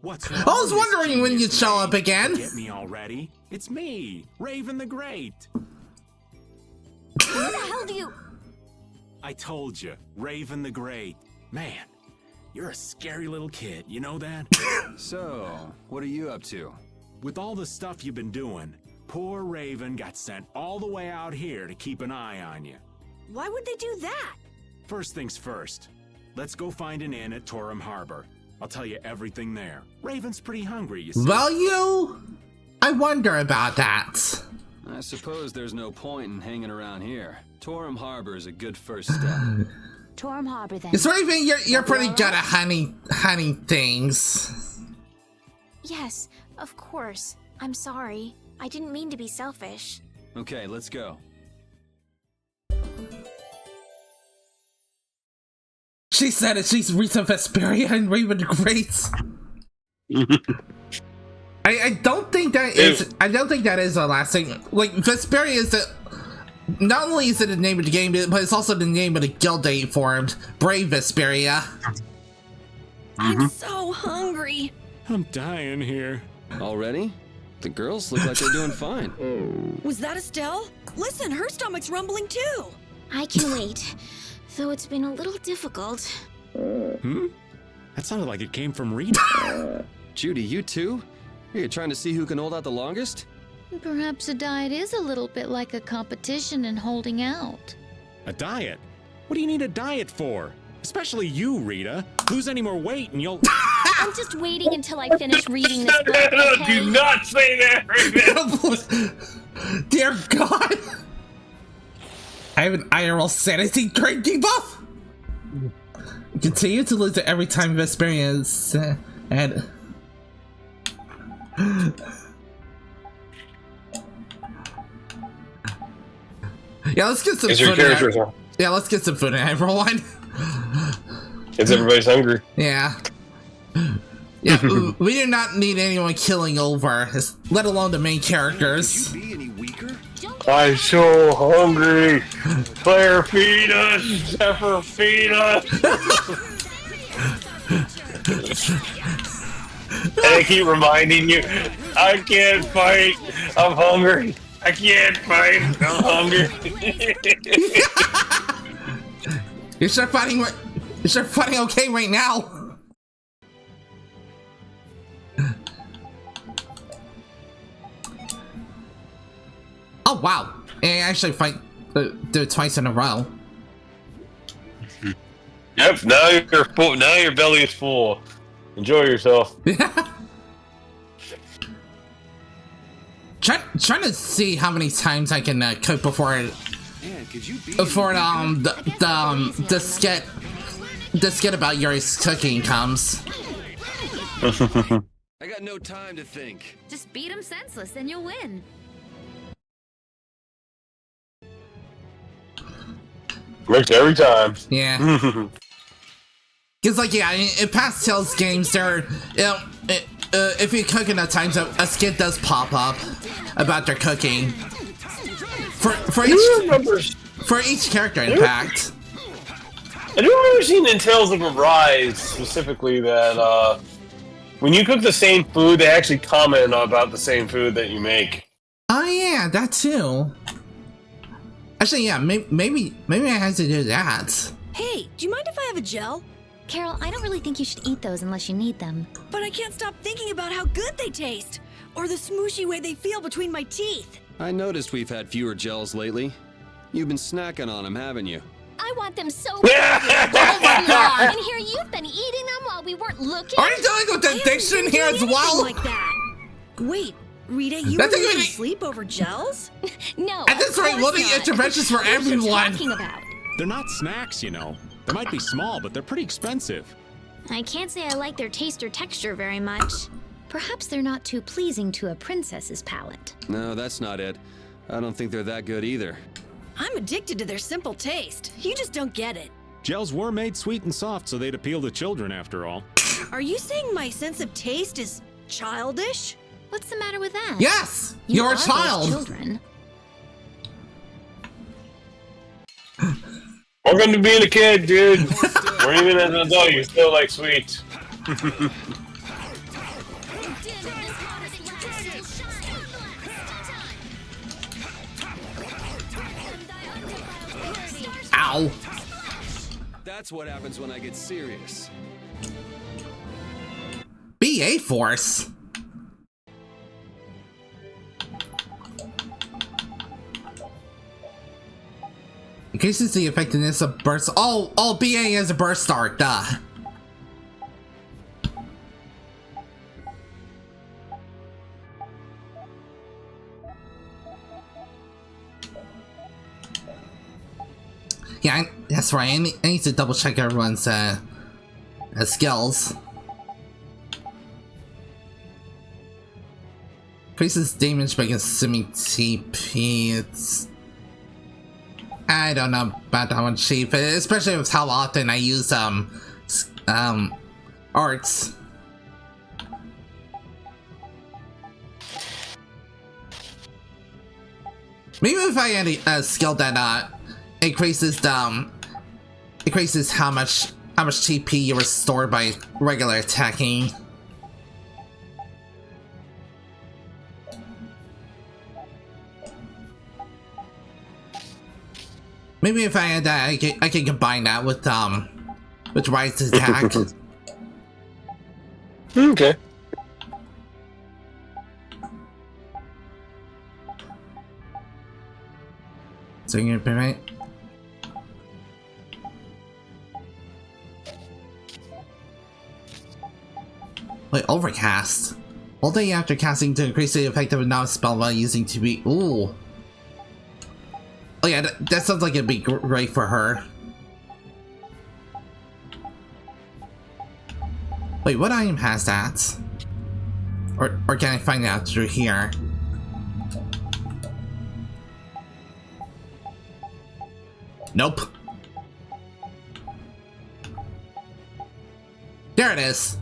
What's I was wondering when you'd show up again. Get me already? It's me, Raven the Great. Where the hell do you... I told you, Raven the Great. Man, you're a scary little kid, you know that? So, what are you up to? With all the stuff you've been doing, poor Raven got sent all the way out here to keep an eye on you. Why would they do that? First things first, let's go find an inn at Torum Harbor. I'll tell you everything there. Raven's pretty hungry, you see. Well, I wonder about that. I suppose there's no point in hanging around here. Torum Harbor is a good first step. Torum Harbor, then. It's Raven, you're pretty good at hunting things. Yes, of course. I'm sorry. I didn't mean to be selfish. Okay, let's go. She said it. She's Rita Vesperia and Raven the Great. I don't think that is. I don't think that is the last thing. Like, Vesperia is the. Not only is it the name of the game, but it's also the name of the guild they formed, Brave Vesperia. I'm so hungry. I'm dying here. Already? The girls look like they're doing fine. Was that Estelle? Listen, her stomach's rumbling too. I can wait, though it's been a little difficult. That sounded like it came from Rita. Judy, you too? Are you trying to see who can hold out the longest? Perhaps a diet is a little bit like a competition in holding out. A diet? What do you need a diet for? Especially you, Rita. Lose any more weight and you'll... I'm just waiting until I finish reading this book, okay? Do not say that, Raven! Dear God! I have an IRL sanity drinking buff! Continue to lose it every time Vesperia is and... Yeah, let's get some food in. Yeah, let's get some food in, everyone. Because everybody's hungry. Yeah. Yeah, we do not need anyone killing over, let alone the main characters. I'm so hungry. Claire, feed us. Zephyr, feed us. And I keep reminding you, I can't fight. I'm hungry. I can't fight. I'm hungry. You're fighting okay right now. Oh wow! I actually do it twice in a row. Yep. Now you're full. Now your belly is full. Enjoy yourself. Trying to see how many times I can cook before the skit about Yuri's cooking comes. I got no time to think. Just beat him senseless and you'll win. Works every time. Yeah. Because, like, yeah, in past Tales games, if you cook enough times, a skit does pop up about their cooking. For each character, in fact. I do remember seeing in Tales of Arise specifically that when you cook the same food, they actually comment about the same food that you make. Oh yeah, that too. Actually, yeah, maybe I have to do that. Hey, do you mind if I have a gel? Carol, I don't really think you should eat those unless you need them. But I can't stop thinking about how good they taste, or the smooshy way they feel between my teeth. I noticed we've had fewer gels lately. You've been snacking on them, haven't you? I want them so bad. Oh my God! And here you've been eating them while we weren't looking. Are you dealing with addiction here as well? Like that. Wait, Rita, you were losing sleep over gels? No. At this rate, we'll need interventions for everyone. They're not snacks, you know. They might be small, but they're pretty expensive. I can't say I like their taste or texture very much. Perhaps they're not too pleasing to a princess's palate. No, that's not it. I don't think they're that good either. I'm addicted to their simple taste. You just don't get it. Gels were made sweet and soft, so they'd appeal to children after all. Are you saying my sense of taste is childish? What's the matter with that? Yes! You're a child! Children. Welcome to being a kid, dude. Or even as an adult, you still like sweets. Ow. That's what happens when I get serious. BA Force. Increases the effectiveness of burst. Oh, BA is a burst start. Duh. Yeah, that's right. I need to double check everyone's skills. Increases damage by consuming TP. It's... I don't know about that one, Chief. Especially with how often I use arts. Maybe if I had a skill that increases how much TP you restore by regular attacking. Maybe if I had that, I can combine that with Riot's attack. Okay. So you're gonna right? Wait, overcast. All day after casting to increase the effect of a non-spell while using TB. Ooh. Oh yeah, that sounds like it'd be great for her. Wait, what item has that? Or can I find out through here? Nope. There it is.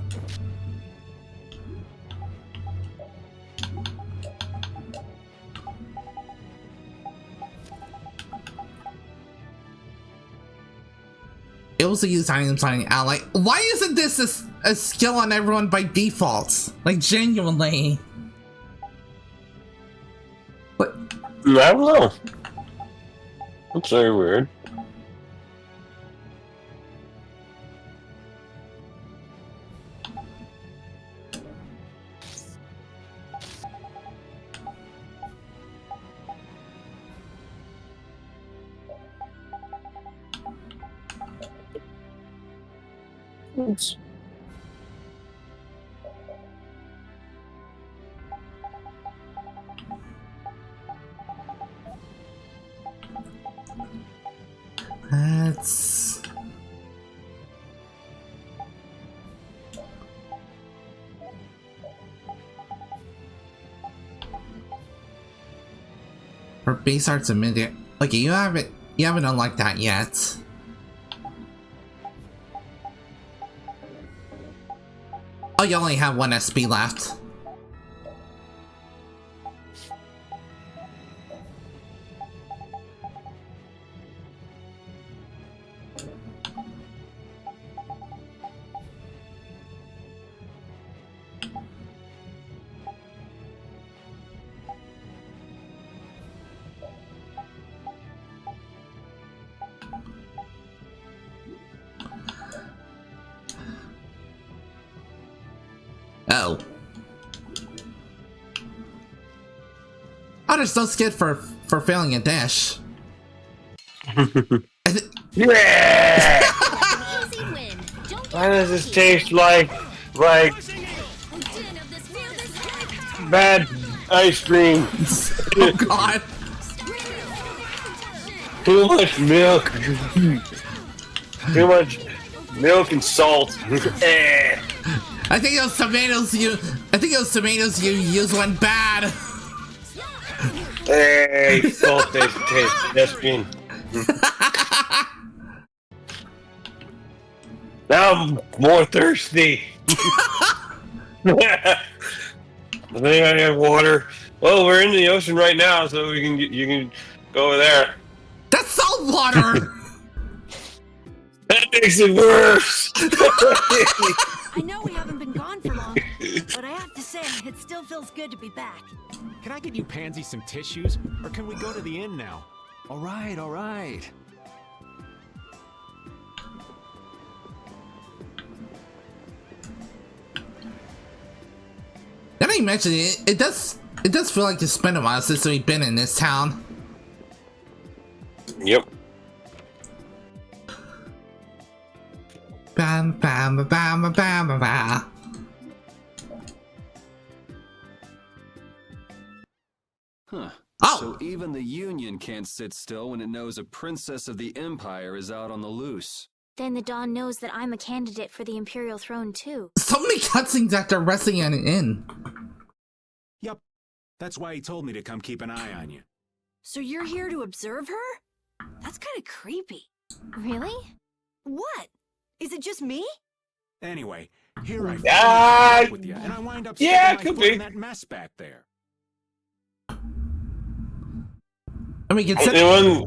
It was a use item signing out. Like, why isn't this a skill on everyone by default? Like, genuinely. What? I don't know. That's very weird. Oops. That's... For base arts immediate. Okay, you haven't unlocked that yet. Oh, you only have 1 SP left. Oh. Oh, there's no skid for failing a dash. Yeah! Why does this taste like bad ice cream? Oh god. Too much milk. Too much milk and salt. I think those tomatoes you used went bad. Hey, salt taste, that's green. Now I'm more thirsty. I think I have water. Well, we're in the ocean right now, so you can go over there. That's salt water. That makes it worse. I know we haven't been gone for long, but I have to say, it still feels good to be back. Can I get you Pansy some tissues, or can we go to the inn now? All right, all right. Now that you mention it, it does feel like it's been a while since we've been in this town. Yep. Bam, bam, bam, bam, bam, bam. Huh. Oh! So even the Union can't sit still when it knows a princess of the Empire is out on the loose. Then the Dawn knows that I'm a candidate for the Imperial throne too. So many cutscenes after resting in an inn. Yep. That's why he told me to come keep an eye on you. So you're here to observe her? That's kind of creepy. Really? What? Is it just me? Anyway, here I with you, and I wind up sticking my foot in that mess back there. I mean, considering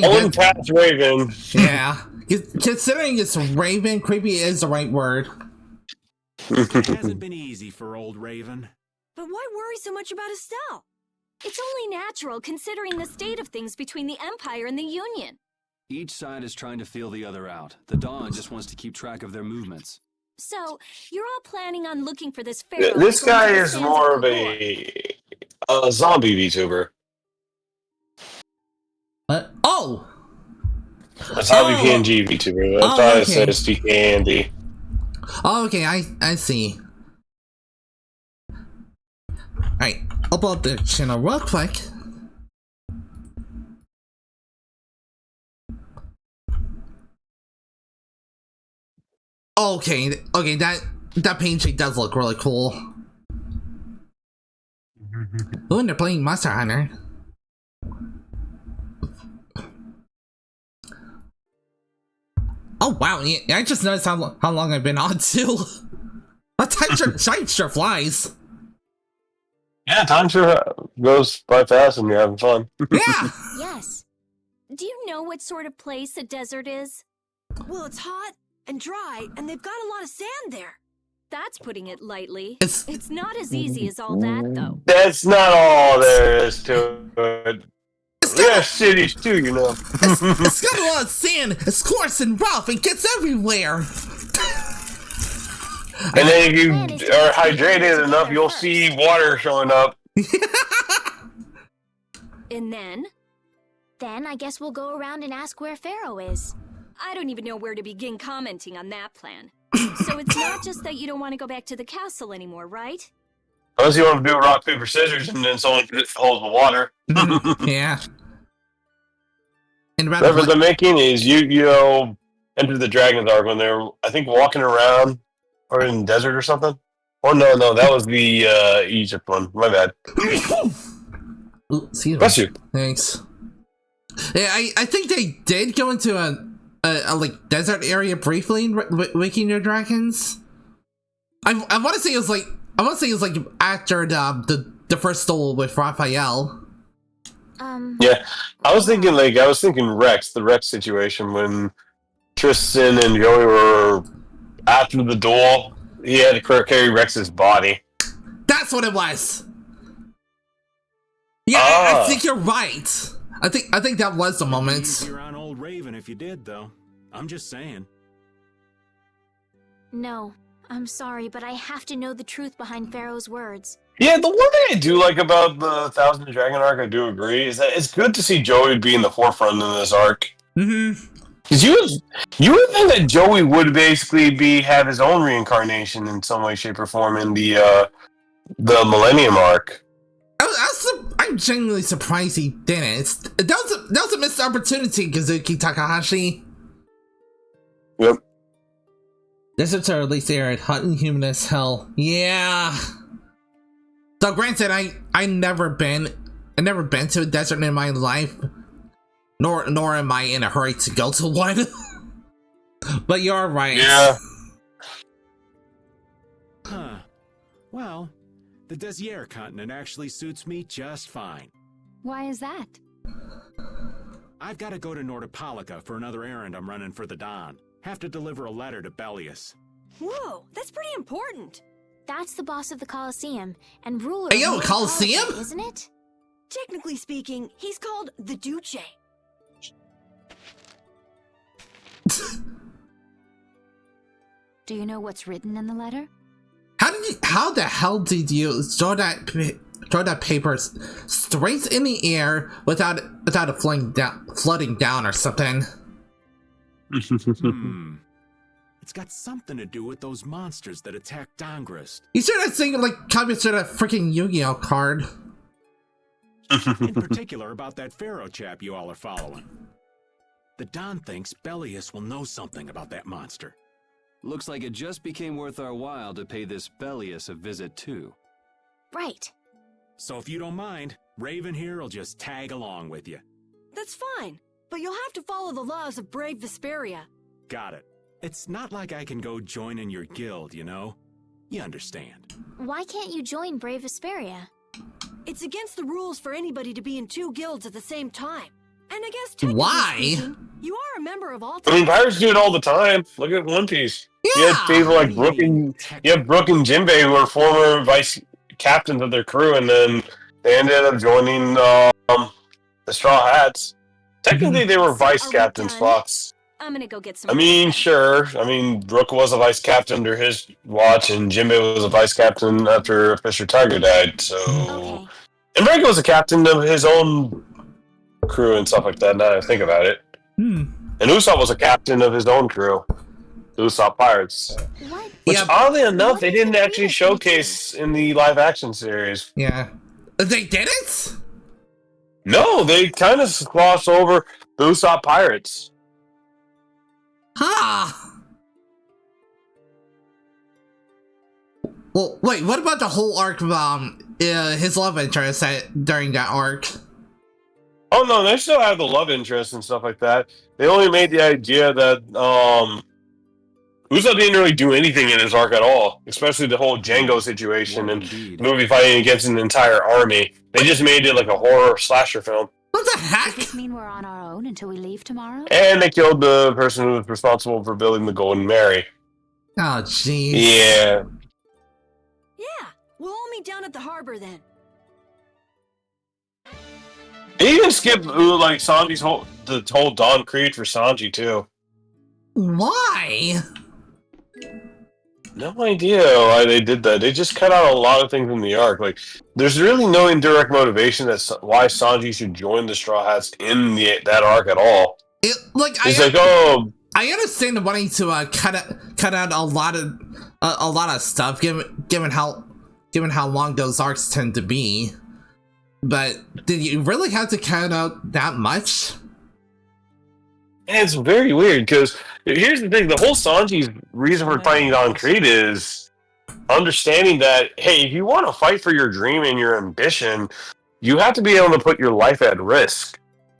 I wouldn't pass Raven. Yeah. Considering it's Raven, creepy is the right word. It hasn't been easy for old Raven. But why worry so much about Estelle? It's only natural considering the state of things between the Empire and the Union. Each side is trying to feel the other out. The Dawn just wants to keep track of their movements. So, you're all planning on looking for this pharaoh. This guy going to the is sands more of of a zombie VTuber. What? Oh! A zombie PNG VTuber. That's why I said speak Andy. Oh, okay, I see. Alright, upload the channel real quick. Okay, that painting does look really cool. Oh, and they're playing Monster Hunter. Oh wow, yeah, I just noticed how long I've been on too. Time sure flies. Yeah, time sure goes by fast when you're having fun. Yeah! Yes. Do you know what sort of place a desert is? Well, it's hot and dry, and they've got a lot of sand there. That's putting it lightly. It's not as easy as all that, though. That's not all there is to it. There are cities too, you know. It's got a lot of sand, it's coarse and rough, and gets everywhere. And then if you are hydrated enough, you'll see water showing up. And then? Then I guess we'll go around and ask where Pharaoh is. I don't even know where to begin commenting on that plan. So it's not just that you don't want to go back to the castle anymore, right? Unless you want to do rock, paper, scissors, and then someone holds the water. Yeah. And whatever they're making is you know, enter the Dragon's Ark when they're, I think, walking around or in the desert or something. Oh no, that was the Egypt one. My bad. Bless you. Thanks. Yeah, I think they did go into a like desert area briefly in Waking Your Dragons. I want to say it was like after the first duel with Raphael. Yeah, I was thinking Rex, the Rex situation when Tristan and Joey were after the duel. He had to carry Rex's body. That's what it was. Yeah, I think you're right. I think that was the moment. You're on old Raven if you did, though. I'm just saying. No, I'm sorry, but I have to know the truth behind Pharaoh's words. Yeah, the one thing I do like about the Thousand Dragon arc, I do agree, is that it's good to see Joey be in the forefront in this arc. Mm-hmm. Because you would think that Joey would basically have his own reincarnation in some way, shape, or form in the Millennium arc. I'm genuinely surprised he didn't. That was a missed opportunity, Kazuki Takahashi. Yep. Deserts are at least arid, hot and humid as hell. Yeah. So granted, I never been to a desert in my life, nor am I in a hurry to go to one. But you're right. Yeah. Huh. Well, the Desier continent actually suits me just fine. Why is that? I've got to go to Nordopolica for another errand I'm running for the Don. Have to deliver a letter to Bellius. Whoa, that's pretty important. That's the boss of the Colosseum and ruler Hey, yo, of Colosseum? Colosseum, isn't it? Technically speaking, he's called the Duce. Do you know what's written in the letter? How the hell did you throw that paper straight in the air without it flooding down or something? It's got something to do with those monsters that attacked Dongrist. You should have seen like copies of that freaking Yu-Gi-Oh card. In particular about that Pharaoh chap you all are following. The Don thinks Bellius will know something about that monster. Looks like it just became worth our while to pay this Bellius a visit too. Right. So if you don't mind, Raven here will just tag along with you. That's fine, but you'll have to follow the laws of brave Vesperia. Got it. It's not like I can go join in your guild, you know? You understand. Why can't you join Brave Vesperia? It's against the rules for anybody to be in two guilds at the same time. And I guess technically why? speaking, you are a member of all. I mean, pirates do it all the time. Look at One Piece. Yeah. You have people like Brooke and Jinbei who are former vice captains of their crew, and then They ended up joining the Straw Hats. Technically, they were vice captains, Fox. I'm gonna go get some. I mean, sure. I mean, Rook was a vice captain under his watch, and Jinbei was a vice captain after Fisher Tiger died. So, and Frank was a captain of his own crew and stuff like that. Now that I think about it, and Usopp was a captain of his own crew, the Usopp Pirates. Which, oddly enough, they didn't actually showcase in the live-action series. Yeah, they didn't. No, they kind of glossed over the Usopp Pirates. Well, wait, what about the whole arc of his love interest during that arc? Oh no, they still have the love interest and stuff like that. They only made the idea that Usopp didn't really do anything in his arc at all, especially the whole Django situation and movie fighting against an entire army. They just made it like a horror slasher film. What the heck? Does this mean we're on our own until we leave tomorrow? And they killed the person who was responsible for building the Golden Mary. Oh, jeez. Yeah. Yeah, we'll all meet down at the harbor then. They even skipped like Sanji's whole Dawn Creed for Sanji too. Why? No idea why they did that. They just cut out a lot of things in the arc. Like, there's really no indirect motivation that's why Sanji should join the Straw Hats in that arc at all. I understand wanting to cut out a lot of stuff, given how long those arcs tend to be. But did you really have to cut out that much? And it's very weird because here's the thing: the whole Sanji's reason for fighting Don Creed is understanding that, hey, if you want to fight for your dream and your ambition, you have to be able to put your life at risk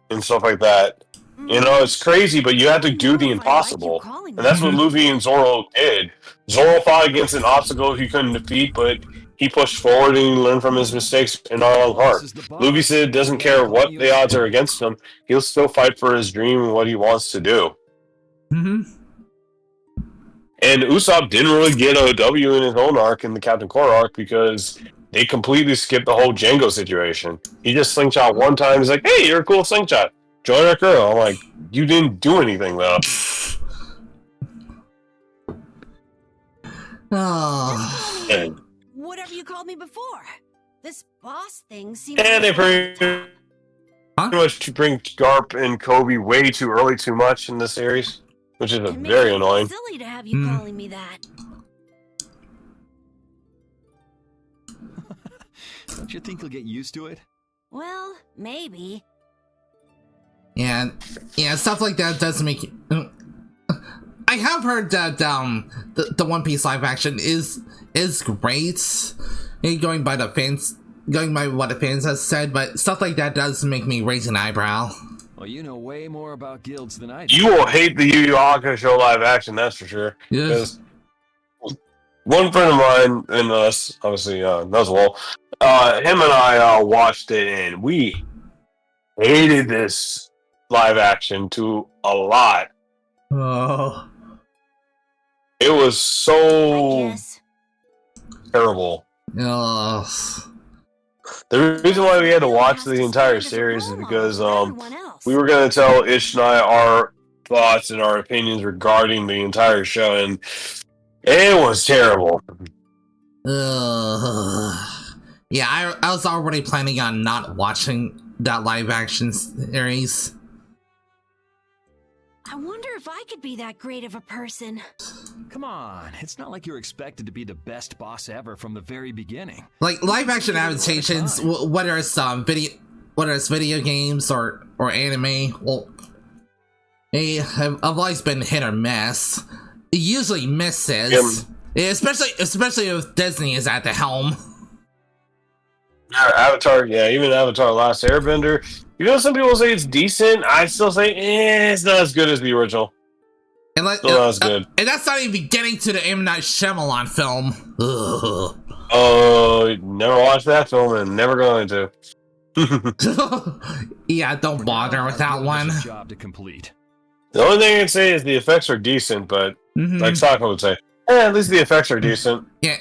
and stuff like that. You know, it's crazy, but you have to do the impossible, and that's what Luffy and Zoro did. Zoro fought against an obstacle he couldn't defeat, but he pushed forward and he learned from his mistakes in Arlong Park. Luffy said doesn't care what the odds are against him, he'll still fight for his dream and what he wants to do. And Usopp didn't really get a W in his own arc, in the Captain Core arc, because they completely skipped the whole Django situation. He just slingshot one time, he's like, hey, you're a cool slingshot. Join our crew. I'm like, you didn't do anything though. Oh. Whatever you called me before. This boss thing seems. And they pretty much bring Garp and Kobe way too early, too much in this series, which is very annoying. Silly to have you calling me that. Don't you think you'll get used to it? Well, maybe. Yeah, stuff like that doesn't make you... I have heard that the One Piece live action is great, going by what the fans have said, but stuff like that does make me raise an eyebrow. Well, you know way more about guilds than I do. You will hate the Yu Yu Hakusho live action, that's for sure. Yes. One friend of mine, and us, obviously, Nuzzle, him and I watched it, and we hated this live action to a lot. Oh. It was so terrible. Oh. The reason why we had to watch the entire series is because we were going to tell Ish and I our thoughts and our opinions regarding the entire show, and it was terrible. Yeah, I was already planning on not watching that live action series. I wonder if I could be that great of a person. Come on, it's not like you're expected to be the best boss ever from the very beginning. Like live action adaptations, whether it's video games or anime, well, they have always been hit or miss. It usually misses, especially if Disney is at the helm. Avatar, yeah, even Avatar: Last Airbender. You know, some people say it's decent. I still say, it's not as good as the original. And still not as good. And that's not even getting to the M. Night Shyamalan film. Ugh. Oh, never watched that film and never going to. Yeah, don't bother with that one. Job to complete. The only thing I can say is the effects are decent, but like Sokka would say, at least the effects are decent. Yeah,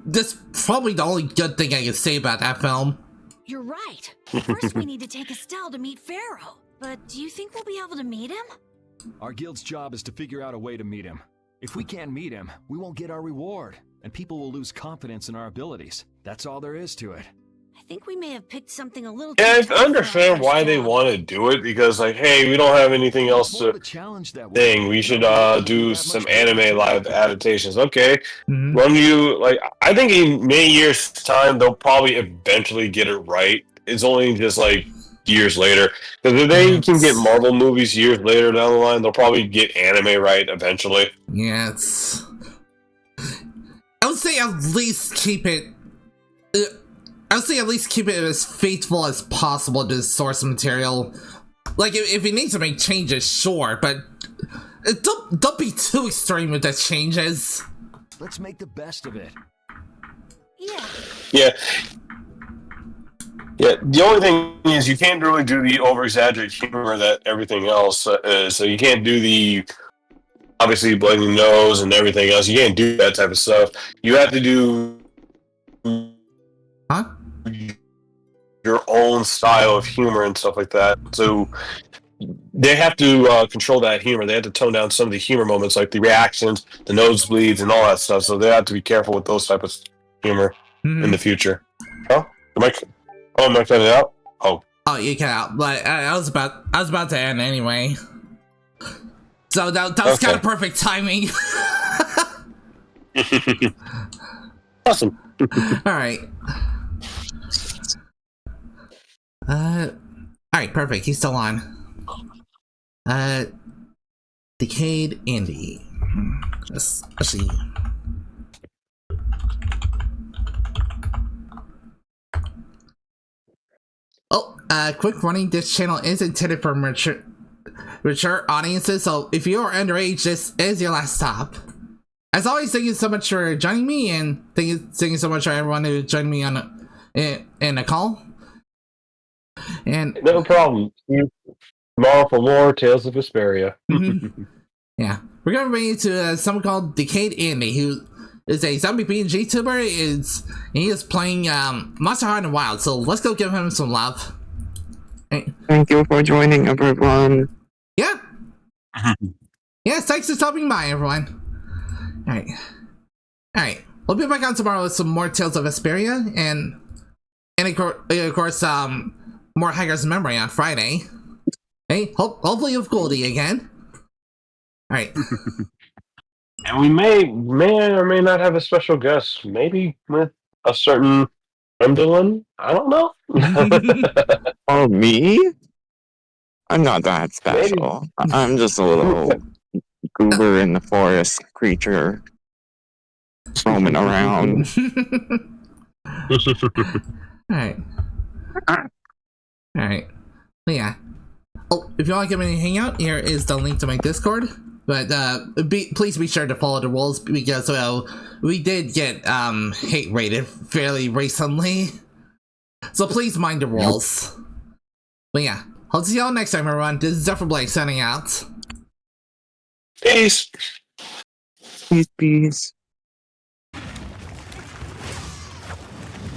that's probably the only good thing I can say about that film. You're right. First, we need to take Estelle to meet Pharaoh. But do you think we'll be able to meet him? Our guild's job is to figure out a way to meet him. If we can't meet him, we won't get our reward, and people will lose confidence in our abilities. That's all there is to it. I think we may have picked something a little Yeah, too I understand why they want to do it, because, like, hey, we don't have anything else to thing. We should do some anime live adaptations. Okay. When you, like, I think in many years' time, they'll probably eventually get it right. It's only just, like, years later. Because if they can get Marvel movies years later down the line, they'll probably get anime right eventually. Yes. I would say at least keep it... I would say at least keep it as faithful as possible to the source material. Like, if you need to make changes, sure, but don't be too extreme with the changes. Let's make the best of it. Yeah. Yeah. Yeah, the only thing is you can't really do the over-exaggerated humor that everything else is. So you can't do the, obviously, blowing the nose and everything else. You can't do that type of stuff. You have to do your own style of humor and stuff like that. So they have to control that humor. They have to tone down some of the humor moments, like the reactions, the nosebleeds, and all that stuff. So they have to be careful with those type of humor in the future. Oh, am I cutting it out? Oh, you cut out. But I was about to end anyway. So that was kind of perfect timing. Awesome. All right. Alright, perfect. He's still on. Decayed Andy. Let's see. Oh, quick warning, this channel is intended for mature audiences, so if you are underage, this is your last stop. As always, thank you so much for joining me, and thank you so much for everyone who joined me on in a call. And no problem. Tomorrow for more Tales of Vesperia. Yeah, we're gonna bring you to someone called Decayed Andy, who is a zombie PNG tuber. He is playing Monster Hunter Wild. So let's go give him some love. Hey. Thank you for joining, everyone. Yeah. Yes, thanks for stopping by, everyone. All right. We'll be back on tomorrow with some more Tales of Vesperia, and of course, more Haggar's Memory on Friday. Hey, hopefully with Goldie again. Alright. And we may or may not have a special guest. Maybe with a certain Gwendolyn? I don't know. Oh, me? I'm not that special. Maybe. I'm just a little goober in the forest creature roaming around. Alright. Yeah. Oh, if you want to give me a hangout, here is the link to my Discord. But please be sure to follow the rules, because we did get hate rated fairly recently. So please mind the rules. But yeah, I'll see y'all next time, everyone. This is Zephyr Blake signing out. Peace. Peace.